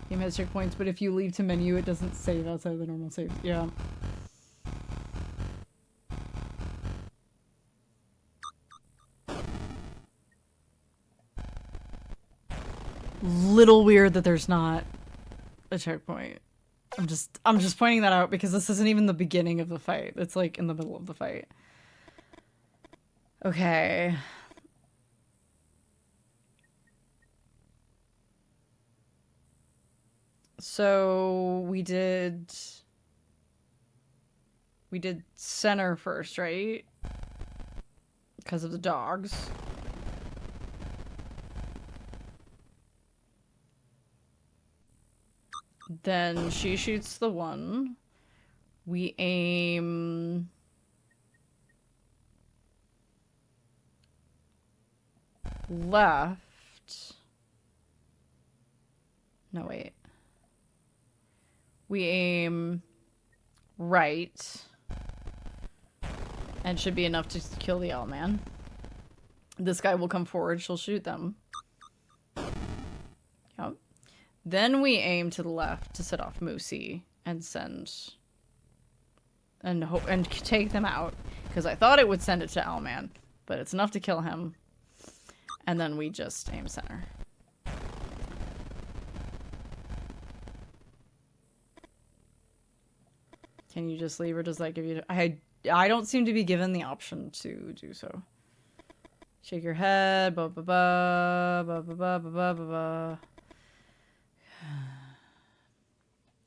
Game has checkpoints, but if you leave to menu, it doesn't save outside of the normal save. Yeah. Little weird that there's not a checkpoint. I'm just pointing that out because this isn't even the beginning of the fight. It's like in the middle of the fight. Okay. So we did center first, right? Because of the dogs. Then she shoots the one. We aim left. No, wait. We aim right. And should be enough to kill the owl man. This guy will come forward. She'll shoot them. Yep. Then we aim to the left to set off Moosey and send... And take them out. Because I thought it would send it to Owlman. But it's enough to kill him. And then we just aim center. Can you just leave or does that give you... I don't seem to be given the option to do so. Shake your head. Ba ba ba ba ba ba ba ba ba.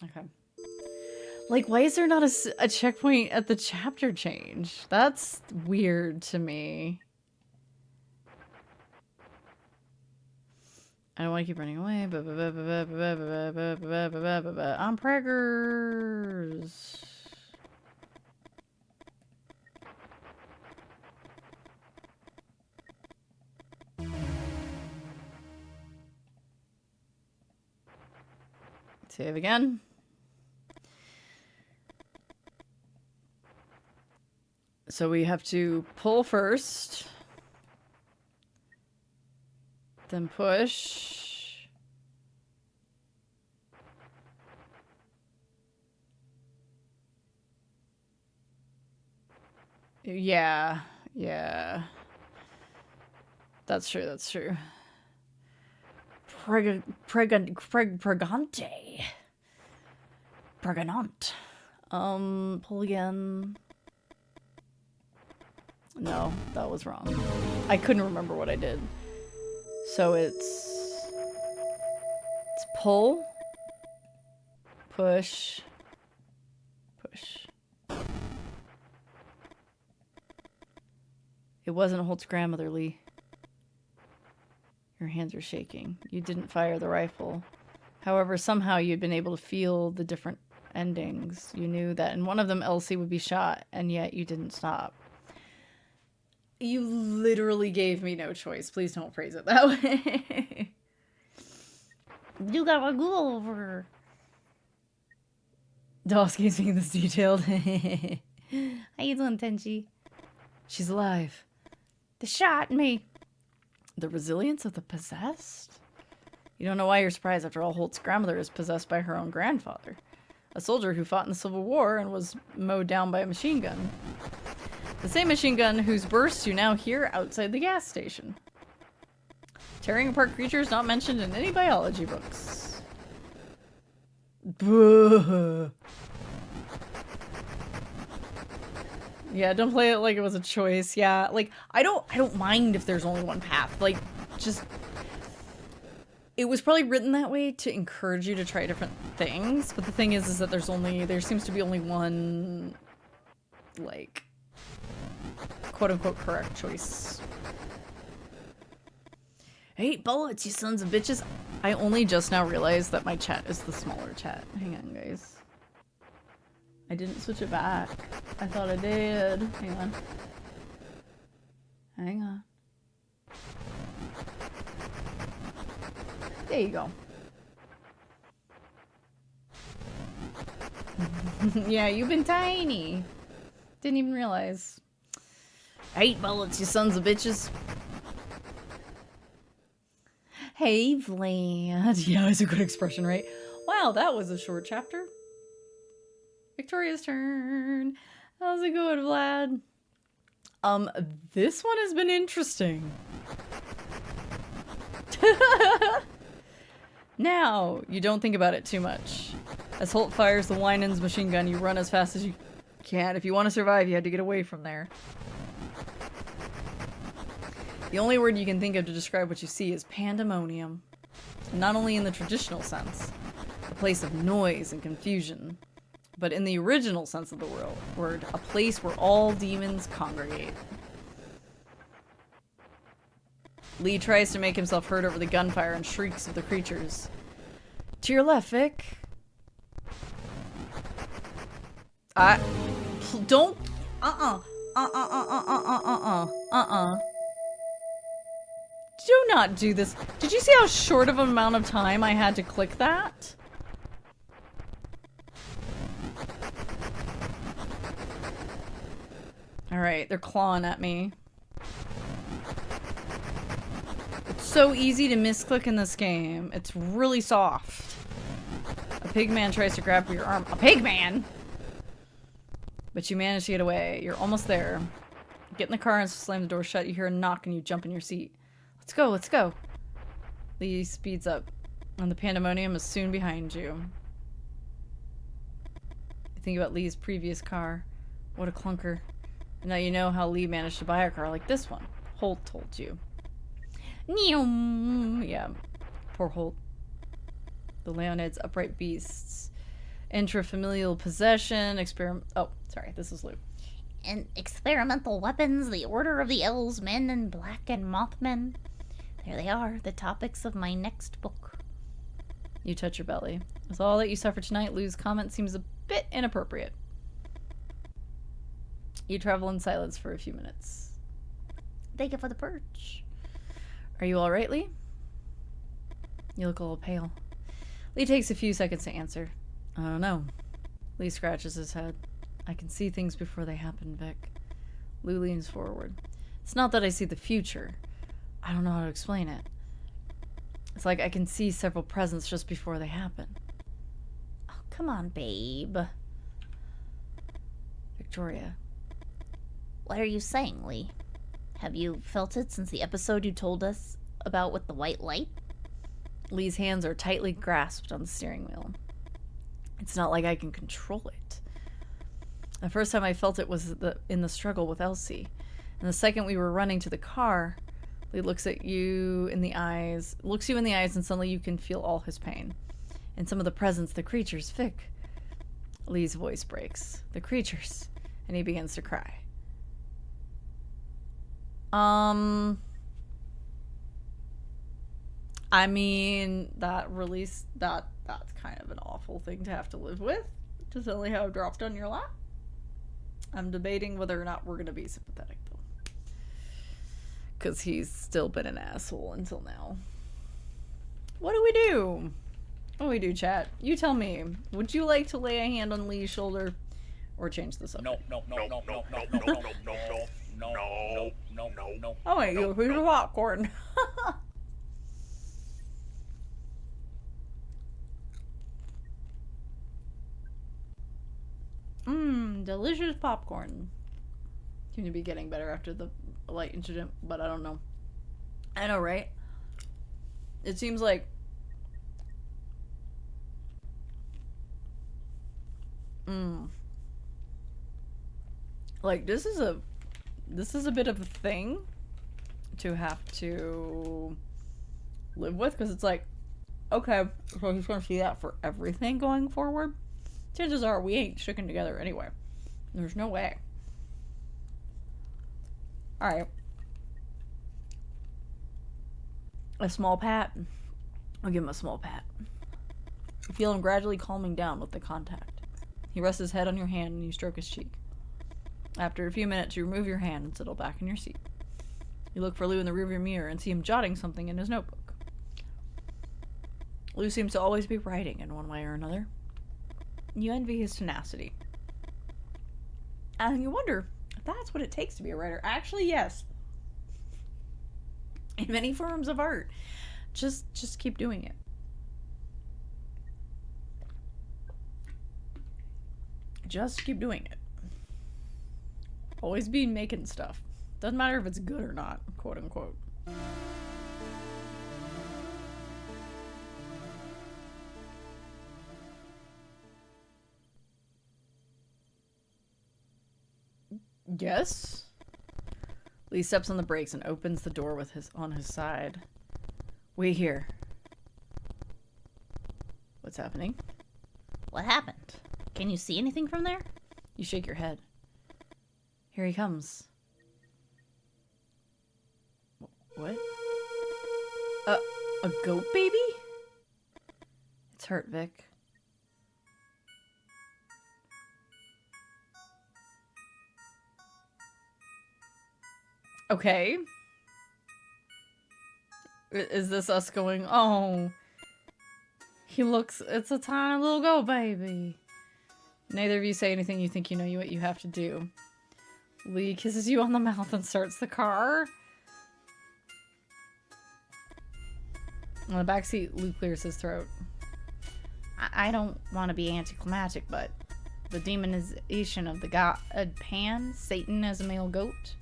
Okay. Like, why is there not a checkpoint at the chapter change? That's weird to me. I don't want to keep running away. I'm preggers. Save again. So we have to pull first. Then push. Yeah. Yeah. That's true, that's true. Pregante. Pregnant. Pull again. No, that was wrong. I couldn't remember what I did. So it's pull, push, push. It wasn't Holt's grandmother, Lee. Your hands are shaking. You didn't fire the rifle. However, somehow you'd been able to feel the different endings. You knew that in one of them Elsie would be shot, and yet you didn't stop. You literally gave me no choice. Please don't phrase it that way. You gotta go over. Dawsky's being this detailed. How you doing, Tenchi? She's alive. They shot me. The resilience of the possessed? You don't know why you're surprised. After all, Holt's grandmother is possessed by her own grandfather. A soldier who fought in the Civil War and was mowed down by a machine gun. The same machine gun whose bursts you now hear outside the gas station. Tearing apart creatures not mentioned in any biology books. Buh. Yeah, don't play it like it was a choice. Yeah, like I don't mind if there's only one path. Like, just it was probably written that way to encourage you to try different things. But the thing is that there seems to be only one, like, quote-unquote correct choice. 8 bullets, you sons of bitches. I only just now realized that my chat is the smaller chat. Hang on, guys. I didn't switch it back. I thought I did. Hang on. Hang on. There you go. Yeah, you've been tiny. Didn't even realize. 8 bullets, you sons of bitches. Hey, Vlad. Yeah, it's a good expression, right? Wow, that was a short chapter. Victoria's turn. How's it going, Vlad? This one has been interesting. Now, you don't think about it too much. As Holt fires the Winans machine gun, you run as fast as you can. If you want to survive, you had to get away from there. The only word you can think of to describe what you see is pandemonium. Not only in the traditional sense, a place of noise and confusion, but in the original sense of the word, a place where all demons congregate. Lee tries to make himself heard over the gunfire and shrieks of the creatures. To your left, Vic. Don't. Do not do this. Did you see how short of an amount of time I had to click that? Alright, they're clawing at me. It's so easy to misclick in this game. It's really soft. A pig man tries to grab your arm. A pig man?! But you manage to get away. You're almost there. Get in the car and slam the door shut. You hear a knock and you jump in your seat. Let's go, let's go. Lee speeds up, and the pandemonium is soon behind you. You think about Lee's previous car. What a clunker. And now you know how Lee managed to buy a car like this one. Holt told you. Yeah, poor Holt. The Leonid's upright beasts. Intrafamilial possession, oh, sorry, this is Lou. And experimental weapons, the Order of the Elves, Men in Black, and Mothmen. There they are, the topics of my next book. You touch your belly. With all that you suffered tonight, Lou's comment seems a bit inappropriate. You travel in silence for a few minutes. Thank you for the perch. Are you all right, Lee? You look a little pale. Lee takes a few seconds to answer. I don't know. Lee scratches his head. I can see things before they happen, Vic. Lou leans forward. It's not that I see the future. I don't know how to explain it. It's like I can see several presents just before they happen. Oh, come on, babe. Victoria. What are you saying, Lee? Have you felt it since the episode you told us about with the white light? Lee's hands are tightly grasped on the steering wheel. It's not like I can control it. The first time I felt it was in the struggle with Elsie. And the second we were running to the car, Lee looks you in the eyes, and suddenly you can feel all his pain. And some of the presence, the creatures, Vic. Lee's voice breaks. The creatures. And he begins to cry. I mean, that's kind of an awful thing to have to live with. To suddenly have dropped on your lap. I'm debating whether or not we're going to be sympathetic, though. Because he's still been an asshole until now. What do we do? What do we do, chat? You tell me. Would you like to lay a hand on Lee's shoulder? Or change the subject? No. Oh wait, you piece of popcorn. Delicious popcorn. Seem to be getting better after the light incident, but I don't know. I know, right? It seems like like this is a bit of a thing to have to live with, because it's like, okay, so he's gonna see that for everything going forward. Chances are we ain't sticking together anyway. There's no way. Alright. A small pat. I'll give him a small pat. You feel him gradually calming down with the contact. He rests his head on your hand and you stroke his cheek. After a few minutes, you remove your hand and settle back in your seat. You look for Lou in the rearview mirror and see him jotting something in his notebook. Lou seems to always be writing in one way or another. You envy his tenacity. And you wonder if that's what it takes to be a writer. Actually, yes. In many forms of art. Just keep doing it. Just keep doing it. Always be making stuff. Doesn't matter if it's good or not, quote unquote. Yes? Lee steps on the brakes and opens the door with on his side. Wait here. What's happening? What happened? Can you see anything from there? You shake your head. Here he comes. What? A goat baby? It's hurt, Vic. Okay. Is this us going, oh, he looks, it's a tiny little goat baby. Neither of you say anything, you think you know what you have to do. Lee kisses you on the mouth and starts the car. In the backseat, Lee clears his throat. I don't want to be anticlimactic, but the demonization of the god Pan, Satan as a male goat.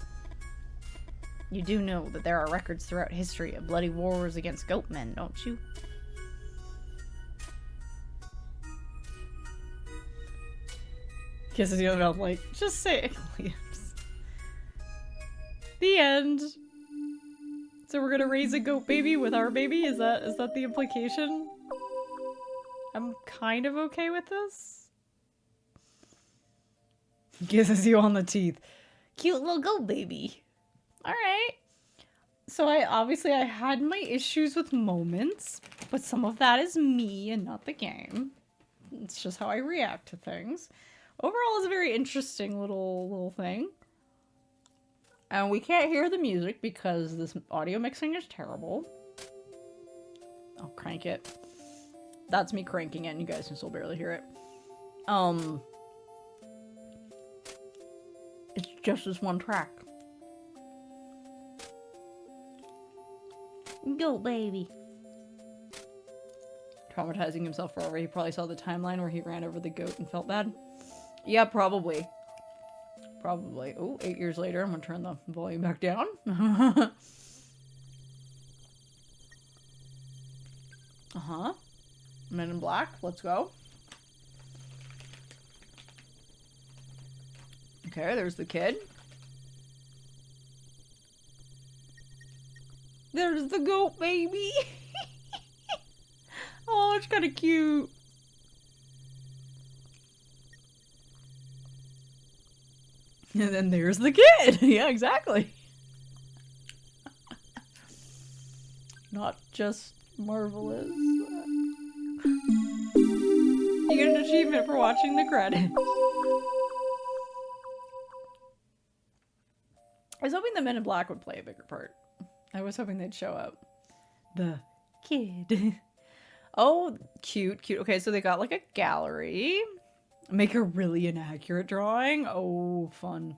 You do know that there are records throughout history of bloody wars against goat men, don't you? Kisses you on the mouth like, just say it, Williams. The end. So we're gonna raise a goat baby with our baby? Is that the implication? I'm kind of okay with this. Kisses you on the teeth. Cute little goat baby. Alright. So I had my issues with moments, but some of that is me and not the game. It's just how I react to things. Overall, it's a very interesting little thing. And we can't hear the music because this audio mixing is terrible. I'll crank it. That's me cranking it and you guys can still barely hear it. It's just this one track. Go, baby. Traumatizing himself forever. He probably saw the timeline where he ran over the goat and felt bad. Yeah, probably. Probably. Oh, 8 years later, I'm gonna turn the volume back down. Uh-huh. Men in Black, let's go. Okay, there's the kid. There's the goat baby. Oh, it's kind of cute. And then there's the kid. Yeah, exactly. Not just marvelous. You get an achievement for watching the credits. I was hoping the Men in Black would play a bigger part. I was hoping they'd show up. The kid. Oh, cute, cute. Okay, so they got like a gallery. Make a really inaccurate drawing. Oh, fun.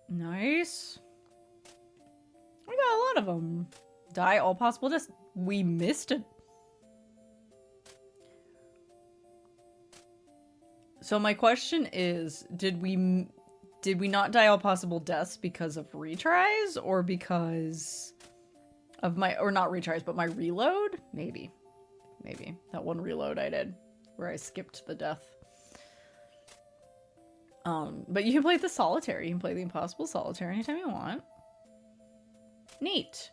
Nice. We got a lot of them. Die all possible deaths. We missed it. So my question is, did we not die all possible deaths because of retries or because of not retries, but my reload? Maybe. Maybe. That one reload I did where I skipped the death. But you can play the solitaire. You can play the impossible solitaire anytime you want. Neat.